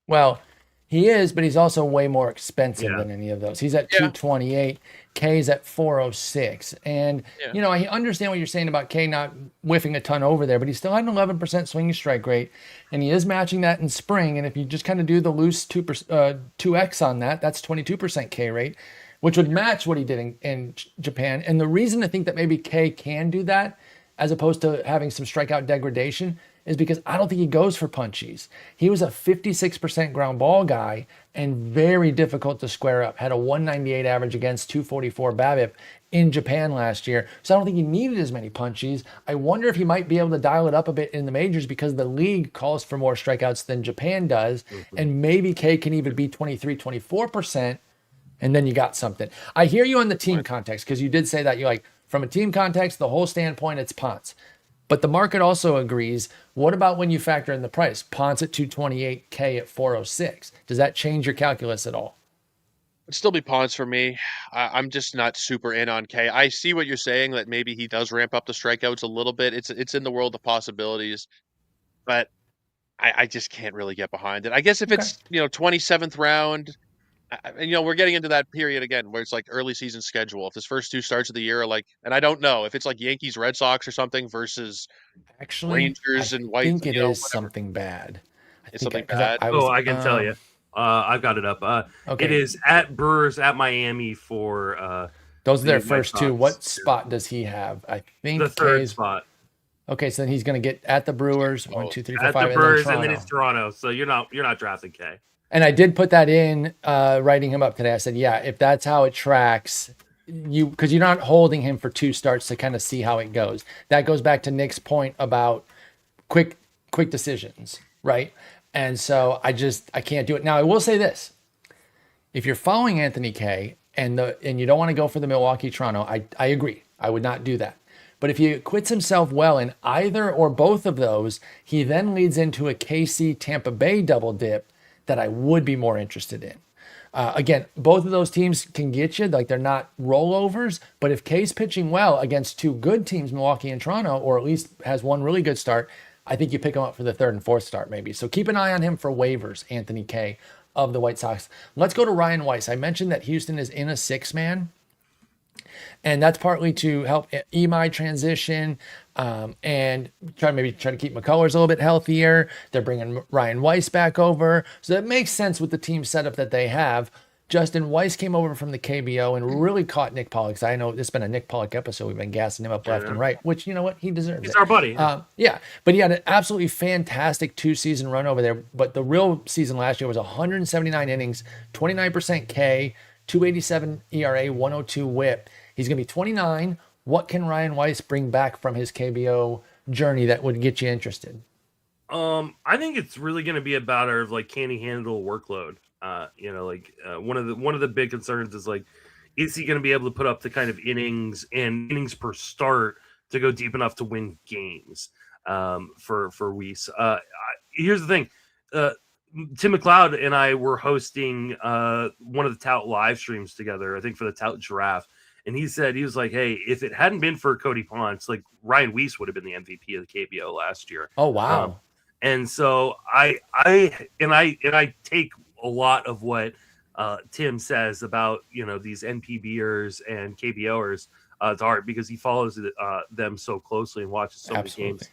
S1: Well, He is, but he's also way more expensive
S3: Yeah.
S1: than any of those. He's at
S2: Yeah.
S1: 228. K's at 406. And,
S2: Yeah.
S1: you know, I understand what you're saying about K not whiffing a ton over there, but he still had an 11% swinging strike rate. And he is matching that in spring. And if you just kind of do the loose 2x on that, that's 22% K rate, which would match what he did in Japan. And the reason I think that maybe K can do that, as opposed to having some strikeout degradation, is because I don't think he goes for punchies. He was a 56% ground ball guy and very difficult to square up. Had a 198 average against 244 BABIP in Japan last year. So I don't think he needed as many punchies. I wonder if he might be able to dial it up a bit in the majors because the league calls for more strikeouts than Japan does. And maybe K can even be 23, 24%. And then you got something. I hear you on the team context because you did say that you like from a team context, the whole standpoint, it's Ponce. But the market also agrees. What about when you factor in the price? Ponce at 228, K at 406. Does that change your calculus at all?
S2: It'd still be Ponce for me. I'm just not super in on K. I see what you're saying that maybe he does ramp up the strikeouts a little bit. It's in the world of possibilities, but I just can't really get behind it. I guess if
S1: Okay.
S2: it's 27th round, we're getting into that period again where it's like early season schedule. If his first two starts of the year are like, and I don't know if it's like Yankees, Red Sox or something versus
S1: Actually, I
S2: Rangers and White,
S1: think it is
S2: whatever.
S1: something bad. I
S2: It's
S1: think
S2: something
S1: because
S2: bad.
S1: I
S3: Oh,
S1: was
S3: I can tell you. I've got it up. It
S1: okay.
S3: is at Brewers, at Miami for
S1: Those are
S3: the
S1: their
S3: White
S1: first two.
S3: Sox.
S1: What spot does he have? I think
S3: The third
S1: K's.
S3: spot
S1: Okay, so then he's going to get at the Brewers,
S2: Oh,
S1: 1, 2, 3, 4,
S3: at
S1: 5,
S3: the
S1: and then
S3: Brewers,
S1: Toronto.
S3: and then it's Toronto. So you're not drafting K.
S1: And I did put that in writing him up today. I said, yeah, if that's how it tracks, because you're not holding him for two starts to kind of see how it goes. That goes back to Nick's point about quick decisions, right? And so I can't do it. Now I will say this: if you're following Anthony K and you don't want to go for the Milwaukee Toronto, I agree. I would not do that. But if he quits himself well in either or both of those, he then leads into a KC Tampa Bay double dip that I would be more interested in. Again, both of those teams can get you, like they're not rollovers, but if K's pitching well against two good teams, Milwaukee and Toronto, or at least has one really good start, I think you pick him up for the third and fourth start maybe. So keep an eye on him for waivers, Anthony K of the White Sox. Let's go to Ryan Weiss. I mentioned that Houston is in a 6-man. And that's partly to help EMI transition and try to keep McCullers a little bit healthier. They're bringing Ryan Weiss back over. So that makes sense with the team setup that they have. Justin Weiss came over from the KBO and really caught Nick Pollock. I know this has been a Nick Pollock episode. We've been gassing him up left and right, which, you know what? He deserves
S3: He's
S1: it.
S3: our buddy.
S1: Yeah, but he had an absolutely fantastic 2-season run over there. But the real season last year was 179 innings, 29% K, 287 ERA, 102 whip. He's going to be 29. What can Ryan Weiss bring back from his KBO journey that would get you interested?
S3: I think it's really going to be a matter of like, can he handle workload? One of the big concerns is like, is he going to be able to put up the kind of innings per start to go deep enough to win games? For Weiss. Here's the thing. Tim McLeod and I were hosting one of the Tout live streams together, I think for the Tout Giraffe. And he was like, hey, if it hadn't been for Cody Ponce, like Ryan Weiss would have been the MVP of the KBO last year.
S1: Oh, wow.
S3: And so I take a lot of what Tim says about, these NPBers and KBOers to heart because he follows them so closely and watches so many games.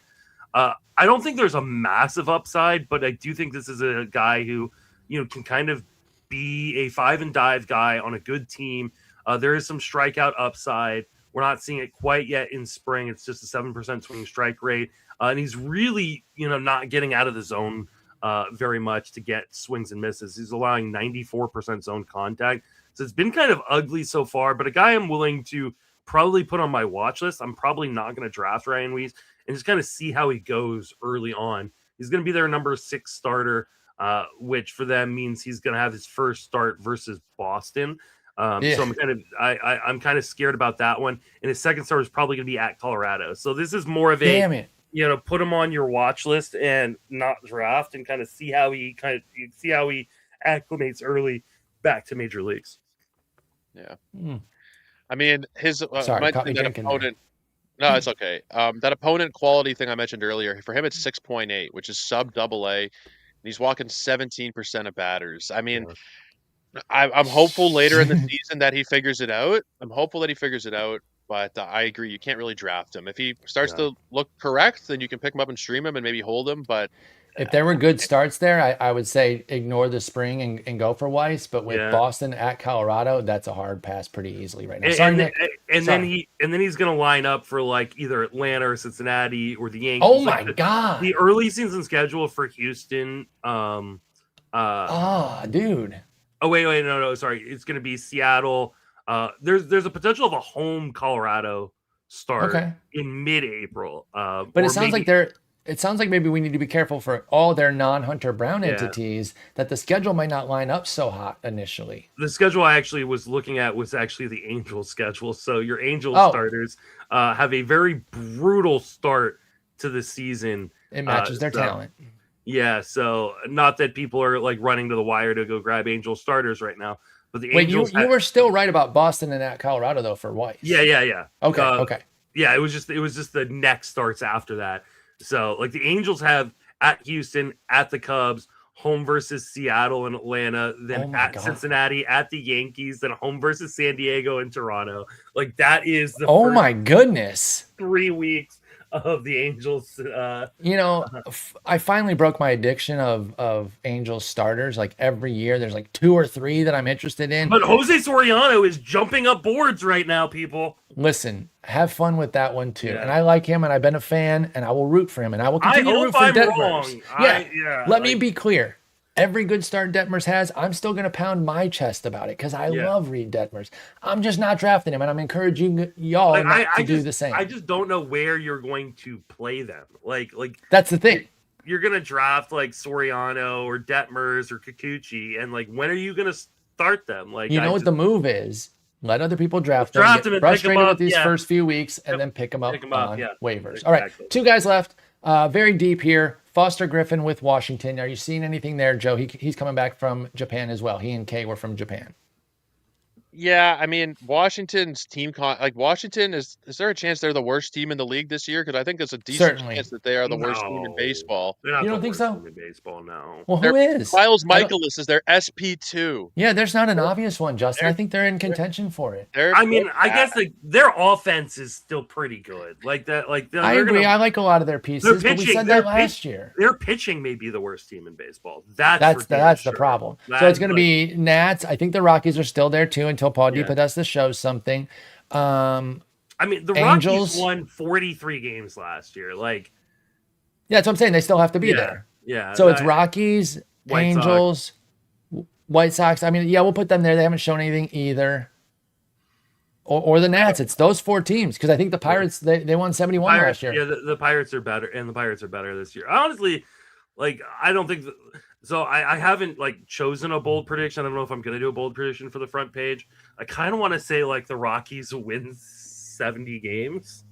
S3: I don't think there's a massive upside, but I do think this is a guy who, can kind of be a 5-and-dive guy on a good team. There is some strikeout upside. We're not seeing it quite yet in spring. It's just a 7% swinging strike rate. And he's really, not getting out of the zone very much to get swings and misses. He's allowing 94% zone contact. So it's been kind of ugly so far, but a guy I'm willing to probably put on my watch list. I'm probably not going to draft Ryan Weiss and just kind of see how he goes early on. He's going to be their number 6 starter, which for them means he's going to have his first start versus Boston. So I'm kind of scared about that one. And his second start is probably going to be at Colorado. So this is more of a put him on your watch list and not draft and kind of see how he acclimates early back to major leagues.
S2: Yeah. I mean, his
S1: Sorry, caught me
S2: that
S1: drinking
S2: opponent. No, it's okay. That opponent quality thing I mentioned earlier, for him it's 6.8, which is sub double A. He's walking 17% of batters. I mean, I'm hopeful later in the season that he figures it out. I'm hopeful that he figures it out, but I agree. You can't really draft him. If he starts to look correct, then you can pick him up and stream him and maybe hold him. But
S1: If there were good starts there, I would say ignore the spring and go for Weiss. But with Boston at Colorado, that's a hard pass pretty easily right now. Sorry, Nick.
S3: Then he's gonna line up for like either Atlanta or Cincinnati or the Yankees.
S1: Oh my God!
S3: The early season schedule for Houston.
S1: Dude.
S3: Oh wait, no, sorry. It's gonna be Seattle. There's a potential of a home Colorado start in mid-April.
S1: But it sounds like it sounds like maybe we need to be careful for all their non-Hunter Brown entities that the schedule might not line up so hot initially.
S3: The schedule I actually was looking at was actually the Angels schedule. So your Angels starters have a very brutal start to the season.
S1: It matches their talent.
S3: Yeah, so not that people are like running to the wire to go grab Angel starters right now, but the Angels.
S1: You were still right about Boston and at Colorado though for Weiss.
S3: Yeah.
S1: Okay.
S3: Yeah, it was just the next starts after that. So like the Angels have at Houston, at the Cubs, home versus Seattle and Atlanta, then at Cincinnati, at the Yankees, then home versus San Diego and Toronto. Like that is the
S1: first my goodness
S3: 3 weeks of the Angels.
S1: I finally broke my addiction of Angels starters. Like every year, there's like 2 or 3 that I'm interested in.
S3: But Jose Soriano is jumping up boards right now, people.
S1: Listen, have fun with that one too. Yeah. And I like him, and I've been a fan, and I will root for him, and I will continue to root for Detmers. Let me be clear. Every good start Detmers has, I'm still going to pound my chest about it because I love Reed Detmers. I'm just not drafting him, and I'm encouraging y'all to do the same.
S3: I just don't know where you're going to play them. Like
S1: that's the thing.
S3: You're going to draft like Soriano or Detmers or Kikuchi, and like when are you going to start them? Like
S1: what the move is? Let other people draft them. Get frustrated with these first few weeks, and then pick them up on waivers. Exactly. All right, 2 guys left. Very deep here. Foster Griffin with Washington. Are you seeing anything there, Joe? He's coming back from Japan as well. He and Kay were from Japan.
S2: Yeah, I mean, Washington's team, Washington, is there a chance they're the worst team in the league this year? Because I think there's a decent chance that they are the worst team in baseball.
S3: You don't
S1: think so?
S3: In baseball, no.
S1: Well, who is?
S2: Miles Michaelis is their SP2.
S1: Yeah, there's not an obvious one, Justin. I think they're in contention for it.
S3: I guess their offense is still pretty good. Like that. I
S1: agree. I like a lot of their pieces, but we said that last year.
S3: Their pitching may be the worst team in baseball. That's
S1: the problem. So it's going to be Nats. I think the Rockies are still there too until Paul DePodesta shows something.
S3: The Rockies won 43 games last year.
S1: That's what I'm saying. They still have to be there.
S3: Yeah.
S1: So it's Rockies, Angels, White Sox. I mean, we'll put them there. They haven't shown anything either. Or the Nats. It's those 4 teams because I think the Pirates they won 71 last year.
S3: Yeah, the Pirates are better, and the Pirates are better this year. Honestly, I don't think. So I haven't chosen a bold prediction. I don't know if I'm going to do a bold prediction for the front page. I kind of want to say the Rockies will win 70 games.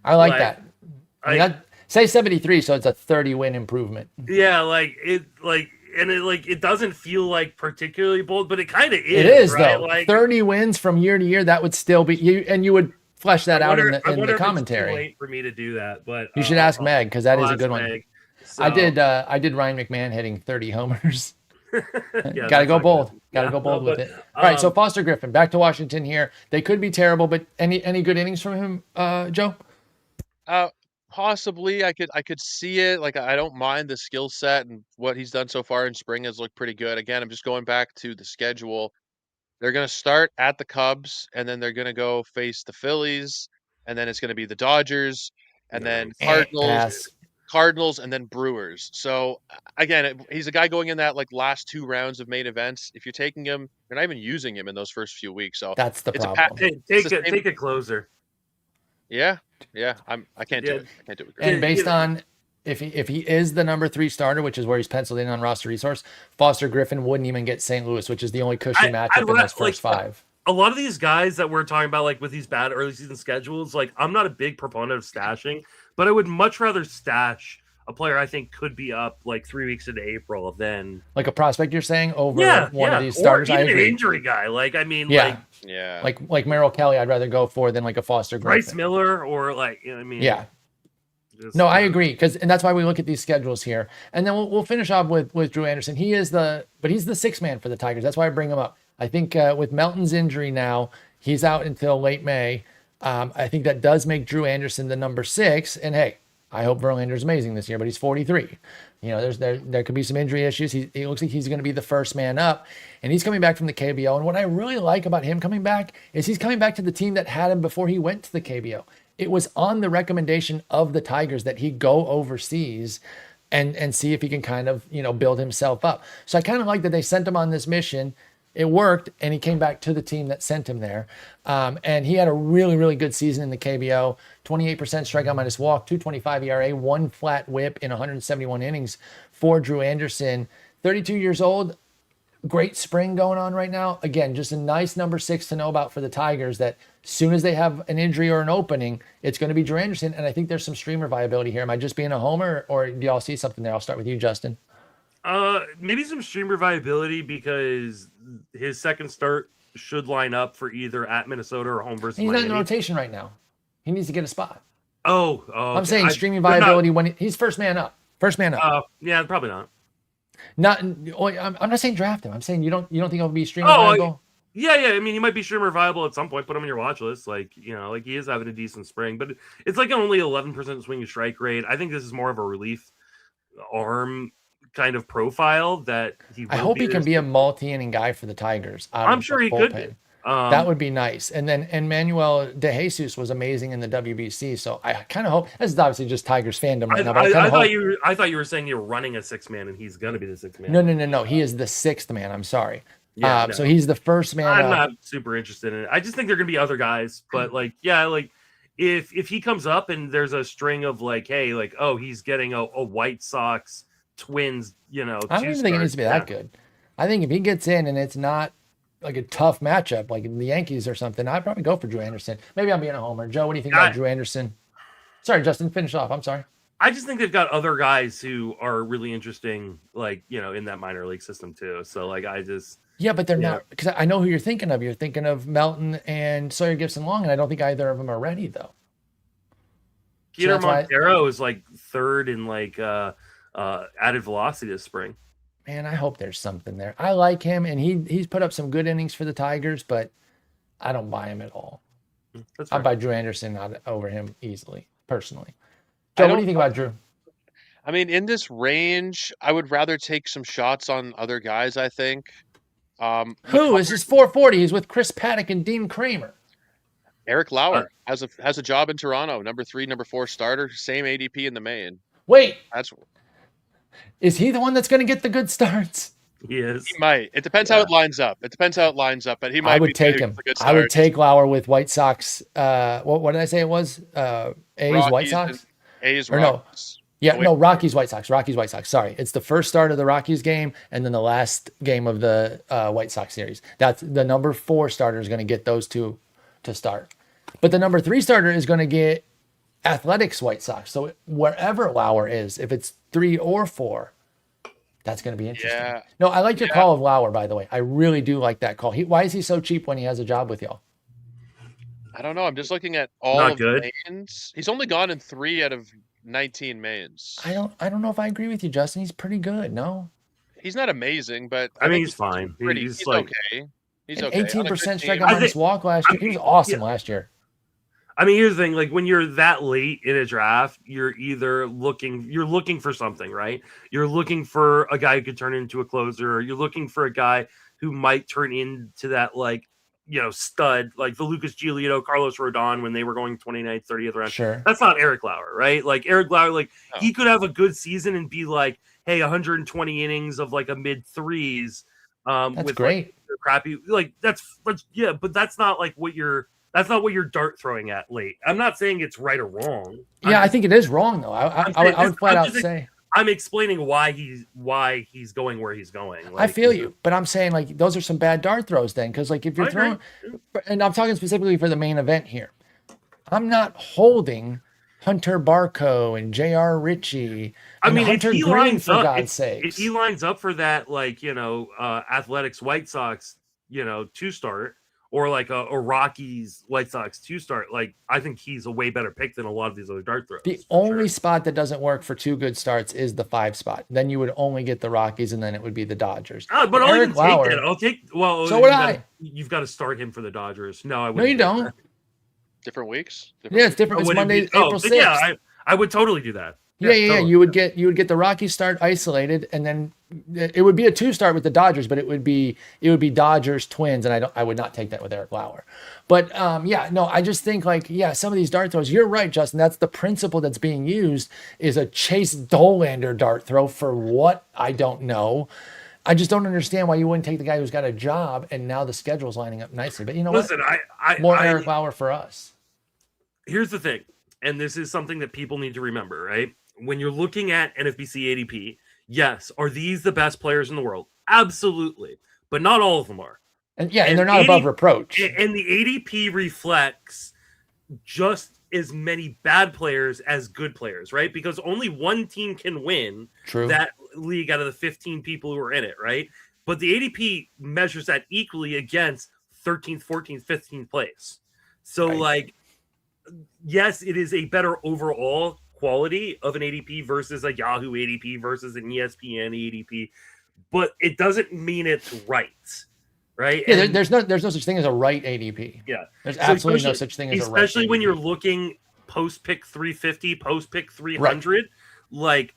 S1: I like that. Say 73, so it's a 30-win improvement.
S3: Yeah, it doesn't feel particularly bold, but it kind of is.
S1: It is though. 30 wins from year to year, that would still be you, and you would flesh that out in the commentary.
S3: It's too late for me to do that, but
S1: you should ask Meg because that is a good one.
S3: Meg. So,
S1: I did Ryan McMahon hitting 30 homers. Gotta go bold. Gotta go bold with it. All right, so Foster Griffin, back to Washington here. They could be terrible, but any good innings from him, Joe?
S2: Possibly. I could see it. I don't mind the skill set, and what he's done so far in spring has looked pretty good. Again, I'm just going back to the schedule. They're going to start at the Cubs, and then they're going to go face the Phillies, and then it's going to be the Dodgers, and then Cardinals, and then Brewers. So again, he's a guy going in that last 2 rounds of main events. If you're taking him, you're not even using him in those first few weeks. So
S1: that's the problem.
S3: Take a closer.
S2: Yeah. I can't do it. I can't do it.
S1: And based on if he is the number 3 starter, which is where he's penciled in on roster resource, Foster Griffin wouldn't even get St. Louis, which is the only cushy matchup in those first 5.
S3: A lot of these guys that we're talking about, with these bad early season schedules, I'm not a big proponent of stashing, but I would much rather stash a player I think could be up 3 weeks into April than
S1: a prospect. You're saying over one of these starters.
S3: Or even
S1: I agree.
S3: An injury guy. Like
S1: Merrill Kelly, I'd rather go for than a Foster Griffin.
S3: Bryce Miller or
S1: Yeah. No, I agree, and that's why we look at these schedules here, and then we'll finish off with Drew Anderson. He's the sixth man for the Tigers. That's why I bring him up. I think with Melton's injury now, he's out until late May. I think that does make Drew Anderson the number 6. And hey, I hope Verlander's amazing this year, but he's 43. You know, there could be some injury issues. He looks like he's going to be the first man up, and he's coming back from the KBO. And what I really like about him coming back is he's coming back to the team that had him before he went to the KBO. It was on the recommendation of the Tigers that he go overseas and see if he can kind of, you know, build himself up. So I kind of like that they sent him on this mission. It worked, and he came back to the team that sent him there. And he had a really, really good season in the KBO. 28% strikeout minus walk, 2.25 ERA, 1 flat whip in 171 innings for Drew Anderson. 32 years old, great spring going on right now. Again, just a nice number 6 to know about for the Tigers, that as soon as they have an injury or an opening, it's going to be Drew Anderson. And I think there's some streamer viability here. Am I just being a homer, or do y'all see something there? I'll start with you, Justin.
S3: Maybe some streamer viability, because his second start should line up for either at Minnesota or home versus
S1: He's
S3: Miami.
S1: not in the rotation right now. He needs to get a spot.
S3: Oh,
S1: I'm saying streaming viability when he's first man up. First man up.
S3: Yeah, probably not.
S1: I'm not saying draft him. I'm saying you don't think he'll be streaming viable?
S3: Yeah. I mean, he might be streamer viable at some point. Put him on your watch list. Like, you know, like he is having a decent spring, but it's like only 11% swing and strike rate. I think this is more of a relief arm kind of profile that he.
S1: I hope he can be a multi-inning guy for the Tigers.
S3: I'm sure he could be.
S1: That would be nice. And then Manuel De Jesus was amazing in the WBC. So I kind of hope, this is obviously just Tigers fandom right now. But
S3: I thought you were saying you're running a 6-man and he's going to be the 6th man.
S1: No. He is the 6th man. I'm sorry.
S3: Yeah, no.
S1: So he's the first man.
S3: I'm not super interested in it. I just think there are going to be other guys. But like, yeah, like if he comes up and there's a string of like, hey, like, oh, he's getting a White Sox Twins, you know.
S1: I don't even think it needs to be that good. I think if he gets in and it's not like a tough matchup, like the Yankees or something, I'd probably go for Drew Anderson. Maybe I'm being a homer. Joe, what do you think about Drew Anderson? Sorry, Justin, finish off. I'm sorry.
S3: I just think they've got other guys who are really interesting, like, you know, in that minor league system too. So like,
S1: yeah, but they're not, because I know who you're thinking of. You're thinking of Melton and Sawyer Gibson-Long, and I don't think either of them are ready though.
S3: Peter Montero is like 3rd in like added velocity this spring.
S1: Man, I hope there's something there. I like him, and he's put up some good innings for the Tigers, but I don't buy him at all. I'd buy Drew Anderson over him easily, personally. Joe, what do you think about Drew?
S2: I mean, in this range, I would rather take some shots on other guys, I think.
S1: Who? This is 440. He's with Chris Paddock and Dean Kramer.
S2: Eric Lauer has a job in Toronto, number 3, number 4 starter, same ADP in the main.
S1: Wait. Is he the one that's going to get the good starts?
S3: He is.
S2: He might. It depends how it lines up. But he might.
S1: I would take him. I would take Lauer with White Sox. What did I say it was? A's, Rockies, White Sox?
S2: A's,
S1: or
S2: Rockies.
S1: Rockies, White Sox. Rockies, White Sox. Sorry. It's the first start of the Rockies game and then the last game of the White Sox series. That's the number 4 starter is going to get those two to start. But the number 3 starter is going to get Athletics White Sox. So wherever Lauer is, if it's 3 or 4, that's going to be interesting. Yeah. No, I like your call of Lauer, by the way. I really do like that call. Why is he so cheap when he has a job with y'all?
S2: I don't know. I'm just looking at all of the mains. He's only gone in 3 out of 19 mains.
S1: I don't know if I agree with you, Justin. He's pretty good. No,
S2: he's not amazing, but
S3: I mean he's fine.
S2: He's like, okay. He's okay.
S1: 18% strikeout minus walk last year. He was awesome last year.
S3: I mean, here's the thing: like when you're that late in a draft, you're either looking for something, right? You're looking for a guy who could turn into a closer. Or you're looking for a guy who might turn into that, like, you know, stud, like the Lucas Giolito, Carlos Rodon when they were going 29th, 30th round.
S1: Sure,
S3: that's not Eric Lauer, right? Like Eric Lauer, like he could have a good season and be like, hey, 120 innings of like a mid 3s.
S1: That's
S3: with
S1: great.
S3: Like, crappy, like that's yeah, but that's not like what you're. That's not what you're dart throwing at late. I'm not saying it's right or wrong.
S1: I think it is wrong though. I would flat out say.
S3: I'm explaining why he's going where he's going.
S1: Like, I feel you, but I'm saying like those are some bad dart throws then, because like if you're throwing, and I'm talking specifically for the main event here, I'm not holding Hunter Barco and J.R. Ritchie.
S3: I mean,
S1: Hunter Green, for God's sake.
S3: If he lines up for that, like, you know, Athletics White Sox, you know, 2 start, or like a Rockies White Sox 2-start, like I think he's a way better pick than a lot of these other dart throws.
S1: The only spot that doesn't work for 2 good starts is the 5 spot. Then you would only get the Rockies, and then it would be the Dodgers.
S3: But I'll even take that. I'll take. Well,
S1: so would I.
S3: You've got to start him for the Dodgers. No, I wouldn't.
S1: No, you don't.
S2: Different weeks.
S1: Yeah, it's different. It's Monday, April 6th.
S3: Yeah, I would totally do that.
S1: Yeah.
S3: Totally.
S1: You would get the Rockies start isolated, and then it would be a 2 start with the Dodgers, but it would be Dodgers Twins, and I would not take that with Eric Lauer. But I just think some of these dart throws. You're right, Justin. That's the principle that's being used is a Chase Dolander dart throw for what I don't know. I just don't understand why you wouldn't take the guy who's got a job, and now the schedule's lining up nicely. But you know what? More Eric Lauer for us.
S3: Here's the thing, and this is something that people need to remember, right? When you're looking at NFBC ADP, yes, are these the best players in the world? Absolutely, but not all of them are.
S1: And they're not above reproach.
S3: And the ADP reflects just as many bad players as good players, right? Because only one team can win that league out of the 15 people who are in it, right? But the ADP measures that equally against 13th, 14th, 15th place. So, yes, it is a better overall quality of an ADP versus a Yahoo ADP versus an ESPN ADP, but it doesn't mean it's right. Right?
S1: Yeah, there's no such thing as a right ADP.
S3: Yeah.
S1: There's absolutely no such thing as a right
S3: especially when
S1: ADP.
S3: you're looking post pick 350, post pick 300, like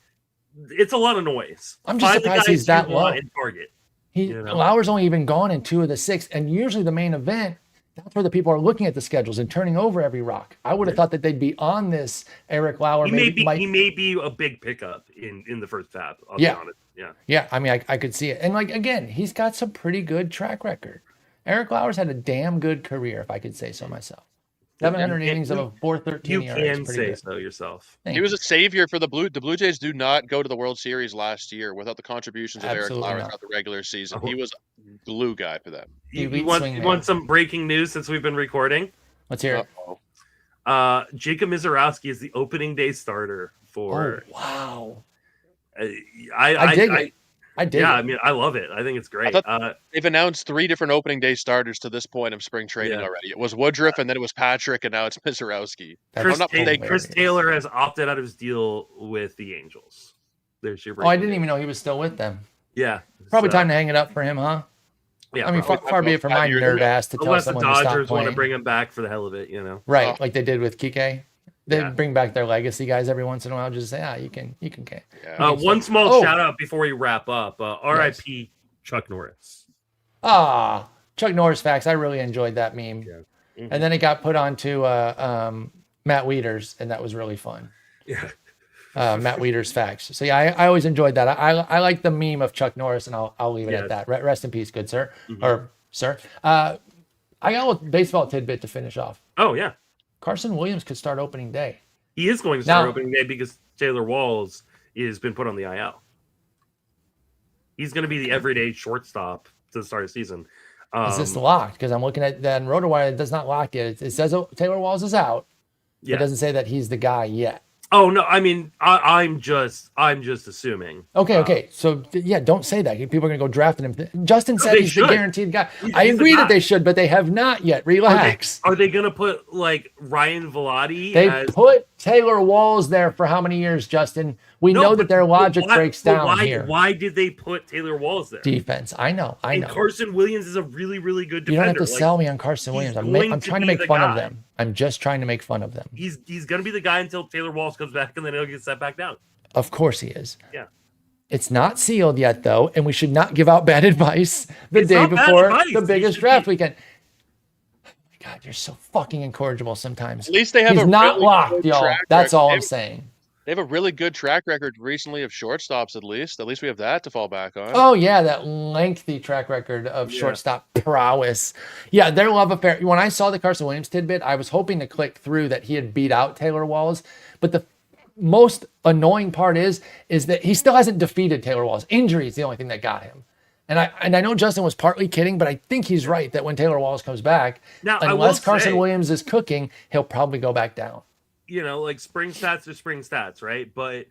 S3: it's a lot of noise.
S1: I'm just surprised he's that low.
S3: In target.
S1: Lauer's only even gone in 2 of the 6, and usually the main event, that's where the people are looking at the schedules and turning over every rock. I would have thought that they'd be on this Eric Lauer.
S3: He may be a big pickup in the first half. I'll be honest.
S1: Yeah. I mean, I could see it. And again, he's got some pretty good track record. Eric Lauer's had a damn good career, if I could say so myself. 700 innings of a 4.13
S3: You
S1: ERA.
S3: can say so yourself.
S2: He was a savior for the Blue. The Blue Jays do not go to the World Series last year without the contributions of Eric Lauer throughout the regular season. He was a glue guy for them.
S3: You want some breaking news since we've been recording?
S1: Let's hear it.
S3: Jacob Mizorowski is the opening day starter for.
S1: Oh, wow.
S3: I dig it.
S1: Yeah,
S3: I mean, I love it. I think it's great.
S2: They've announced 3 different opening day starters to this point of spring training already. It was Woodruff, and then it was Patrick, and now it's Mizorowski.
S3: Chris Taylor has opted out of his deal with the Angels. There's your.
S1: I didn't even know he was still with them.
S3: Yeah,
S1: probably time to hang it up for him, huh?
S3: Yeah,
S1: I mean, far be it from my nerd ass to tell someone to stop playing.
S3: Unless the Dodgers want to bring him back for the hell of it,
S1: Right, like they did with Kike. They bring back their legacy guys every once in a while. Just say, you can.
S3: One small shout out before we wrap up. R.I.P. Chuck Norris.
S1: Chuck Norris facts. I really enjoyed that meme. Yeah. Mm-hmm. And then it got put onto Matt Wieters, and that was really fun.
S3: Yeah.
S1: Matt Wieters facts. So I always enjoyed that. I like the meme of Chuck Norris, and I'll leave it at that. Rest in peace, good sir, or sir. I got a baseball tidbit to finish off.
S3: Oh yeah.
S1: Carson Williams could start opening day.
S3: He is going to start opening day because Taylor Walls has been put on the IL. He's going to be the everyday shortstop to the start of the season.
S1: Is this locked? Because I'm looking at that RotoWire. It does not lock it. It says Taylor Walls is out. Yeah. It doesn't say that he's the guy yet.
S3: Oh no! I mean, I'm just assuming.
S1: Okay. So don't say that. People are gonna go drafting him. Justin said he's the guaranteed guy. I agree that they should, but they have not yet. Relax.
S3: Are they gonna put like Ryan Velati?
S1: They put Taylor Walls there for how many years, Justin? We know that their logic breaks down here.
S3: Why did they put Taylor Walls there?
S1: Defense. I know. And
S3: Carson Williams is a really, really good defender.
S1: You don't have to sell me on Carson Williams. I'm trying to make fun of them. I'm just trying to make fun of them.
S3: He's going to be the guy until Taylor Walls comes back, and then he'll get set back down.
S1: Of course he is.
S3: Yeah.
S1: It's not sealed yet, though, and we should not give out bad advice the day before the biggest draft weekend. God, you're so fucking incorrigible sometimes.
S2: At least they have
S1: He's not locked, y'all. That's all I'm saying.
S2: They have a really good track record recently of shortstops, at least. At least we have that to fall back on.
S1: Oh, yeah, that lengthy track record of shortstop prowess. Yeah, their love affair. When I saw the Carson Williams tidbit, I was hoping to click through that he had beat out Taylor Walls. But the most annoying part is that he still hasn't defeated Taylor Walls. Injury is the only thing that got him. And I know Justin was partly kidding, but I think he's right that when Taylor Walls comes back, unless Carson Williams is cooking, he'll probably go back down.
S3: Like spring stats are spring stats, right? But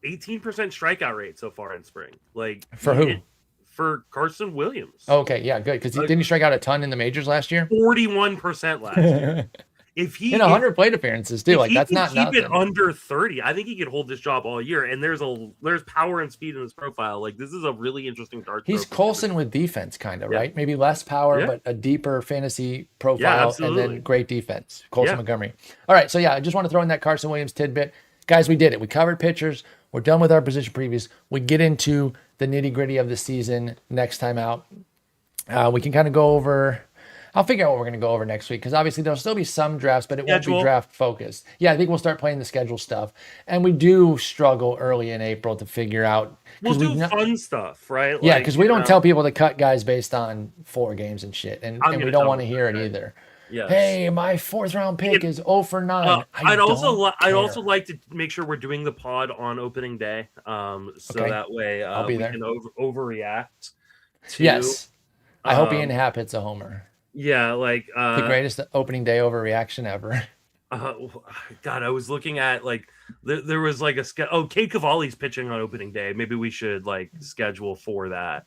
S3: 18% strikeout rate so far in spring. Like
S1: for who?
S3: for Carson Williams.
S1: Okay, yeah, good. Because didn't he strike out a ton in the majors last year?
S3: 41% last year. If he
S1: in 100 plate appearances too, like that's not
S3: keep
S1: nothing.
S3: it under 30, I think he could hold this job all year. And there's power and speed in his profile. Like this is a really interesting dart.
S1: He's Colson with defense, kind of, right? Maybe less power, but a deeper fantasy profile, and then great defense. Colson Montgomery. All right, so yeah, I just want to throw in that Carson Williams tidbit, guys. We did it. We covered pitchers. We're done with our position previews. We get into the nitty gritty of the season next time out. We can kind of go over. I'll figure out what we're going to go over next week because obviously there'll still be some drafts, but it won't be draft focused. Yeah, I think we'll start playing the schedule stuff. And we do struggle early in April to figure out.
S3: We'll do fun stuff, right?
S1: Yeah, because we don't tell people to cut guys based on 4 games and shit. And we don't want to hear it either. Yes. Hey, my 4th round pick is 0 for 9. I'd
S3: also like to make sure we're doing the pod on opening day. That way we can overreact.
S1: Yes. I hope Ian Happ hits a homer.
S3: Yeah, like
S1: the greatest opening day overreaction ever.
S3: God, I was looking at like there was like Kate Cavalli's pitching on opening day. Maybe we should like schedule for that.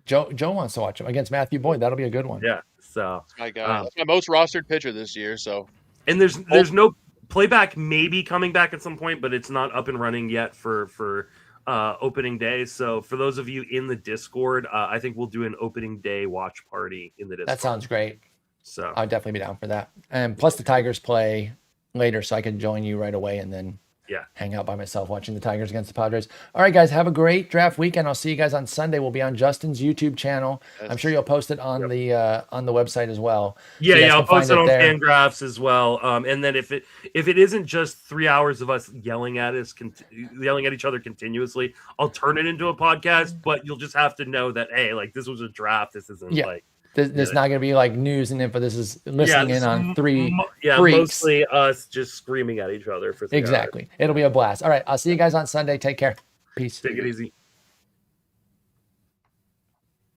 S1: Joe wants to watch him against Matthew Boyd. That'll be a good one.
S3: Yeah. So
S2: my God, that's my most rostered pitcher this year. So
S3: and there's no playback maybe coming back at some point, but it's not up and running yet for opening day. So for those of you in the Discord, I think we'll do an opening day watch party in the Discord.
S1: That sounds great.
S3: So
S1: I'll definitely be down for that. And plus the Tigers play later, so I can join you right away and then hang out by myself watching the Tigers against the Padres. All right, guys, have a great draft weekend. I'll see you guys on Sunday. We'll be on Justin's YouTube channel. I'm sure you'll post it on the website as well.
S3: Yeah, I'll post it on Fangraphs as well. And then if it isn't just 3 hours of us yelling at each other continuously, I'll turn it into a podcast. But you'll just have to know that like this was a draft. This isn't like.
S1: There's not going to be like news and info. This is listening in on 3 freaks.
S3: Mostly us just screaming at each other for 3
S1: Exactly.
S3: hours.
S1: It'll be a blast. All right. I'll see you guys on Sunday. Take care. Peace.
S3: Take it easy.